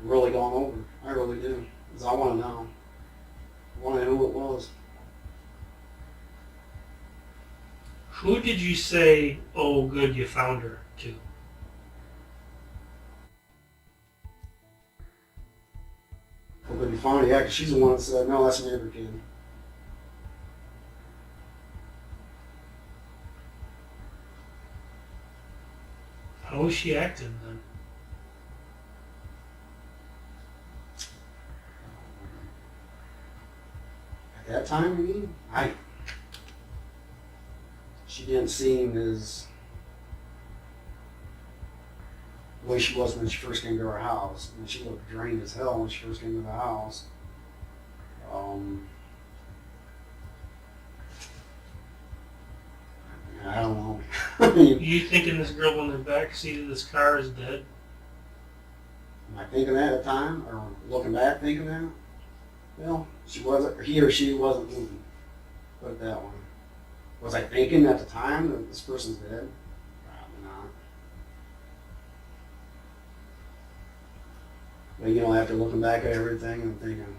really gone over. I really do, because I want to know. I want to know who it was. Who did you say, oh, good, you found her, to? Oh, good, you found her, yeah, because she's the one that said, no, that's a neighbor kid. How was she acting then? At that time, I mean, she didn't seem as the way she was when she first came to our house. I mean, she looked drained as hell when she first came to the house. I don't know. I mean, You thinking this girl in the back seat of this car is dead? am I thinking that at the time, or looking back thinking that? Well, she wasn't, he or she wasn't moving. Put it that way. Was I thinking at the time that this person's dead? Probably not. But you know, after looking back at everything and thinking,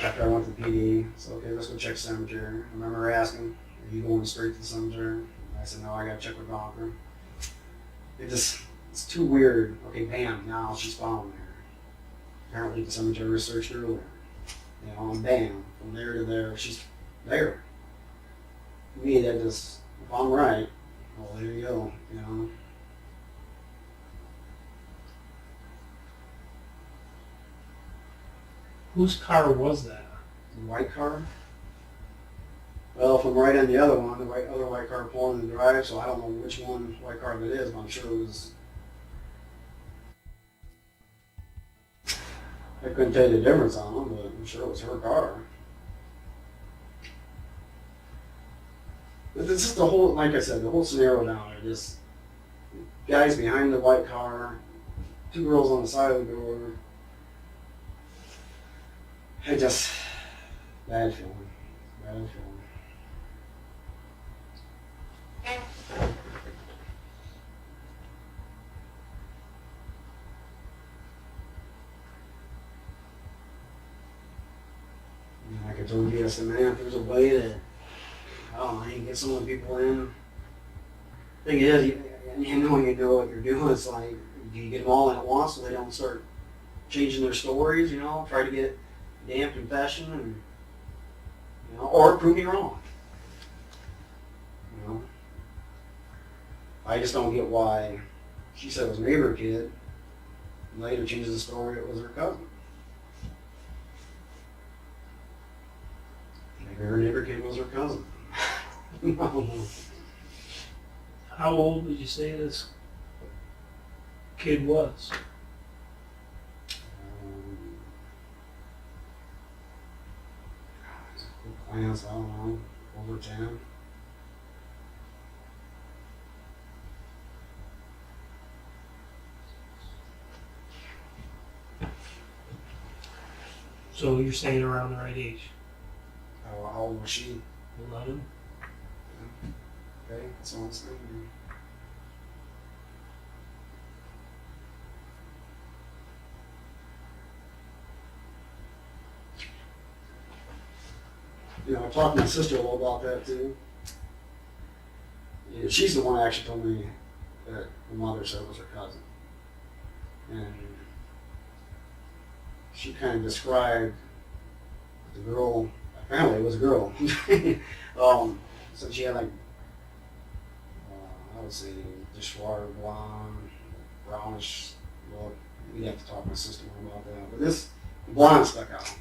after I went to the PD, so okay, let's go check the cemetery. I remember asking, are you going straight to the cemetery? I said, no, I got to check with Gonker. It's too weird. Okay, bam, now she's found there. Apparently the cemetery researched her earlier. You know, and bam, from there to there, she's there. To me, that just, if I'm right, well, there you go, you know. Whose car was that? The white car? Well, if I'm right on the other one, the other white car pulling in the drive, so I don't know which one white car that is, but I'm sure it was. I couldn't tell you the difference on them, but I'm sure it was her car. But this is the whole, like I said, the whole scenario down there. Just guys behind the white car, two girls on the side of the door. I just, bad feeling. Bad feeling. Like I told you, I said, man, if there's a way that, I don't know, you can get some of the people in. Thing is, you know when you know what you're doing, it's like, do you get them all in at once so they don't start changing their stories, you know, try to get a damn confession, and, you know, or prove me wrong. You know? I just don't get why she said it was a neighbor kid, and later changes the story, it was her cousin. Maybe her neighbor kid was her cousin. How old would you say this kid was? Class, I don't know, over 10. So you're saying around the right age? How old was she? 11? Okay, that's all I'm saying. You know, I talked to my sister-in-law about that too. Yeah, she's the one that actually told me that the mother said was her cousin. And she kind of described the girl, apparently it was a girl. So she had like, I would say dishwater blonde, brownish look. We'd have to talk to my sister-in-law about that. But this blonde stuck out.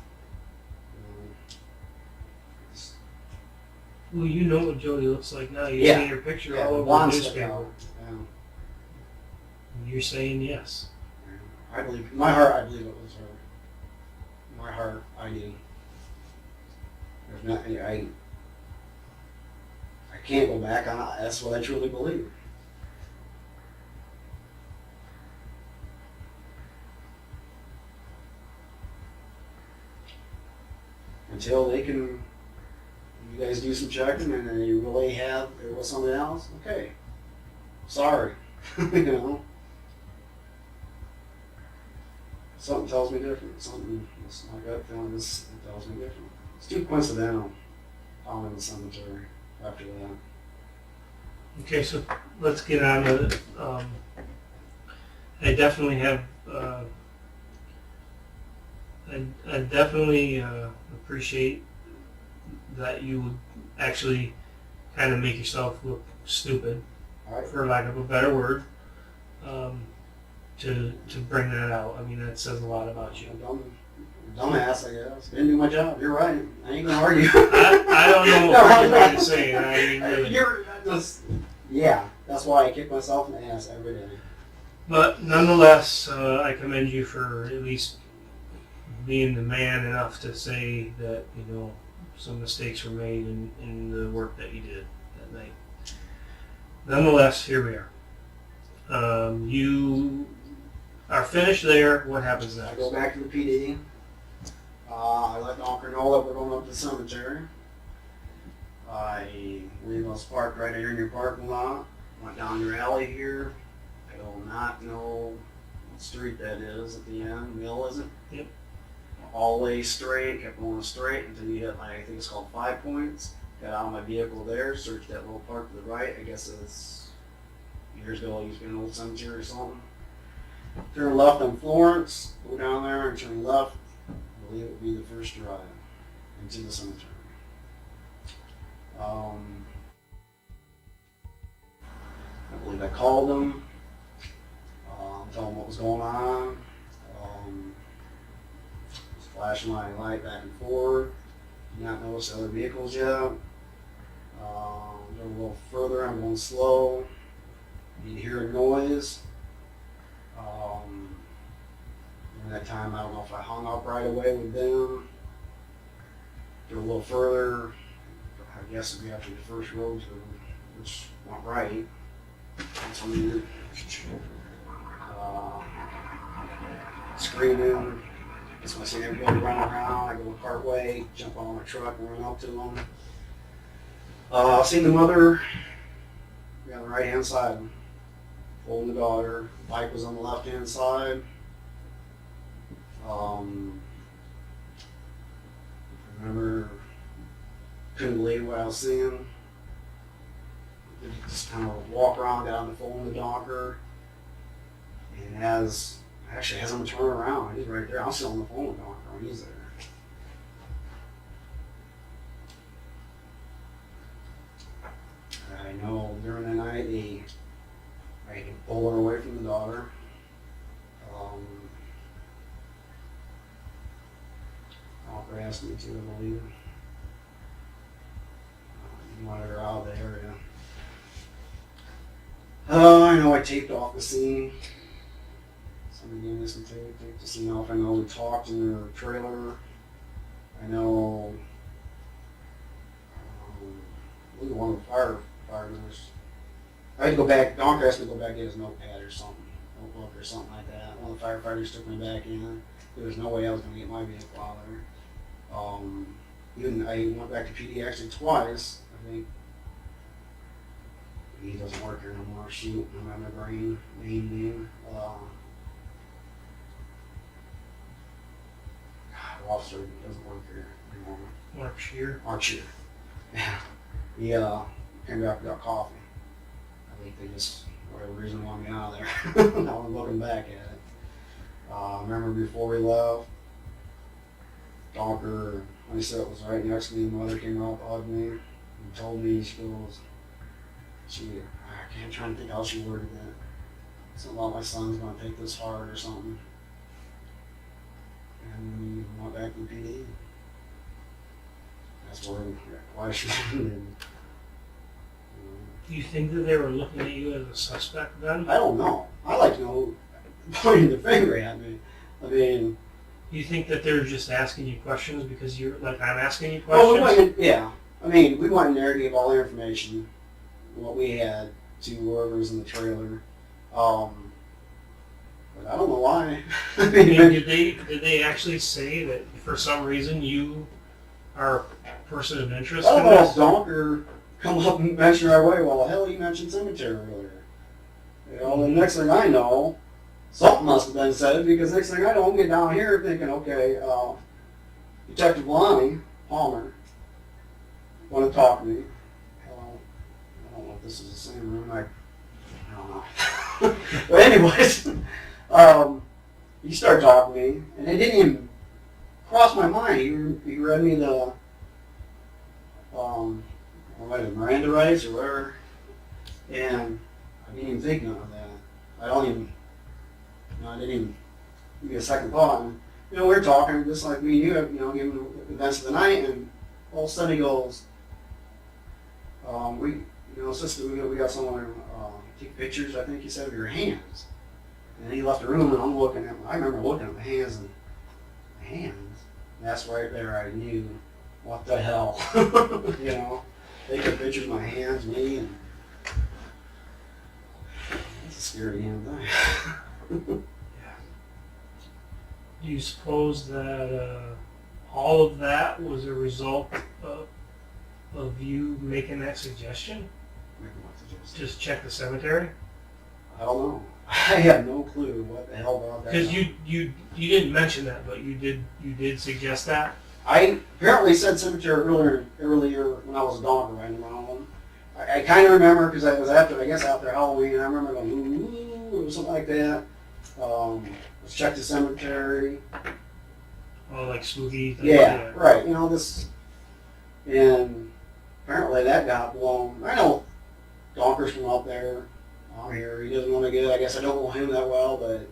Well, you know what Jodi looks like now. You've seen her picture all over the newspaper. Yeah. You're saying yes. I believe, in my heart, I believe it was her. In my heart, I do. There's not, I can't go back on it. That's what I truly believe. Until they can, you guys do some checking and then you really have, it was something else, okay. Sorry. You know? Something tells me different. Something, my gut feeling is, it tells me different. It's too coincidental. Found in the cemetery after that. Okay, so let's get on to it. I definitely have, I definitely appreciate that you would actually kind of make yourself look stupid, for lack of a better word, to bring that out. I mean, that says a lot about you. Dumbass, I guess. Didn't do my job. You're right. I ain't gonna argue. I don't know what you're trying to say. I mean, really. Yeah, that's why I kick myself in the ass every day. But nonetheless, I commend you for at least being the man enough to say that, you know, some mistakes were made in the work that you did that night. Nonetheless, here we are. You are finished there. What happens next? I go back to the PD. I let the uncle know that we're going up to the cemetery. I leave us parked right here in your parking lot. Went down your alley here. I do not know what street that is at the end. Mill, is it? Yep. All the way straight, kept going straight until you hit, like, I think it's called 5 Points. got out of my vehicle there, searched that little park to the right. I guess it's years ago, it used to be an old cemetery or something. Turn left on Florence, go down there and turn left. I believe it would be the first drive into the cemetery. I believe I called them, told them what was going on. Was flashing my light back and forth. Did not notice other vehicles yet. Go a little further, I'm going slow. You hear a noise. During that time, I don't know if I hung up right away with them. Go a little further. I guess it'd be after the first road, which went right. That's weird. Screaming. Just when I see everybody running around, I go part way, jump on my truck and run up to them. I seen the mother be on the right hand side, holding the daughter. The bike was on the left hand side. I remember, couldn't believe what I was seeing. Just kind of walk around, got on the phone with the doctor, and as I'm turning around, he's right there. I'm still on the phone with the doctor when he's there. I know during the night I could pull her away from the daughter. Doctor asked me to, I believe. He wanted her out of the area. I know I taped off the scene. Somebody gave me some tape, taped the scene off. I know we talked in the trailer. I know one of the firefighters. I had to go back. Doctor asked me to go back and get his notepad or something, notebook or something like that. One of the firefighters took me back in. There was no way I was going to get my vehicle out there. Even I went back to PD actually twice. I think he doesn't work here no more. Shoot, I'm on my brain name. The officer doesn't work here anymore. Mark Shear. Mark Shear. Yeah. He came back and got coffee. I think they just, for whatever reason, wanted me out of there. Now I'm looking back at it. I remember before we left, Doctor, when he said it was right next to me, mother came out, hugged me, and told me, she goes, I can't try to think how she worded that. Something about my son's going to take this hard or something. And we went back to the PD. That's where we got questioned. Do you think that they were looking at you as a suspect then? I don't know. I like to know pointing the finger at me. I mean, you think that they're just asking you questions because you're like I'm asking you questions? Well, yeah. I mean, we went in there to give all the information, what we had, to whoever's in the trailer. But I don't know why. I mean, did they actually say that for some reason you are a person of interest? I don't know if Donker come up and mention right away, well, hell, you mentioned cemetery earlier. The next thing I know, something must have been said, because next thing I know, I'm getting down here thinking, okay, Detective Lonnie Palmer want to talk to me. I don't know if this is the same room. I don't know. But anyways, he started talking to me, and it didn't even cross my mind. He read me the Miranda rights or whatever, and I didn't even think none of that. I didn't even give me a second thought. And, we were talking just like me and you have, given the events of the night, and all of a sudden he goes, sister, we got someone take pictures, I think he said, of your hands. And he left the room, and I'm looking at I remember looking at the hands, and and that's right there I knew, what the hell, They took pictures of my hands, me, and that's a scary damn thing. Do you suppose that all of that was a result of you making that suggestion? Making what suggestion? Just check the cemetery? I don't know. I have no clue what the hell about that. Because you didn't mention that, but you did suggest that? I apparently said cemetery earlier when I was a dog riding around one. I kind of remember because I was after Halloween. I remember going ooh or something like that. Let's check the cemetery. Oh, like spooky. Yeah, right. You know this, and apparently that got blown. I know Donker's from up there. I'm here. He doesn't want to get. I guess I don't know him that well, but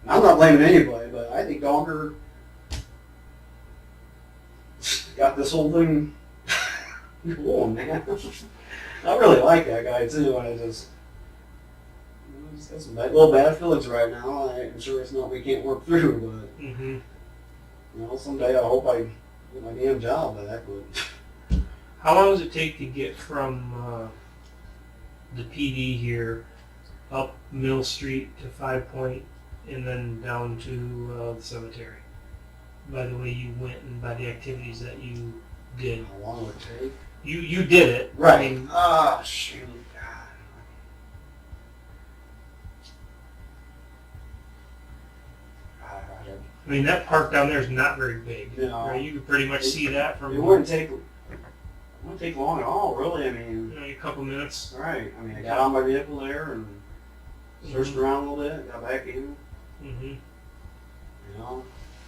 I'm not blaming anybody. But I think Donker got this whole thing going, man. I really like that guy too. I just got some little bad feelings right now. I'm sure it's not we can't work through, but you know, someday I hope I get my damn job back. But how long does it take to get from the PD here up Mill Street to 5 Point and then down to the cemetery? By the way you went and by the activities that you did. How long would it take? You did it. Right. I mean, shoot. I mean, that park down there is not very big. No. Right? You could pretty much see that from It wouldn't take long at all, really. I mean, a couple minutes. Right. I mean, I got on my vehicle there and searched around a little bit, got back in. You know.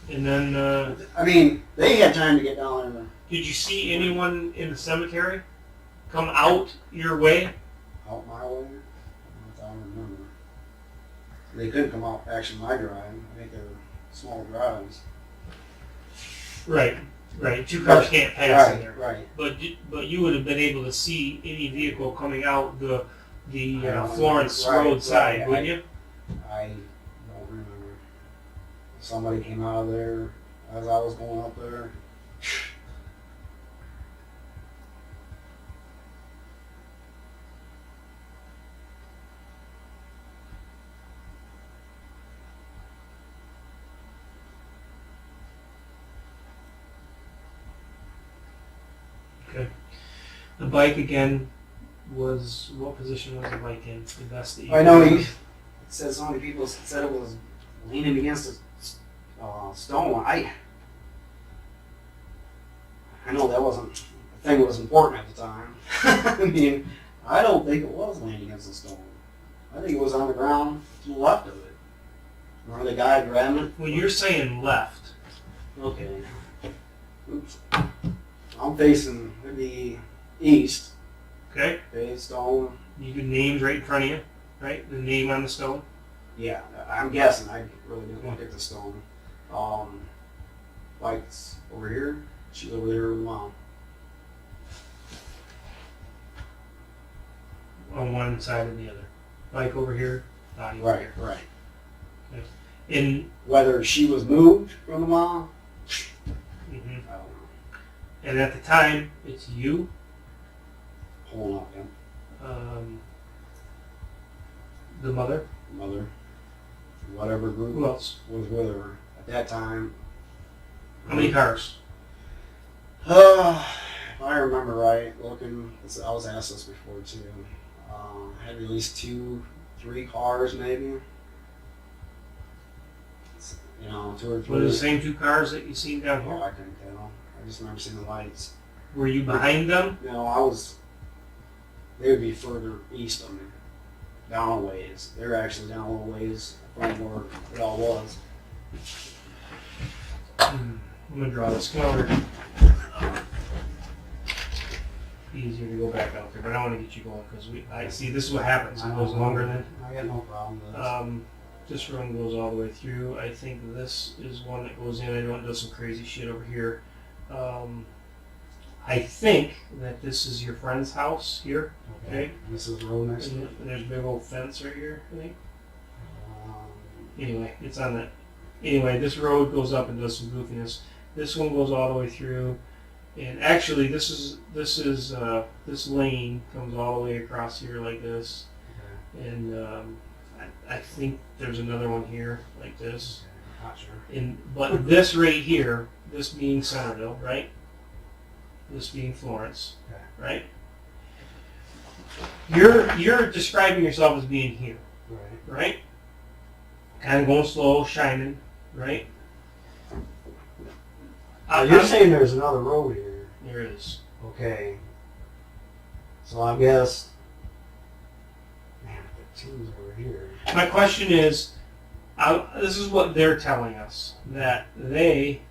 And then. I mean, they had time to get down there. Did you see anyone in the cemetery come out your way? Out my way? I don't remember. They couldn't come out actually my drive. I think they're small drives. Right. Two cars can't pass in there. Right. But you would have been able to see any vehicle coming out the Florence Road side, wouldn't you? I don't remember. Somebody came out of there as I was going up there. Okay. The bike again was, what position was the bike in? The best that you I know it said so many people said it was leaning against a stone. I know that wasn't a thing that was important at the time. I mean, I don't think it was leaning against a stone. I think it was on the ground to the left of it. Remember the guy grabbing it? Well, you're saying left. Okay. Oops. I'm facing the east. Okay. Okay, stone. You can names right in front of you, right? The name on the stone. Yeah, I'm guessing. I really didn't look at the stone. Bike's over here. She's over there with Mom. On one side and the other. Bike over here, body over here. Right. Okay. In whether she was moved from the mom, I don't know. And at the time, it's you. Hold on, yeah. The mother. Mother. Whatever group Who else was with her at that time. How many cars? If I remember right, looking, I was asked this before too. I had at least 2-3 cars, maybe. You know, 2 or 3. Were it the same 2 cars that you seen down here? Oh, I couldn't tell. I just remember seeing the lights. Were you behind them? No, they would be further east of me. Down a ways. They were actually down a little ways from where it all was. I'm going to draw this. Come over. Easier to go back out there, but I want to get you going because I see this is what happens. It goes longer than. I got no problem with this. This run goes all the way through. I think this is one that goes in. I know it does some crazy shit over here. I think that this is your friend's house here. Okay. This is the road next to it. And there's a big old fence right here, I think. Anyway, it's on that. Anyway, this road goes up and does some goofiness. This one goes all the way through. And actually, this lane comes all the way across here like this. Okay. And I think there's another one here like this. Okay. Not sure. But this right here, this being Centerville, right? This being Florence, okay. Right? You're describing yourself as being here, right? Kind of going slow, shining, right? Now, you're saying there's another road here. There is. Okay. So I guess, man, the team's over here. My question is, this is what they're telling us, that they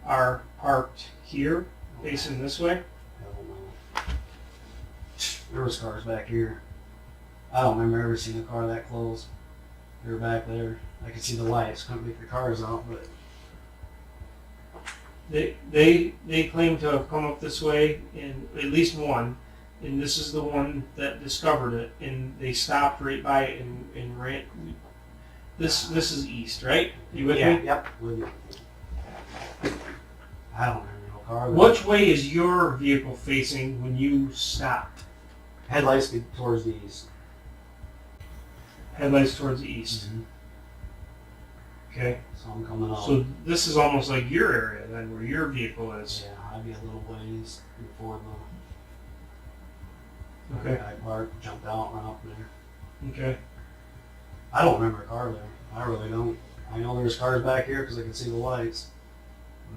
are parked here, facing this way. Hell no. There was cars back here. I don't remember ever seeing a car that close. They were back there. I could see the lights. Couldn't make the cars out, but They claim to have come up this way, in at least one, and this is the one that discovered it, and they stopped right by it and ran. This is east, right? You with me? Yep, with you. I don't remember no car. Which way is your vehicle facing when you stopped? Headlights be towards the east. Headlights towards the east. Mm-hmm. Okay. So I'm coming out. So this is almost like your area then, where your vehicle is. Yeah, I'd be a little ways before the Okay. I parked, jumped out, ran up there. Okay. I don't remember a car there. I really don't. I know there's cars back here because I can see the lights.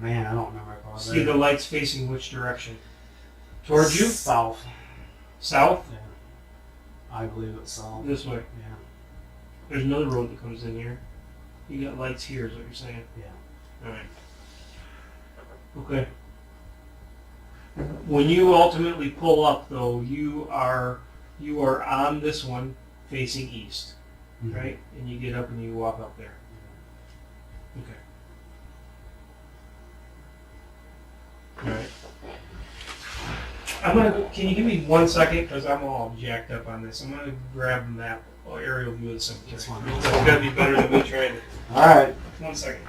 Man, I don't remember a car See there. the lights facing which direction? Towards you? South. South? Yeah. I believe it's south. This way. Yeah. There's another road that comes in here. You got lights here, is what you're saying? Yeah. Alright. Okay. When you ultimately pull up, though, you are on this one facing east, Mm-hmm. right? And you get up and you walk up there. Okay. Alright. Can you give me 1 second? Because I'm all jacked up on this. I'm going to grab a map, or aerial view of the cemetery. That's fine. It's got to be better than me trying to. Alright. 1 second.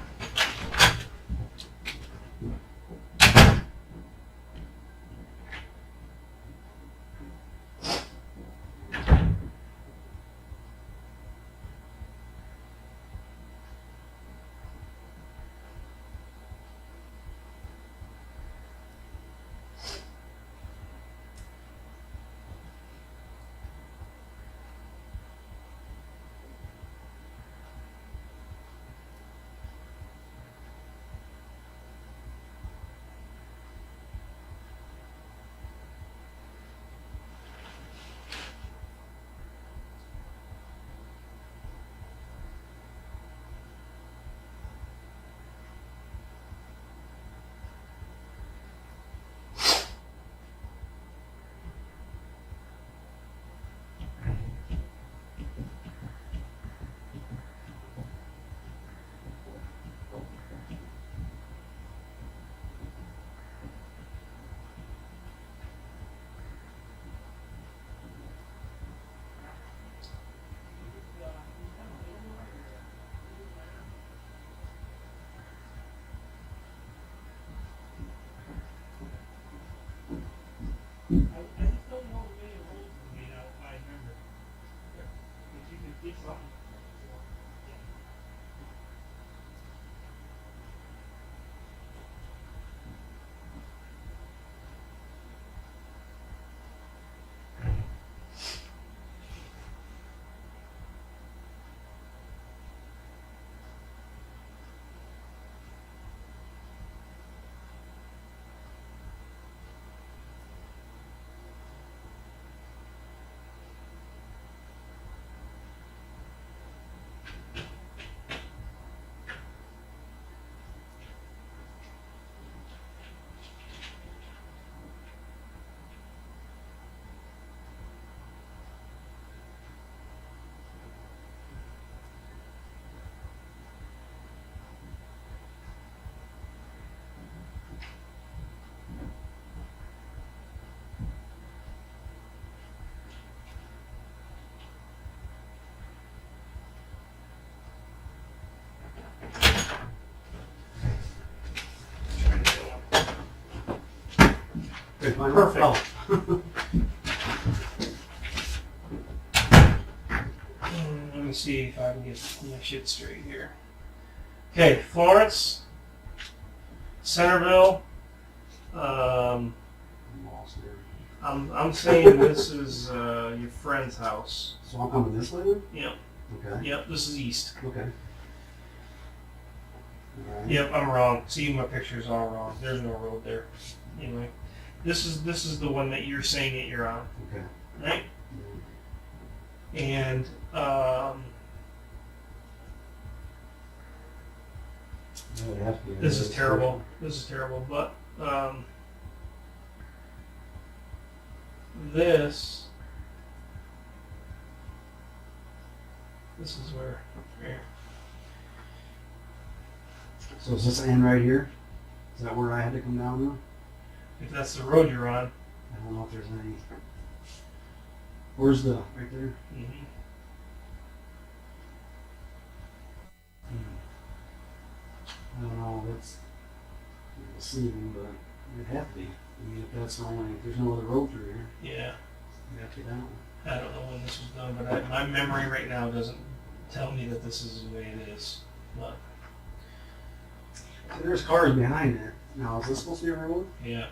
Perfect. Let me see if I can get my shit straight here. Okay, Florence, Centerville. I'm saying this is your friend's house. So I'm coming this way then? Yep. Okay. Yep. This is east. Okay. Right. Yep, I'm wrong. See, my picture's all wrong. There's no road there. Anyway, this is the one that you're saying that you're on, Okay. right? And That would have to be this is terrible. This is terrible. But this is where. Here. So is this end right here? Is that where I had to come down now? If that's the road you're on. I don't know if there's any. Where's the right there? Mm-hmm. I don't know. That's deceiving, but it'd have to be. I mean, if that's the only, if there's no other road through here, Yeah. you have to get that one. I don't know when this was done, but my memory right now doesn't tell me that this is the way it is. But So there's cars behind it. Now, is this supposed to be a road? yeah,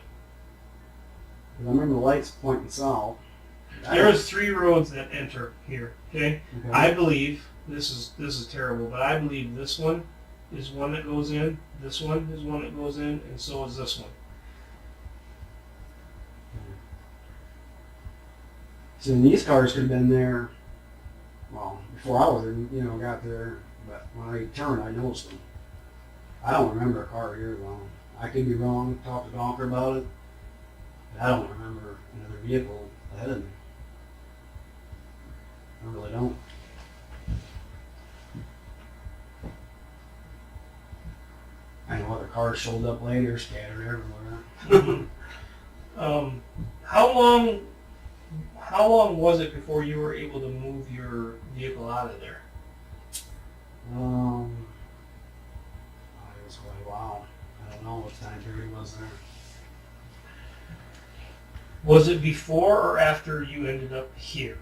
'Cause I remember the lights pointing south. there's 3 roads that enter here. Okay, Okay. I believe this is terrible, but I believe this one is one that goes in. This one is one that goes in, and so is this one. So these cars could have been there, well, before I was, got there. But when I turned, I noticed them. I don't remember a car here though. I could be wrong. Talk to Donker about it. But I don't remember another vehicle ahead of me. I really don't. I know other cars showed up later, scattered everywhere. How long was it before you were able to move your vehicle out of there? It was quite a while. I don't know what time period was there. Was it before or after you ended up here?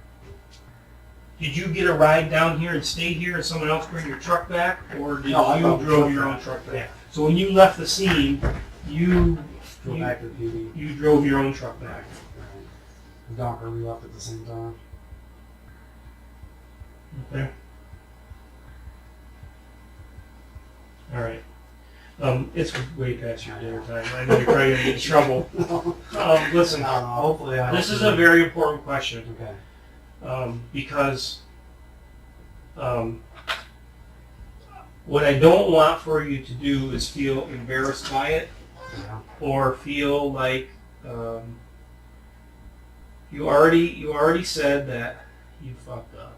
Did you get a ride down here and stay here and someone else bring your truck back, or did No, I you brought the drove truck your back. own truck back? So when you left the scene, you Go back to the PD. you drove your own truck back. Right. The Donker, we left at the same time. Okay. All right. It's way past your dinner time. I know you're probably gonna get in trouble. Listen, Hopefully I this is a very important question. Okay. Because what I don't want for you to do is feel embarrassed by it, Yeah. or feel like you already said that you fucked up,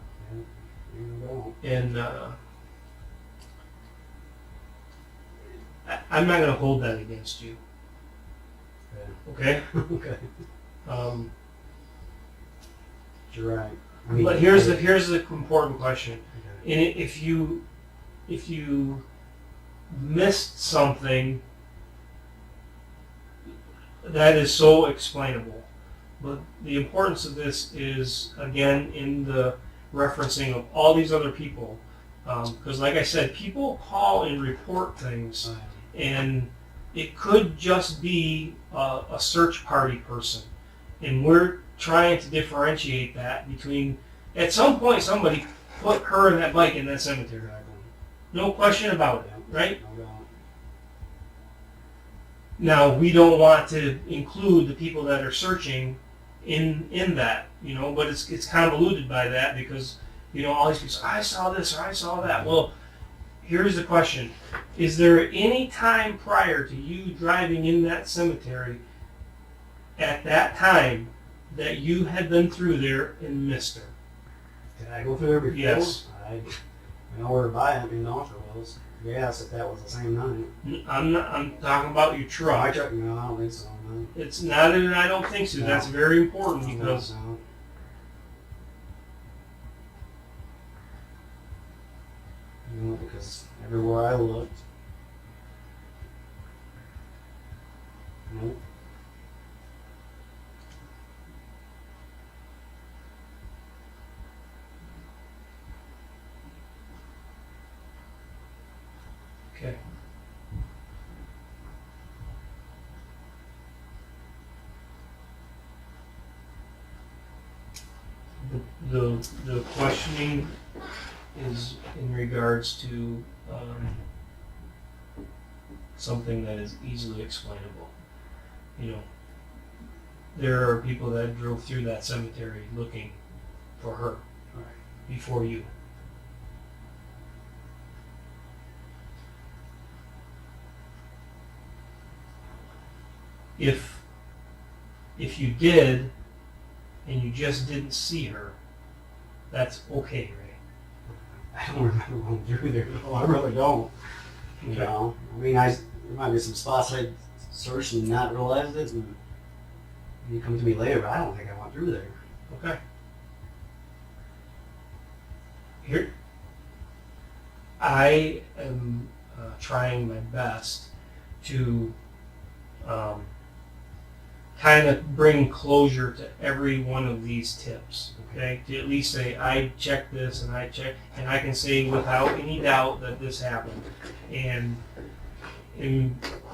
You don't. and I'm not going to hold that against you. Okay. Okay. You're right. I mean, But here's the important question. Okay. And if you missed something, that is so explainable. But the importance of this is, again, in the referencing of all these other people. Because like I said, people call and report things, and it could just be a search party person. And we're trying to differentiate that between, at some point somebody put her and that bike in that cemetery. No question about it, right? No doubt. Now, we don't want to include the people that are searching in that, but it's convoluted by that because, all these people say, I saw this or I saw that. Well, here's the question. Is there any time prior to you driving in that cemetery at that time that you had been through there and missed her? Did I go through there before? Yes. I know where to buy it in Donker was. Yes, if that was the same night. I'm talking about your truck. My truck, no, I don't think so. No. It's not, and I don't think so. No. That's very important because No. No, because everywhere I looked. Nope. okay. The questioning is in regards to something that is easily explainable. You know, there are people that drove through that cemetery looking for her before you. If you did and you just didn't see her, that's okay, Ray. I don't remember going through there. No, I really don't. You know, I mean, there might be some spots I searched and not realized it, and you come to me later, but I don't think I went through there. Okay. Here, I am trying my best to kind of bring closure to every one of these tips. Okay, to at least say I checked this and I checked, and I can say without any doubt that this happened, and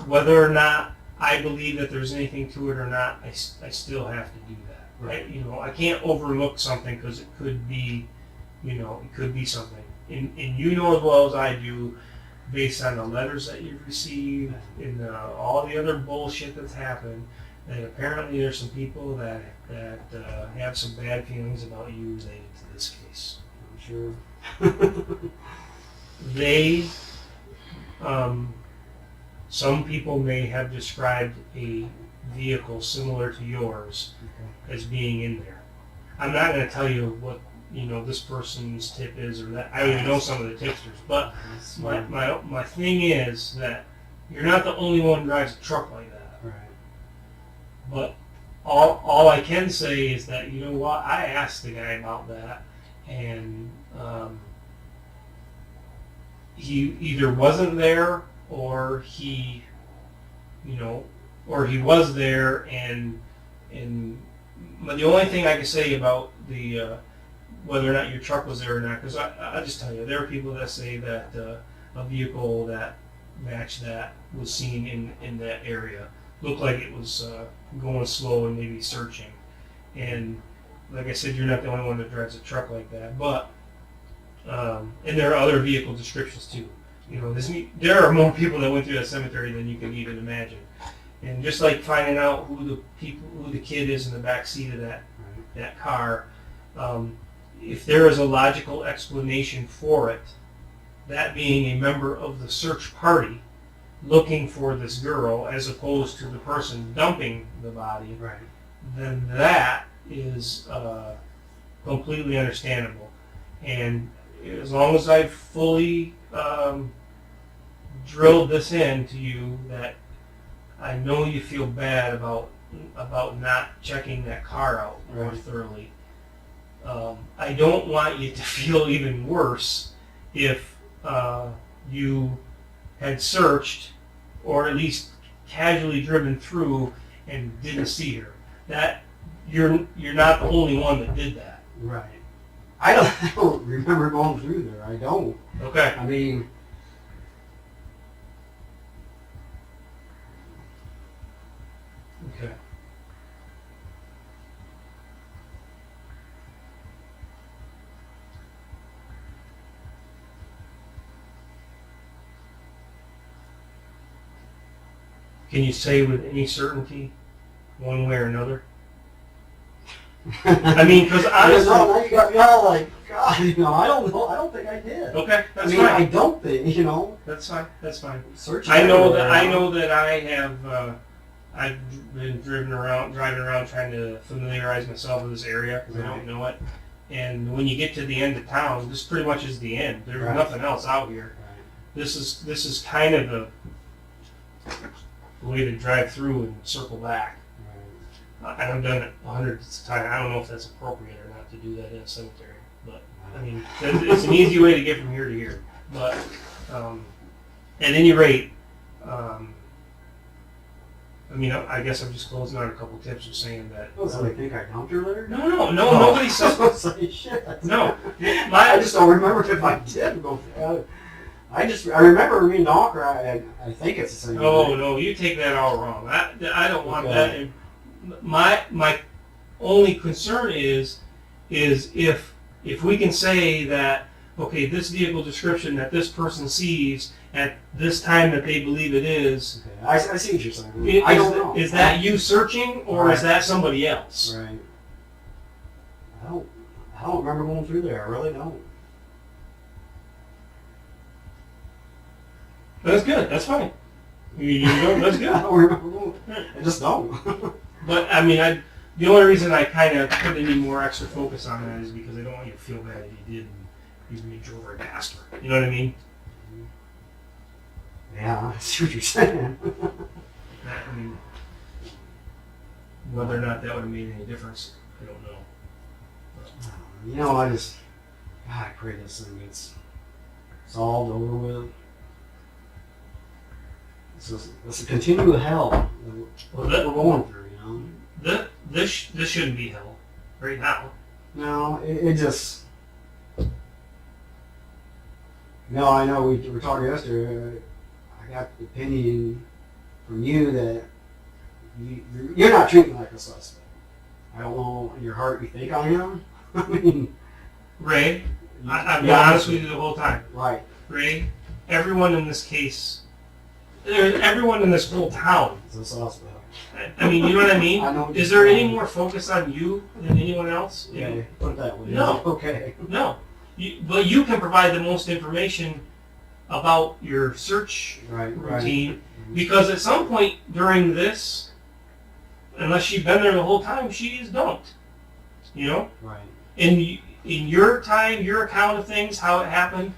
whether or not I believe that there's anything to it or not, I still have to do that. Right? You know, I can't overlook something because it could be, you know, it could be something. And you know as well as I do, based on the letters that you've received and all the other bullshit that's happened, that apparently there's some people that have some bad feelings about you related to this case. I'm sure. They, some people may have described a vehicle similar to yours as being in there. I'm not going to tell you what, you know, this person's tip is or that. I don't even know some of the tipsters, but my thing is that you're not the only one who drives a truck like that. Right. But all I can say is that, you know what, I asked the guy about that, and he either wasn't there or he, you know, or he was there, and but the only thing I can say about the whether or not your truck was there or not, because I just tell you, there are people that say that a vehicle that matched that was seen in that area, looked like it was going slow and maybe searching, and like I said, you're not the only one that drives a truck like that, but and there are other vehicle descriptions too. You know, there are more people that went through that cemetery than you can even imagine. And just like finding out who the kid is in the back seat of that car, if there is a logical explanation for it, that being a member of the search party looking for this girl as opposed to the person dumping the body, then that is completely understandable. And as long as I've fully drilled this into you, that I know you feel bad about not checking that car out more thoroughly. I don't want you to feel even worse if you had searched or at least casually driven through and didn't see her. That you're not the only one that did that. Right. I don't remember going through there. I don't. Okay. I mean, okay. Can you say with any certainty, one way or another? I mean, because honestly, now you got me all like, God, you know, I don't know. I don't think I did. Okay, that's I mean, fine. I don't think, you know. That's fine. That's fine. Searching I know everywhere. that I have. I've been driving around trying to familiarize myself with this area because I don't know it. And when you get to the end of town, this pretty much is the end. There's nothing else out here. This is kind of a way to drive through and circle back. And I've done it hundreds of times. I don't know if that's appropriate or not to do that in a cemetery, but I mean, it's an easy way to get from here to here. But at any rate, I mean, I guess I'm just closing out a couple tips of saying that. Oh, so they think I dumped her there? No, nobody said. Say shit. No, I just don't remember if I did go. I remember me and Donker. I think it's the same. Oh no, you take that all wrong. I don't want that. And my only concern is if we can say that, okay, this vehicle description that this person sees at this time that they believe it is. Okay. I see what you're saying. I don't know. Is that you searching, or is that somebody else? Right. I don't remember going through there. I really don't. That's good. That's fine. You don't, that's good. I don't remember going. I just don't. But I mean, the only reason I kind of put any more extra focus on that is because I don't want you to feel bad if you did and you drove right past her. You know what I mean? Yeah, I see what you're saying. I mean, whether or not that would have made any difference, I don't know. You know, I pray this thing gets solved, over with. It's a continual hell that we're going through, you know. This shouldn't be hell right now. No, it just. No, I know we were talking yesterday. I got the opinion from you that you're not treating me like a suspect. I don't know in your heart you think I am. I mean, Ray, I've been honest with you the whole time. Right. Ray, everyone in this case, everyone in this whole town. It's a suspect. I mean, you know what I mean? I know what Is you're there saying. any more focus on you than anyone else? Okay, put it that way. No. Okay. No. But you can provide the most information about your search routine, because at some point during this, unless you've been there the whole time, she don't. You know? Right. In your time, your account of things, how it happened,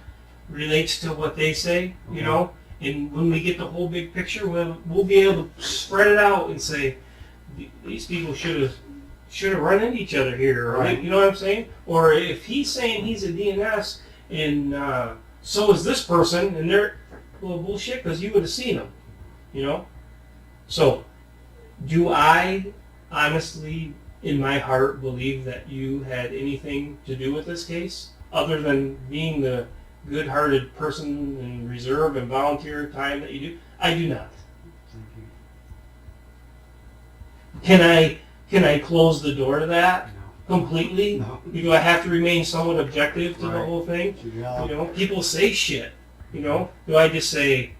relates to what they say, you know? And when we get the whole big picture, we'll be able to spread it out and say, these people should have run into each other here, or Right. you know what I'm saying? Or if he's saying he's a DNS and so is this person, and they're, well, bullshit, because you would have seen them, you know? So, do I honestly, in my heart, believe that you had anything to do with this case, other than being the good-hearted person and reserve and volunteer time that you do? I do not. Thank you. Can I close the door to that? No. Completely? No. Do I have to remain somewhat objective to the Right. whole thing? Yeah. You know, people say shit. You know, do I just say,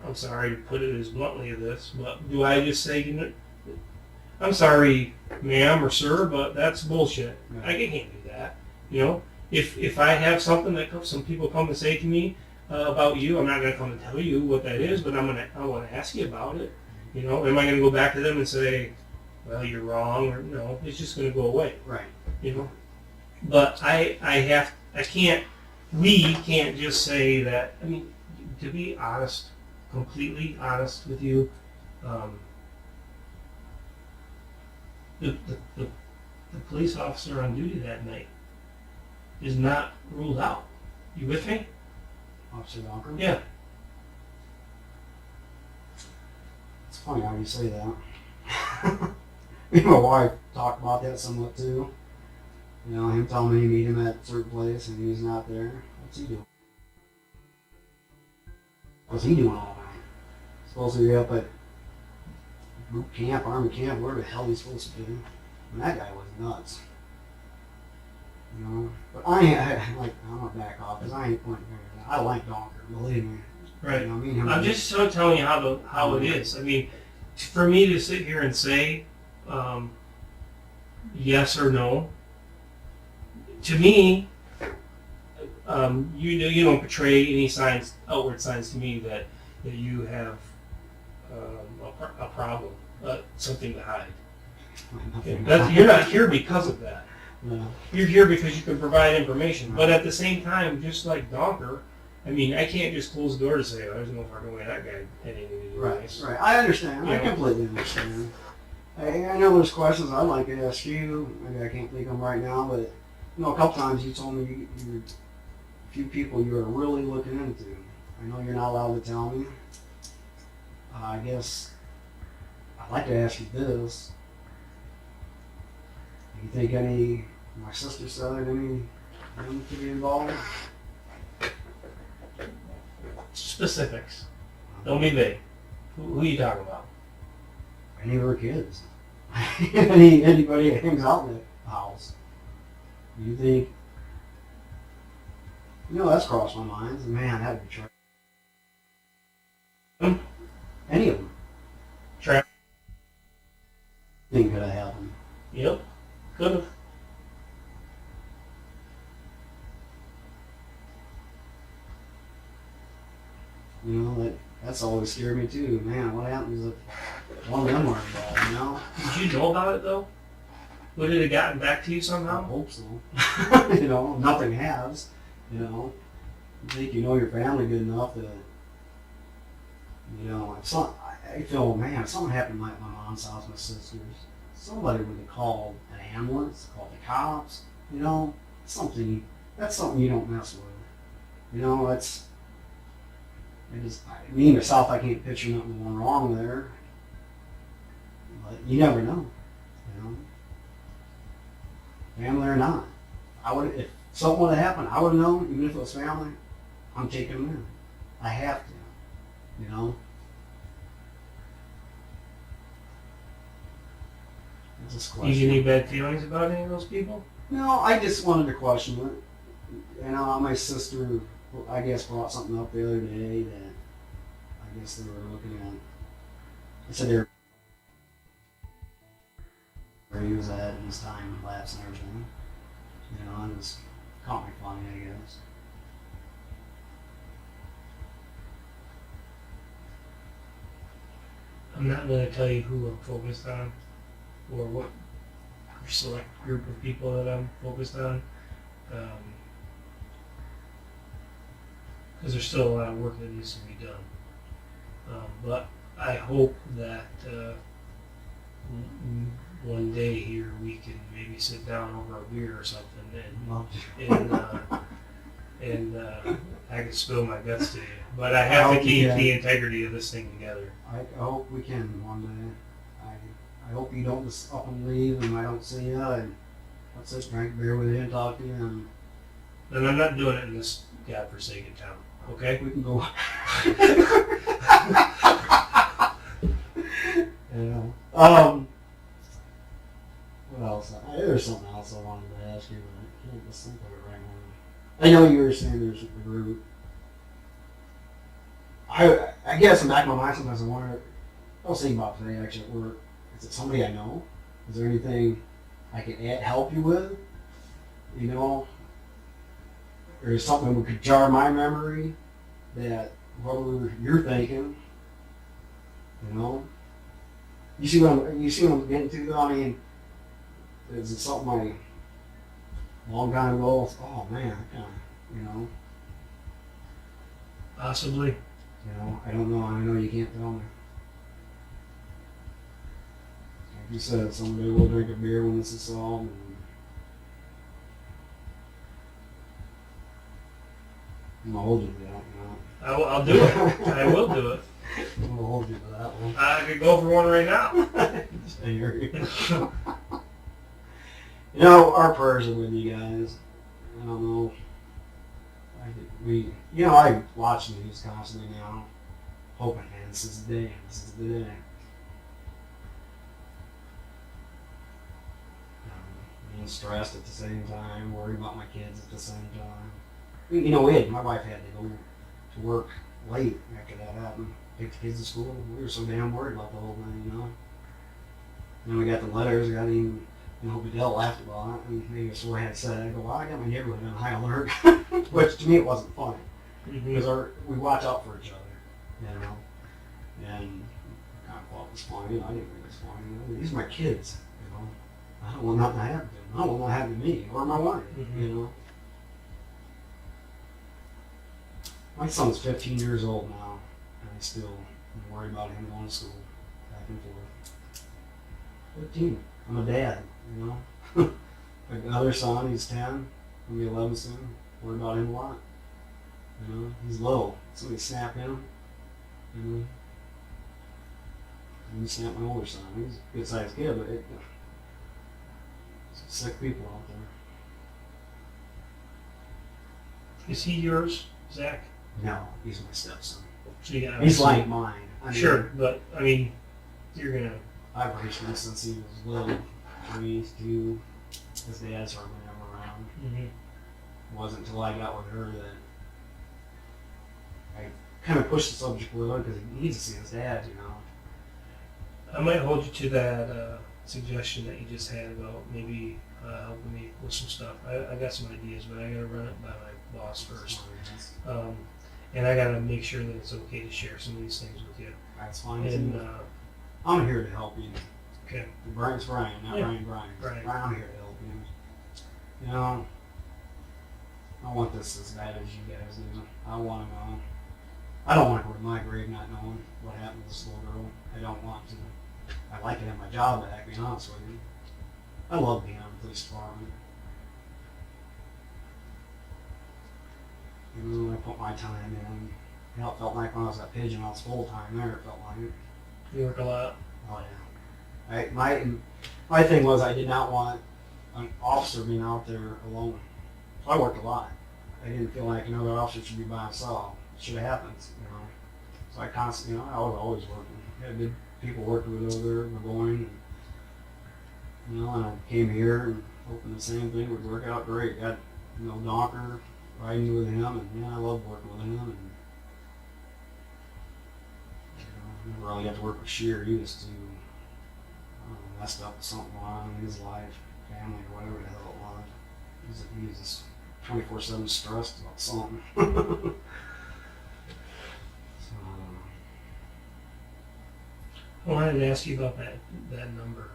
I'm sorry to put it as bluntly as this, but do I just say, you know, I'm sorry, ma'am or sir, but that's bullshit. Yeah. I can't do that. You know, if I have something that some people come to say to me about you, I'm not going to come and tell you what that is, but I want to ask you about it. You know, am I going to go back to them and say, well, you're wrong, or no? It's just going to go away. Right. You know, but we can't just say that. I mean, to be honest, completely honest with you, the police officer on duty that night is not ruled out. You with me? Officer Donker? Yeah. It's funny how you say that. Me and my wife talked about that somewhat too. You know, him telling me to meet him at a certain place and he's not there. What's he doing? What's he doing all night? Supposed to be up at boot camp, army camp, where the hell he's supposed to be. And that guy was nuts. You know? But I'm gonna back off because I ain't pointing fingers. I like Donker, believe me. Right. You know, me and him I'm just telling you how it is. I mean, for me to sit here and say yes or no, to me, you don't portray any signs, outward signs to me that you have a problem, something to hide. You're not here because of that. No. You're here because you can provide information. But at the same time, just like Donker, I mean, I can't just close the door to say, oh, there's no fucking way that guy had anything to do with this. Right. I understand. You I know? completely understand. I know there's questions I'd like to ask you. Maybe I can't think of them right now, but you know, a couple times you told me you're a few people you are really looking into. I know you're not allowed to tell me. I guess I'd like to ask you this. Do you think any, my sister said any them could be involved? Specifics. Don't be vague. Who are you talking about? Any of her kids? Anybody that hangs out in the house? You think? You know, that's crossed my mind. Man, that'd be true. Anything could have happened. Yep, could have. You know, that's always scared me too. Man, what happens if one of them were involved, you know? Did you know about it though? Would it have gotten back to you I somehow? hope so. You know, nothing has. You know, you think you know your family good enough to, you know, I feel, man, if something happened like my mom's house, my sister's, somebody would have called an ambulance, called the cops, you know, that's something you don't mess with. You know, me myself, I can't picture nothing going wrong there. But you never know, you know. Family or not. If something would have happened, I would have known, even if it was family, I'm taking them in. I have to, you know. It's just You get any bad feelings about any of those people? No, I just wanted to question it. You know, my sister, I guess, brought something up the other day that I guess they were looking at. They said they were where he was at and his time lapse and everything. You know, and it was caught me funny, I guess. I'm not going to tell you who I'm focused on or what select group of people that I'm focused on. Because there's still a lot of work that needs to be done. But I hope that one day here we can maybe sit down over a beer or something and I can spill my guts to you. But I have to keep the integrity of this thing together. I hope we can one day. I hope you don't just up and leave and I don't see you. And let's just drink beer with you and talk to you. And I'm not doing it in this godforsaken town. Okay? We can go. Yeah. What else? There's something else I wanted to ask you, but I can't just think of it right now. I know you were saying there's a group. I guess in the back of my mind sometimes I wonder, I was thinking about today actually at work, is it somebody I know? Is there anything I can help you with? You know? Or is something that could jar my memory that whatever you're thinking, you know? You see what I'm getting to though? I mean, is it something a long time ago? Oh man, you know? Possibly. You know, I don't know. I know you can't tell me. Like you said, someday we'll drink a beer when this is solved. I'm gonna hold you to that, you know. I'll do it. I will do it. I'm gonna hold you to that one. I could go for one right now. Stay here. You know, our prayers are with you guys. I don't know. I watch the news constantly now, hoping, man, this is the day. This is the day. Being stressed at the same time, worried about my kids at the same time. You know, my wife had to go to work late after that happened. Take the kids to school. We were so damn worried about the whole thing, you know. Then we got the letters. I got even, Vidal laughed about it, and maybe that's what I had said. I go, well, I got my neighborhood on high alert, which to me it wasn't funny because we watch out for each other, you know. And I thought it was funny. I didn't think it was funny. These are my kids, you know. I don't want nothing to happen to them. I don't want nothing to happen to me or my wife, you know. My son's 15 years old now, and I still am worried about him going to school, back and forth. 15. I'm a dad, you know. My other son, he's 10, he'll be 11 soon. Worry about him a lot. You know, he's low. Somebody snap him, you know. And you snap my older son. He's a good sized kid, but some sick people out there. Is he yours, Zach? No, he's my stepson. So he's like mine. Sure, but I mean, you're gonna. I've raised him since he was little. 3, 2. His dad's hardly ever around. It wasn't until I got with her that I kind of pushed the subject with him because he needs to see his dad, you know. I might hold you to that suggestion that you just had about maybe helping me with some stuff. I got some ideas, but I gotta run it by my boss first. And I gotta make sure that it's okay to share some of these things with you. That's fine. And I'm here to help you. okay, Brian's Brian, not Yeah. Brian. Right. I'm here to help you. You know, I want this as bad as you guys do. I want to know. I don't want to go to my grave not knowing what happened to this little girl. I don't want to. I'd like to have my job back, to be honest with you. I love being on the police department. You know, I put my time in. You know, it felt like when I was at Pigeon, I was full time there. It felt like it. you work a lot. Oh yeah. My thing was I did not want an officer being out there alone. So I worked a lot. I didn't feel like another officer should be by himself. It should have happened, you know. So I constantly, I was always working. I had good people working with over there, going, and I came here and hoping the same thing would work out great. Got, Donker, riding with him, and I loved working with him. And I never really got to work with Shear. He was too messed up with something going on in his life, family, or whatever the hell it was. He was just 24/7 stressed about something. I wanted to ask you about that number.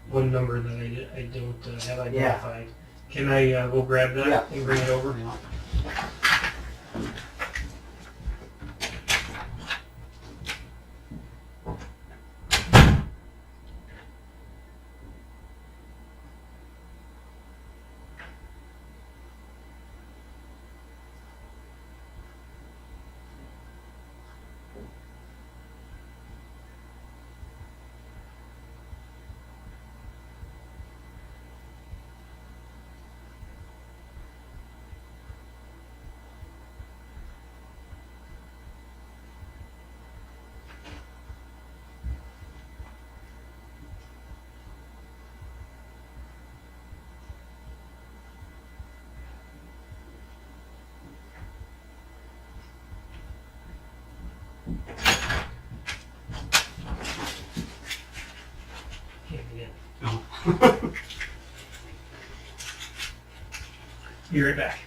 One number that I don't have identified. Can I go grab that and bring it over? Yeah. Can't get in. No. Be right back.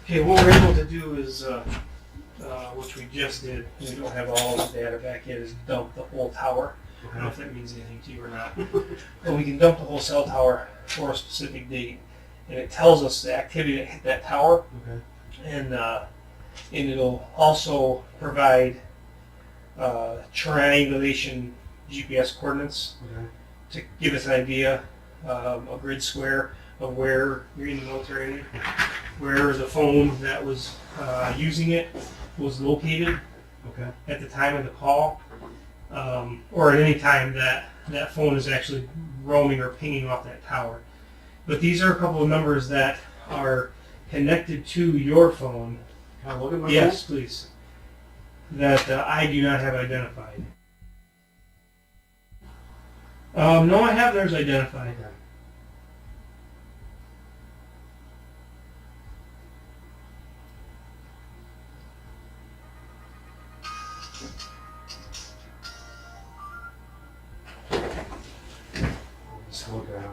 Okay, what we're able to do is, which we just did, we don't have all the data back yet, is dump the whole tower. I don't know if that means anything to you or not. But we can dump the whole cell tower for a specific date, and it tells us the activity that hit that tower. Okay. And and it'll also provide triangulation GPS coordinates to give us an idea, a grid square of where you're in the military area, where the phone that was using it was located at the time of the call, or at any time that that phone is actually roaming or pinging off that tower. But these are a couple of numbers that are connected to your phone. Can I look at my Yes, please. That I do not have identified. No, I have theirs identified. Just look at it.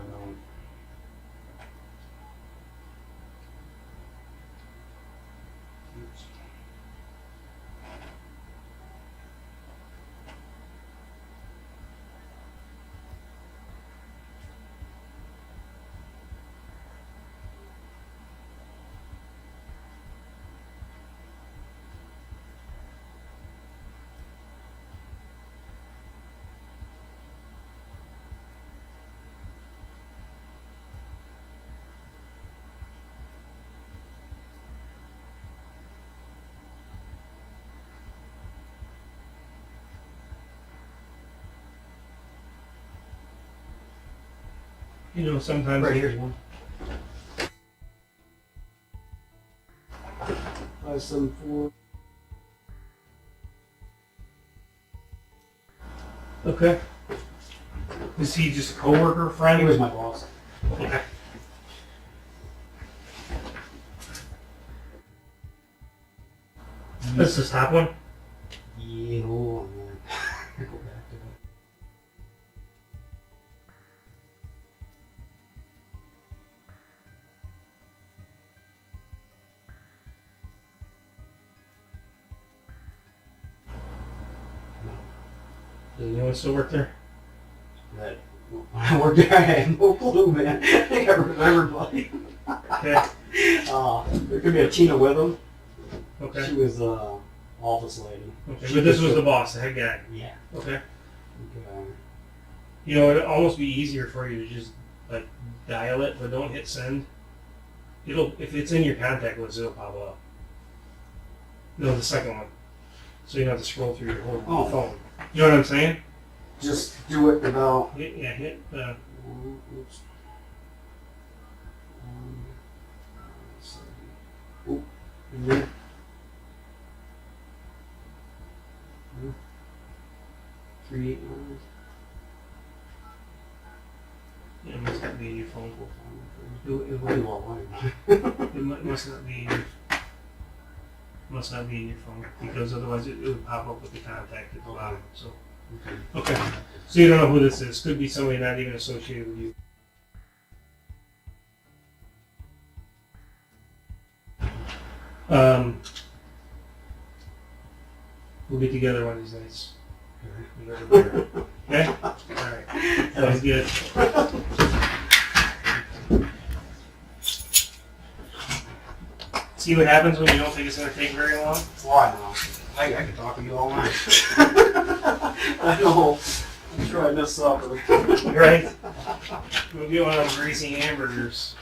You know, sometimes Right, here's one. 574. Okay. Is he just a coworker, friend? He was my boss. Okay. That's the top one? Yeah, hold on, man. Go back to it. Does anyone still work there? That I worked there. I had no clue, man. I think I remember everybody. Okay. There could be a Tina with him. Okay. She was office lady. Okay, but this was the boss, the head guy. Yeah. Okay. Okay. You know, it'd almost be easier for you to just like dial it, but don't hit send. It'll, if it's in your contact list, it'll pop up. No, the second one. So you don't have to scroll through your whole phone. You know what I'm saying? Just do it without. Hit the. Oops. Let's see. Oop. Yeah. 389. It must not be in your phone. It will be online. It must not be. Must not be in your phone because otherwise it would pop up with the contact at the bottom. So. Okay. So you don't know who this is. Could be somebody not even associated with you. We'll get together one of these nights. Okay? Alright. Sounds good. See what happens when you don't think it's going to take very long? Why not? I can talk with you all night. I know. I'm sure I missed supper. Right? We'll get one of those greasy hamburgers.